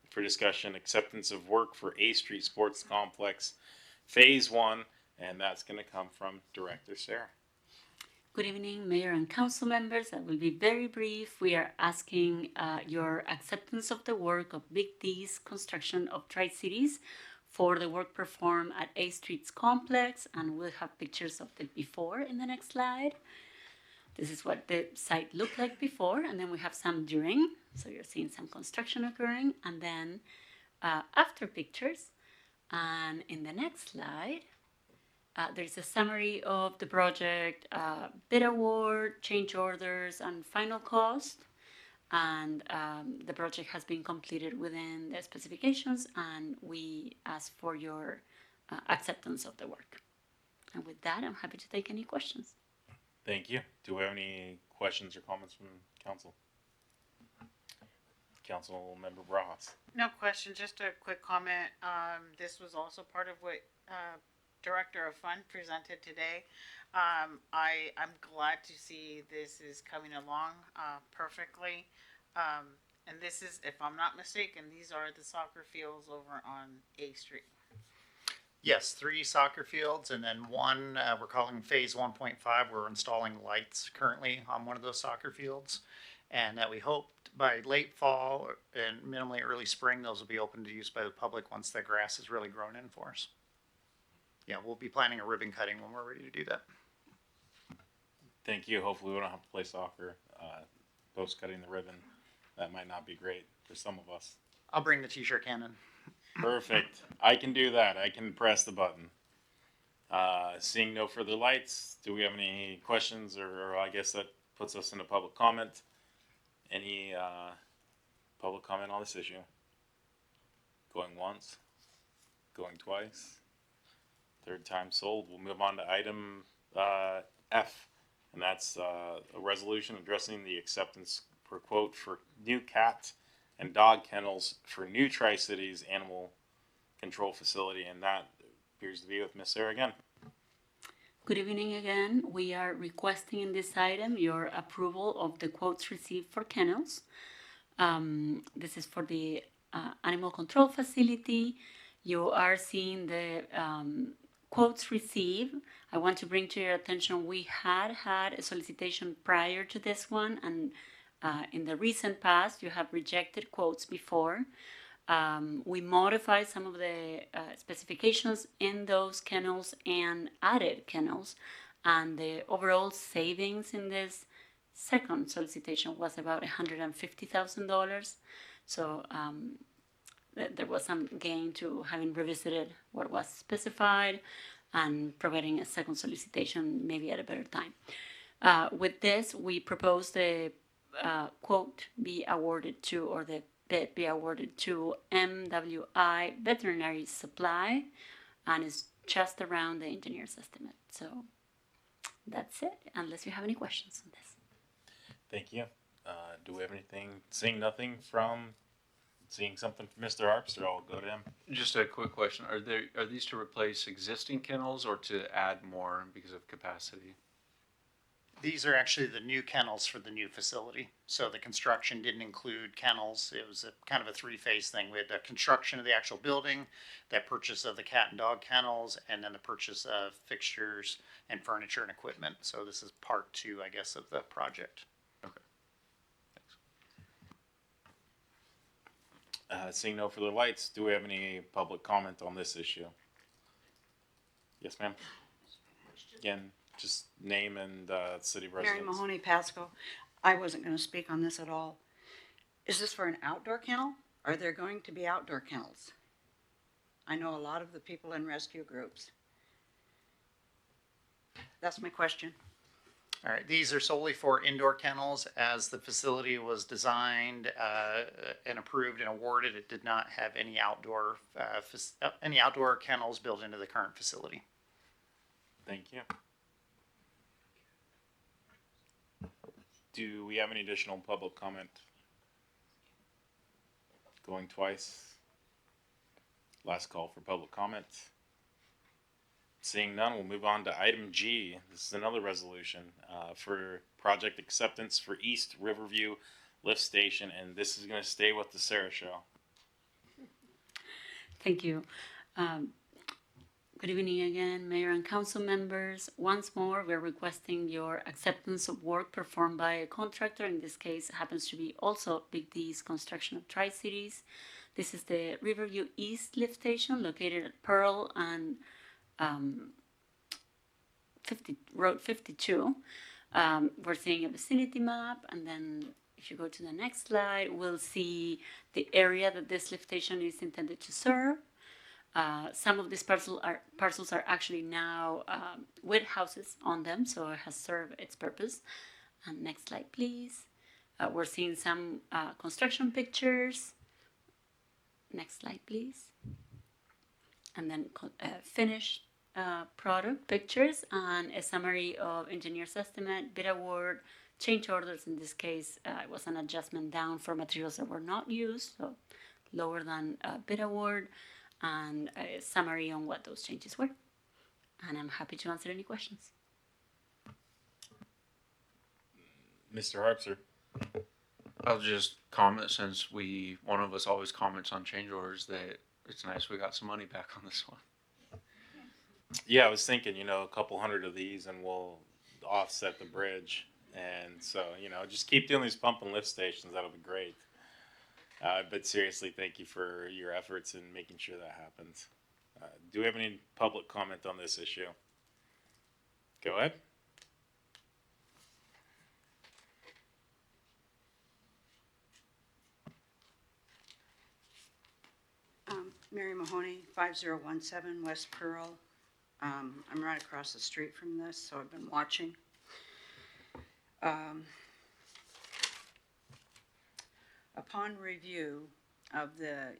for discussion, acceptance of work for A Street Sports Complex, Phase 1, and that's going to come from Director Sarah.
Good evening, Mayor and Council members. I will be very brief. We are asking your acceptance of the work of Big D's construction of Tri-Cities for the work performed at A Street's complex, and we'll have pictures of the before in the next slide. This is what the site looked like before, and then we have some during. So you're seeing some construction occurring, and then after pictures. And in the next slide, there's a summary of the project, bid award, change orders, and final cost. And the project has been completed within the specifications, and we ask for your acceptance of the work. And with that, I'm happy to take any questions.
Thank you. Do we have any questions or comments from council? Council Member Ross.
No question, just a quick comment. This was also part of what Director of Fund presented today. I'm glad to see this is coming along perfectly. And this is, if I'm not mistaken, these are the soccer fields over on A Street.
Yes, 3 soccer fields, and then one we're calling phase 1.5. We're installing lights currently on one of those soccer fields, and that we hope by late fall and minimally early spring, those will be open to use by the public once the grass has really grown in for us. Yeah, we'll be planning a ribbon cutting when we're ready to do that.
Thank you. Hopefully we don't have to play soccer post cutting the ribbon. That might not be great for some of us.
I'll bring the t-shirt cannon.
Perfect. I can do that. I can press the button. Seeing no further lights, do we have any questions, or I guess that puts us into public comment? Any public comment on this issue? Going once? Going twice? Third time sold. We'll move on to item F, and that's a resolution addressing the acceptance for quote for new cat and dog kennels for new Tri-Cities animal control facility, and that appears to be with Miss Sarah again.
Good evening again. We are requesting in this item your approval of the quotes received for kennels. This is for the animal control facility. You are seeing the quotes received. I want to bring to your attention, we had a solicitation prior to this one, and in the recent past, you have rejected quotes before. We modified some of the specifications in those kennels and added kennels, and the overall savings in this second solicitation was about $150,000. So there was some gain to having revisited what was specified and providing a second solicitation maybe at a better time. With this, we propose the quote be awarded to, or the bid be awarded to MWI Veterinary Supply, and it's just around the engineer's estimate. So that's it, unless you have any questions on this.
Thank you. Do we have anything? Seeing nothing from, seeing something from Mr. Harpster, I'll go to him.
Just a quick question. Are these to replace existing kennels or to add more because of capacity?
These are actually the new kennels for the new facility. So the construction didn't include kennels. It was a kind of a 3-phase thing. We had the construction of the actual building, that purchase of the cat and dog kennels, and then the purchase of fixtures and furniture and equipment. So this is part 2, I guess, of the project.
Okay.
Seeing no further lights, do we have any public comment on this issue? Yes, ma'am. Again, just name and city residence.
Mary Mahoney, Pasco. I wasn't going to speak on this at all. Is this for an outdoor kennel? Are there going to be outdoor kennels? I know a lot of the people in rescue groups. That's my question.
All right, these are solely for indoor kennels. As the facility was designed and approved and awarded, it did not have any outdoor kennels built into the current facility.
Thank you. Do we have any additional public comment? Going twice. Last call for public comment. Seeing none, we'll move on to item G. This is another resolution for project acceptance for East Riverview Lift Station, and this is going to stay with the Sarah Show.
Thank you. Good evening again, Mayor and Council members. Once more, we're requesting your acceptance of work performed by a contractor. In this case, it happens to be also Big D's Construction of Tri-Cities. This is the Riverview East Lift Station located at Pearl and Road 52. We're seeing a vicinity map, and then if you go to the next slide, we'll see the area that this lift station is intended to serve. Some of these parcels are actually now with houses on them, so it has served its purpose. And next slide, please. We're seeing some construction pictures. Next slide, please. And then finished product pictures and a summary of engineer's estimate, bid award, change orders. In this case, it was an adjustment down for materials that were not used, so lower than bid award, and a summary on what those changes were. And I'm happy to answer any questions.
Mr. Harpster.
I'll just comment, since one of us always comments on change orders, that it's nice we got some money back on this one.
Yeah, I was thinking, a couple hundred of these and we'll offset the bridge. And so, just keep doing these pump and lift stations. That'll be great. But seriously, thank you for your efforts in making sure that happens. Do we have any public comment on this issue? Go ahead.
Mary Mahoney, 5017 West Pearl. I'm right across the street from this, so I've been watching. Upon review of the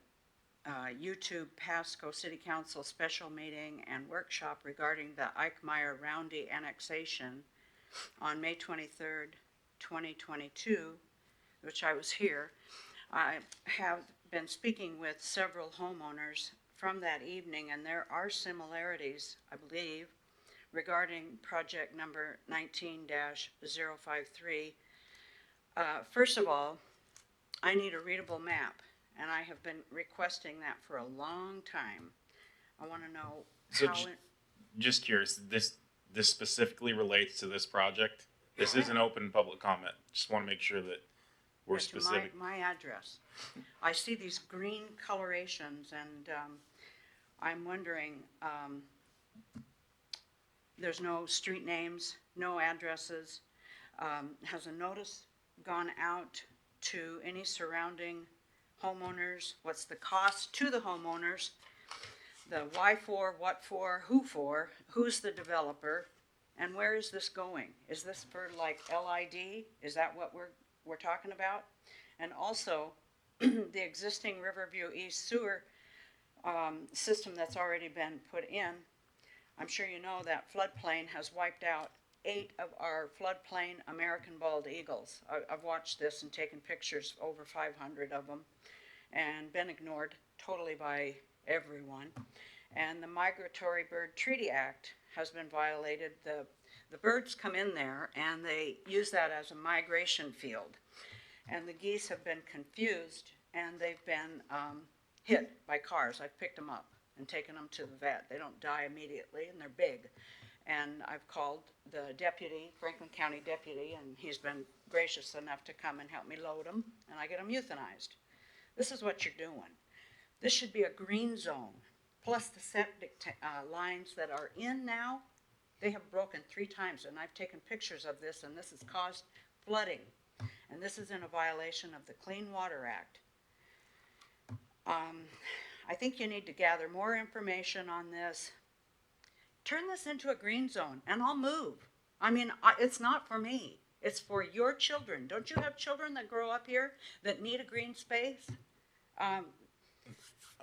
YouTube Pasco City Council special meeting and workshop regarding the Eichmeyer-Roundy annexation on May 23rd, 2022, which I was here, I have been speaking with several homeowners from that evening, and there are similarities, I believe, regarding project number 19-053. First of all, I need a readable map, and I have been requesting that for a long time. I want to know how
just curious, this specifically relates to this project? This is an open public comment. Just want to make sure that we're specific.
My address. I see these green colorations, and I'm wondering, there's no street names, no addresses. Has a notice gone out to any surrounding homeowners? What's the cost to the homeowners? The why for, what for, who's the developer, and where is this going? Is this for like LID? Is that what we're talking about? And also, the existing Riverview East sewer system that's already been put in, I'm sure you know that floodplain has wiped out 8 of our floodplain American bald eagles. I've watched this and taken pictures, over 500 of them, and been ignored totally by everyone. And the Migratory Bird Treaty Act has been violated. The birds come in there and they use that as a migration field. And the geese have been confused, and they've been hit by cars. I've picked them up and taken them to the vet. They don't die immediately, and they're big. And I've called the deputy, Franklin County deputy, and he's been gracious enough to come and help me load them, and I get them euthanized. This is what you're doing. This should be a green zone, plus the septic lines that are in now. They have broken 3 times, and I've taken pictures of this, and this has caused flooding. And this is in a violation of the Clean Water Act. I think you need to gather more information on this. Turn this into a green zone, and I'll move. I mean, it's not for me. It's for your children. Don't you have children that grow up here that need a green space?
I'm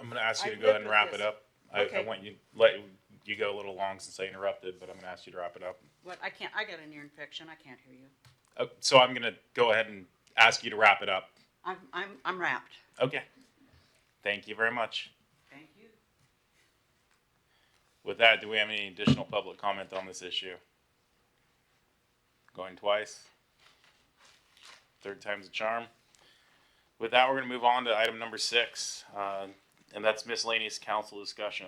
going to ask you to go ahead and wrap it up.
Okay.
I want you let you go a little long since I interrupted, but I'm going to ask you to wrap it up.
What? I can't. I got an ear infection. I can't hear you.
So I'm going to go ahead and ask you to wrap it up.
I'm wrapped.
Okay. Thank you very much.
Thank you.
With that, do we have any additional public comment on this issue? Going twice? Third time's a charm. With that, we're gonna move on to item number 6, and that's miscellaneous council discussion.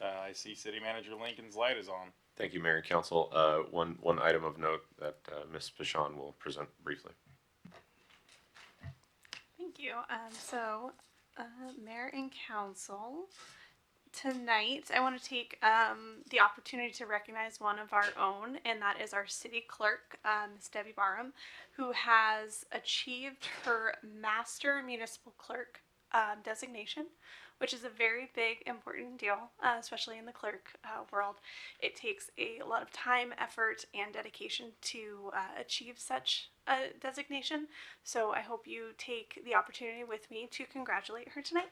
I see City Manager Lincoln's light is on.
Thank you, Mayor and Council. One item of note that Ms. Pashon will present briefly.
Thank you. Mayor and Council, tonight I want to take the opportunity to recognize one of our own, and that is our city clerk, Ms. Debbie Barham, who has achieved her Master Municipal Clerk designation, which is a very big, important deal, especially in the clerk world. It takes a lot of time, effort, and dedication to achieve such a designation. So I hope you take the opportunity with me to congratulate her tonight.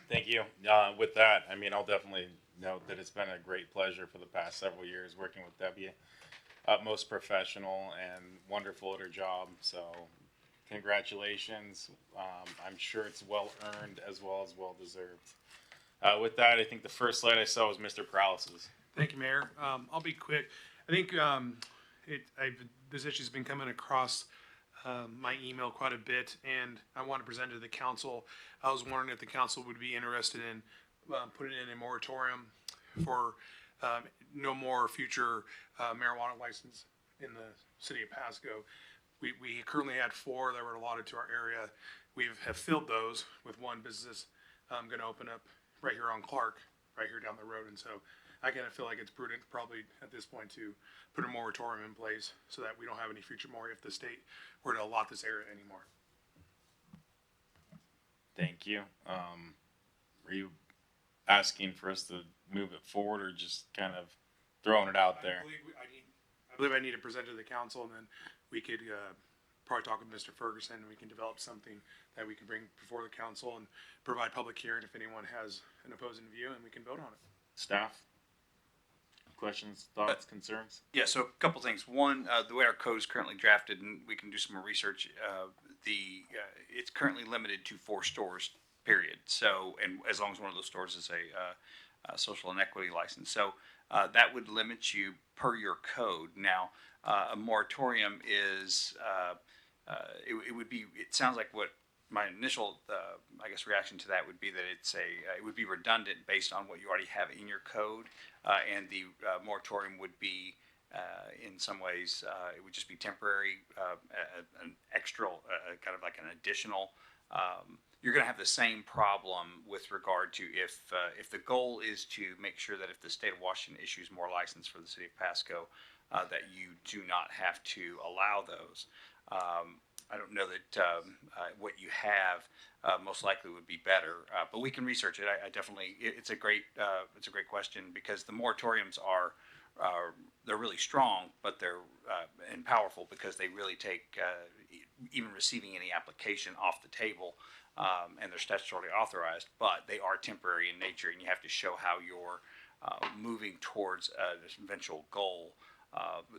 Thank you. With that, I mean, I'll definitely note that it's been a great pleasure for the past several years working with Debbie. Utmost professional and wonderful at her job. So congratulations. I'm sure it's well earned as well deserved. With that, I think the first slide I saw was Mr. Paralysis.
Thank you, Mayor. I'll be quick. I think this issue's been coming across my email quite a bit, and I want to present it to the council. I was wondering if the council would be interested in putting in a moratorium for no more future marijuana license in the city of Pasco. We currently had 4 that were allotted to our area. We have filled those with one business going to open up right here on Clark, right here down the road. And so I kind of feel like it's prudent probably at this point to put a moratorium in place so that we don't have any future more if the state were to allot this area anymore.
Thank you. Are you asking for us to move it forward or just kind of throwing it out there?
I believe I need to present to the council, and then we could probably talk with Mr. Ferguson, and we can develop something that we can bring before the council and provide public hearing if anyone has an opposing view, and we can vote on it.
Staff? Questions, thoughts, concerns?
Yeah, so a couple things. One, the way our code is currently drafted, and we can do some more research, it's currently limited to 4 stores, period. So, and as long as one of those stores is a social inequity license. So that would limit you per your code. Now, a moratorium is, it sounds like what my initial, reaction to that would be that it would be redundant based on what you already have in your code, and the moratorium would be, in some ways, it would just be temporary, an extra, kind of like an additional. You're going to have the same problem with regard to if the goal is to make sure that if the state of Washington issues more license for the city of Pasco, that you do not have to allow those. I don't know that what you have most likely would be better, but we can research it. I definitely, it's a great question, because the moratoriums they're really strong, but they're and powerful because they really take even receiving any application off the table, and they're statutorily authorized, but they are temporary in nature, and you have to show how you're moving towards this eventual goal.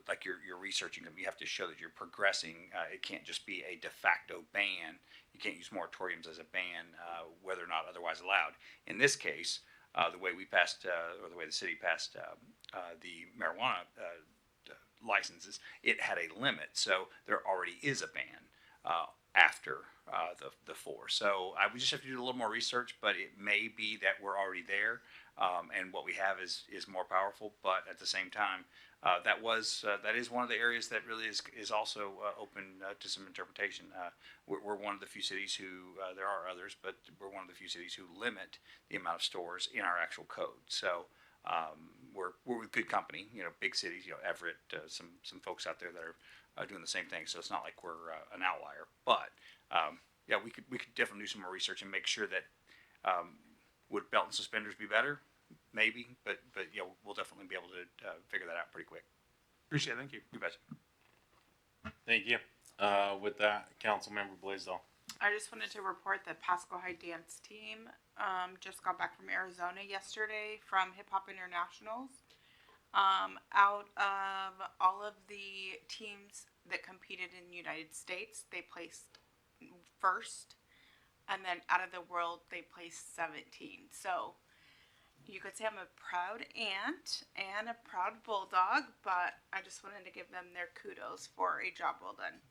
Like you're researching them, you have to show that you're progressing. It can't just be a de facto ban. You can't use moratoriums as a ban, whether or not otherwise allowed. In this case, the way we passed, or the way the city passed the marijuana licenses, it had a limit. So there already is a ban after the 4. So I would just have to do a little more research, but it may be that we're already there, and what we have is more powerful. But at the same time, that is one of the areas that really is also open to some interpretation. We're one of the few cities who, there are others, but we're one of the few cities who limit the amount of stores in our actual code. So we're with good company, big cities, Everett, some folks out there that are doing the same thing. So it's not like we're an outlier. But yeah, we could definitely do some more research and make sure that would belt and suspenders be better? Maybe, but we'll definitely be able to figure that out pretty quick.
Appreciate it. Thank you.
You betcha.
Thank you. With that, Councilmember Blaisdell.
I just wanted to report that Pasco High Dance Team just got back from Arizona yesterday from Hip Hop Internationals. Out of all of the teams that competed in the United States, they placed first And then out of the world, they placed 17. So you could say I'm a proud aunt and a proud bulldog, but I just wanted to give them their kudos for a job well done.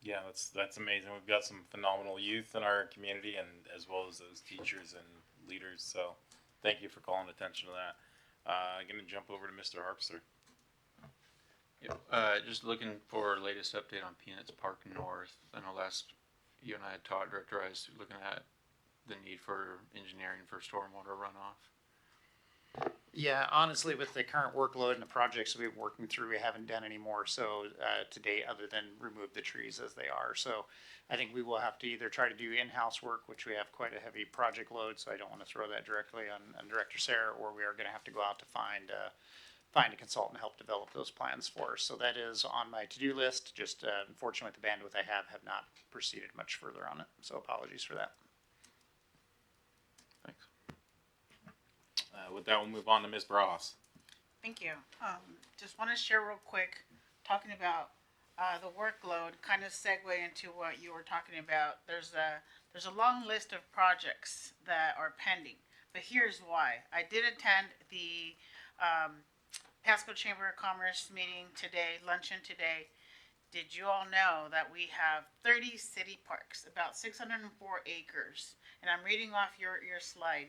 Yeah, that's amazing. We've got some phenomenal youth in our community, and as well as those teachers and leaders. So, thank you for calling attention to that. I'm gonna jump over to Mr. Harpster.
Yeah, just looking for latest update on Peanuts Park North. I know last you and I had talked, Director, I was looking at the need for engineering for stormwater runoff.
Yeah, honestly, with the current workload and the projects we've been working through, we haven't done any more so to date other than remove the trees as they are. So I think we will have to either try to do in-house work, which we have quite a heavy project load, so I don't want to throw that directly on Director Sarah, or we are going to have to go out to find a consultant to help develop those plans for us. So that is on my to-do list. Just unfortunately, with the bandwidth I have not proceeded much further on it. So apologies for that.
Thanks.
With that, we'll move on to Ms. Bras.
Thank you. Just want to share real quick, talking about the workload, kind of segue into what you were talking about. There's a long list of projects that are pending, but here's why. I did attend the Pasco Chamber of Commerce meeting today, luncheon today. Did you all know that we have 30 city parks, about 604 acres? And I'm reading off your slide.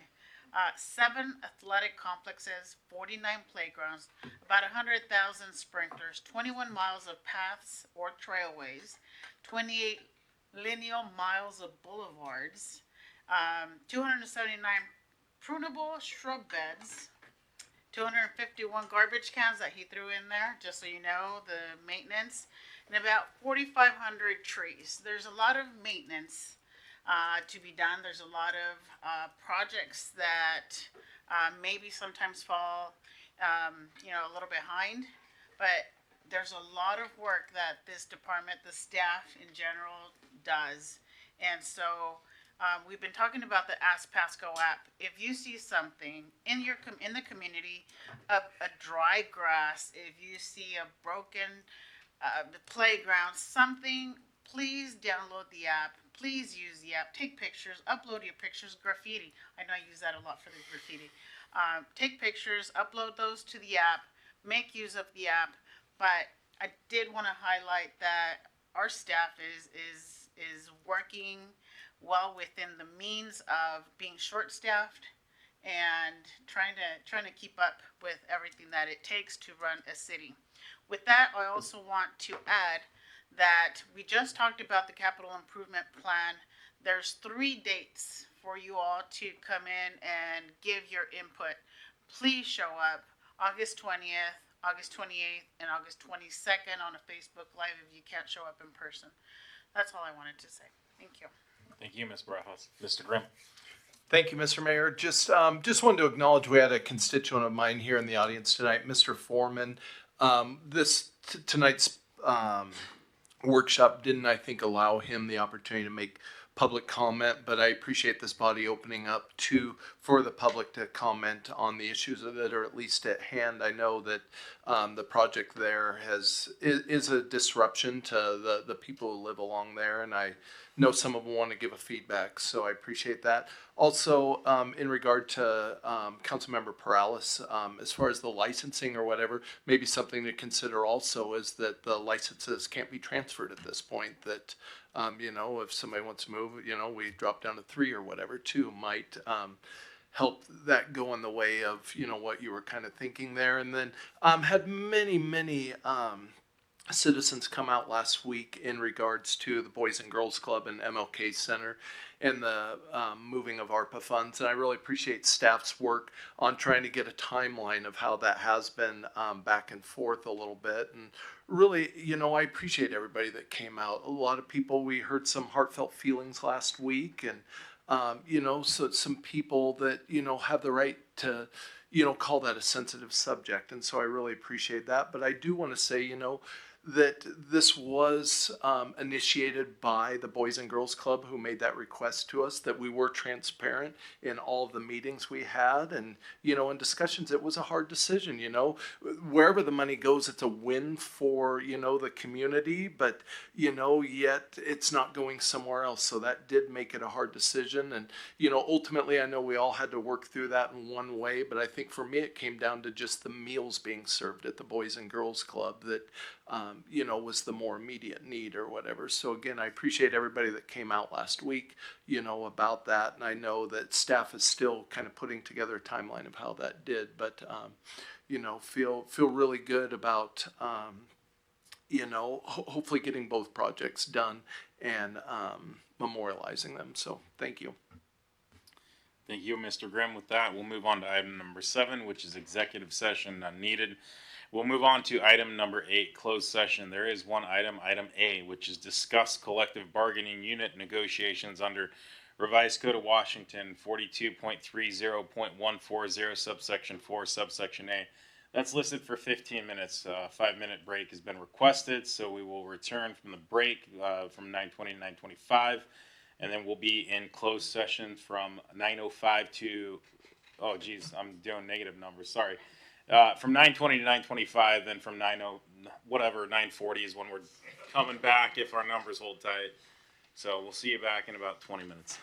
7 athletic complexes, 49 playgrounds, about 100,000 sprinklers, 21 miles of paths or trailways, 28 lineal miles of boulevards, 279 prunable shrub beds, 251 garbage cans that he threw in there, just so you know, the maintenance, and about 4,500 trees. There's a lot of maintenance to be done. There's a lot of projects that maybe sometimes fall, a little behind, but there's a lot of work that this department, the staff in general, does. And so we've been talking about the Ask Pasco app. If you see something in the community, a dry grass, if you see a broken playground, something, please download the app. Please use the app. Take pictures. Upload your pictures. Graffiti. I know I use that a lot for the graffiti. Take pictures. Upload those to the app. Make use of the app. But I did want to highlight that our staff is working well within the means of being short-staffed and trying to keep up with everything that it takes to run a city. With that, I also want to add that we just talked about the capital improvement plan. There's 3 dates for you all to come in and give your input. Please show up August 20th, August 28th, and August 22nd on a Facebook Live if you can't show up in person. That's all I wanted to say. Thank you.
Thank you, Ms. Barajas. Mr. Grimm.
Thank you, Mr. Mayor. Just wanted to acknowledge we had a constituent of mine here in the audience tonight, Mr. Foreman. Tonight's workshop didn't, I think, allow him the opportunity to make public comment, but I appreciate this body opening up for the public to comment on the issues that are at least at hand. I know that the project there is a disruption to the people who live along there, and I know some of them want to give a feedback, so I appreciate that. Also, in regard to Councilmember Perales, as far as the licensing or whatever, maybe something to consider also is that the licenses can't be transferred at this point. That if somebody wants to move, we drop down to 3 or whatever too, might help that go in the way of what you were kind of thinking there. And then had many citizens come out last week in regards to the Boys and Girls Club and MLK Center and the moving of ARPA funds. And I really appreciate staff's work on trying to get a timeline of how that has been back and forth a little bit. And really, I appreciate everybody that came out. A lot of people, we heard some heartfelt feelings last week, and so some people that, have the right to, call that a sensitive subject. And so I really appreciate that. But I do want to say, that this was initiated by the Boys and Girls Club who made that request to us, that we were transparent in all of the meetings we had. And, in discussions, it was a hard decision, wherever the money goes, it's a win for, the community, but, yet it's not going somewhere else. So that did make it a hard decision. And, ultimately, I know we all had to work through that in one way, but I think for me, it came down to just the meals being served at the Boys and Girls Club that, was the more immediate need or whatever. So again, I appreciate everybody that came out last week, about that. And I know that staff is still kind of putting together a timeline of how that did, but, feel really good about, hopefully getting both projects done and memorializing them. So thank you.
Thank you, Mr. Grimm. With that, we'll move on to item number 7, which is executive session none needed. We'll move on to item number 8, closed session. There is one item, item A, which is discuss collective bargaining unit negotiations under Revised Code of Washington 42.30.140 subsection 4 subsection A. That's listed for 15 minutes. A 5-minute break has been requested, so we will return from the break from 9:20 to 9:25, and then we'll be in closed session from 9:05 to, oh geez, I'm doing negative numbers, sorry. From 9:20 to 9:25, then from 9:40 is when we're coming back if our numbers hold tight. So we'll see you back in about 20 minutes.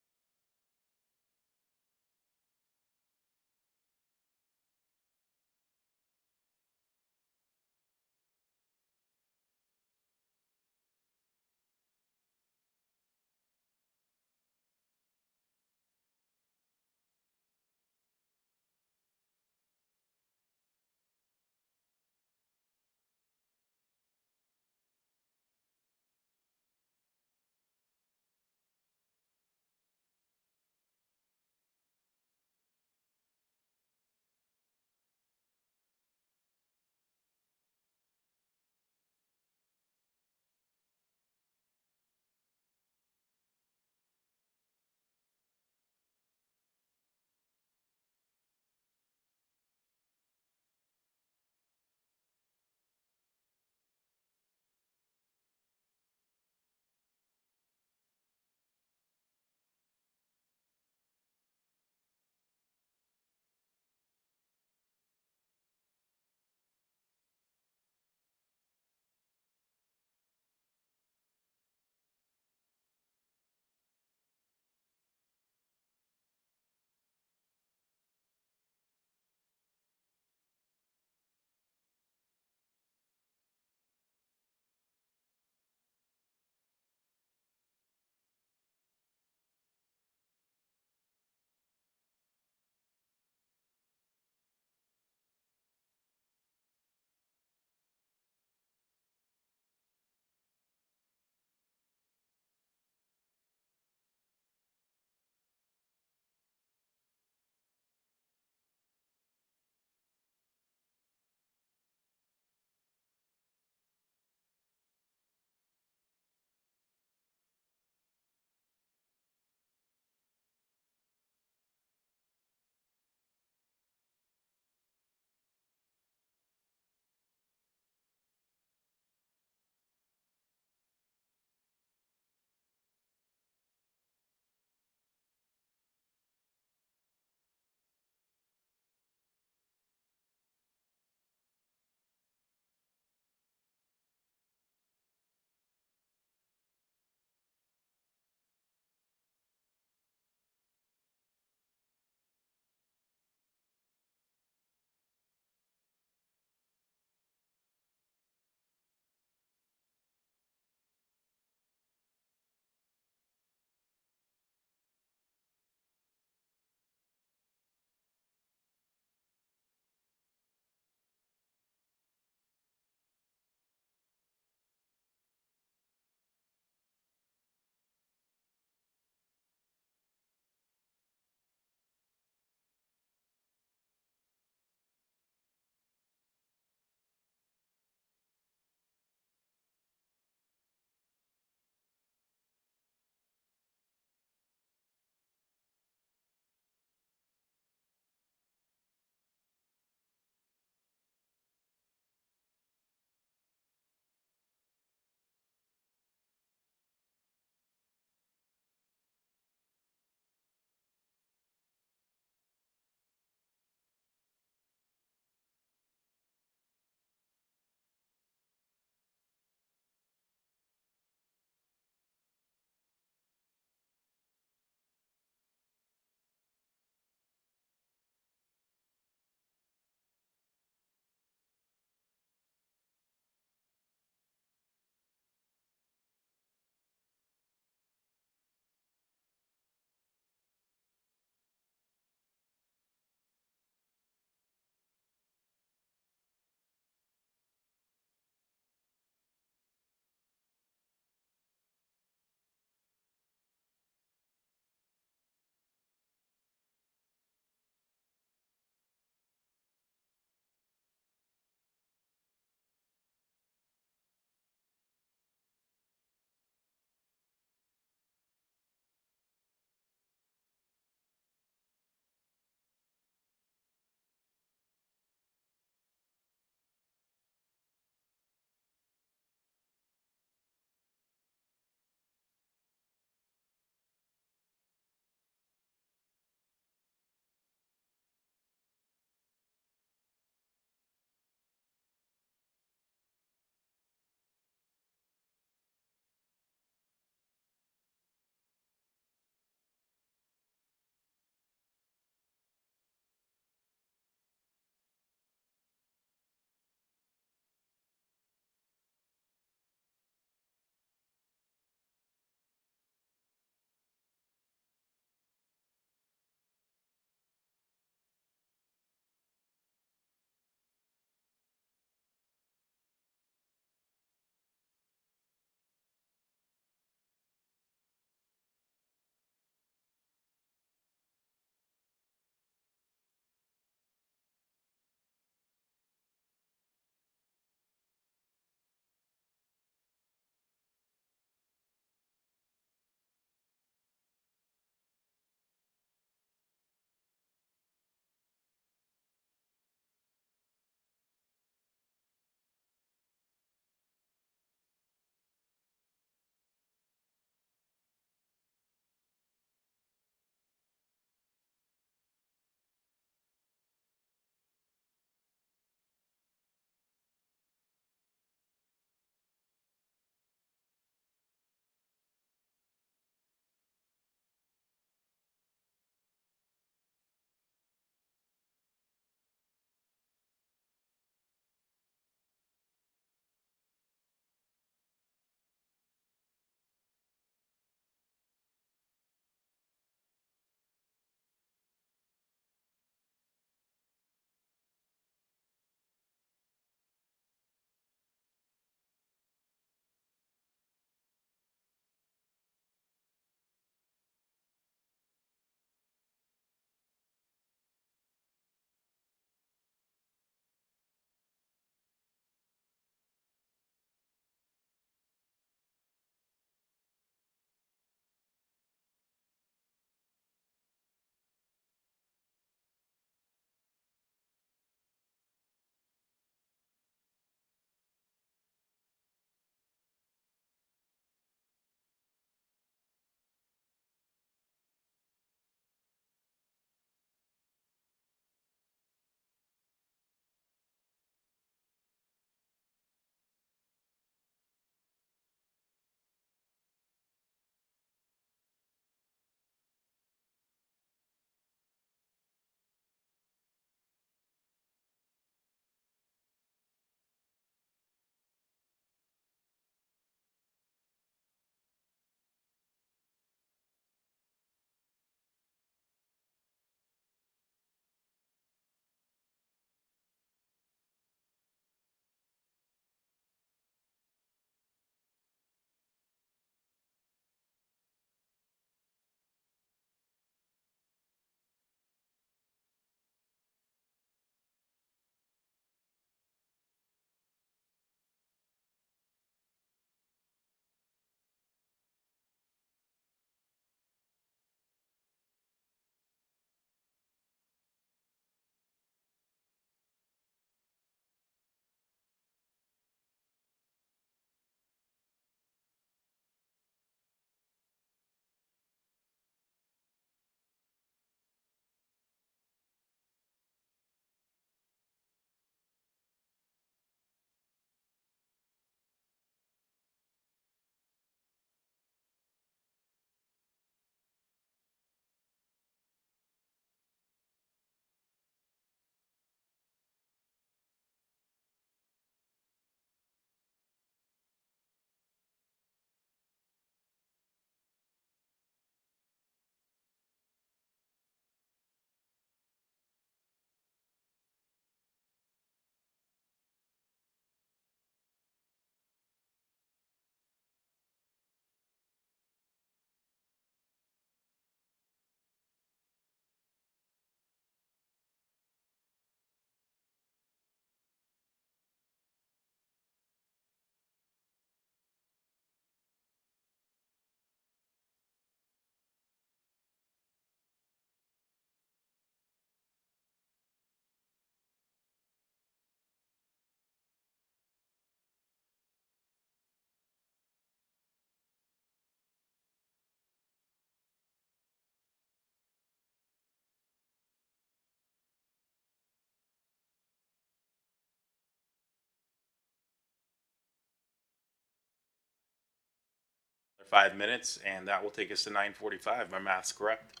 5 minutes, and that will take us to 9:45. My math's correct.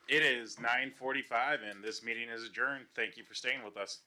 It is 9:45 and this meeting is adjourned. Thank you for staying with us.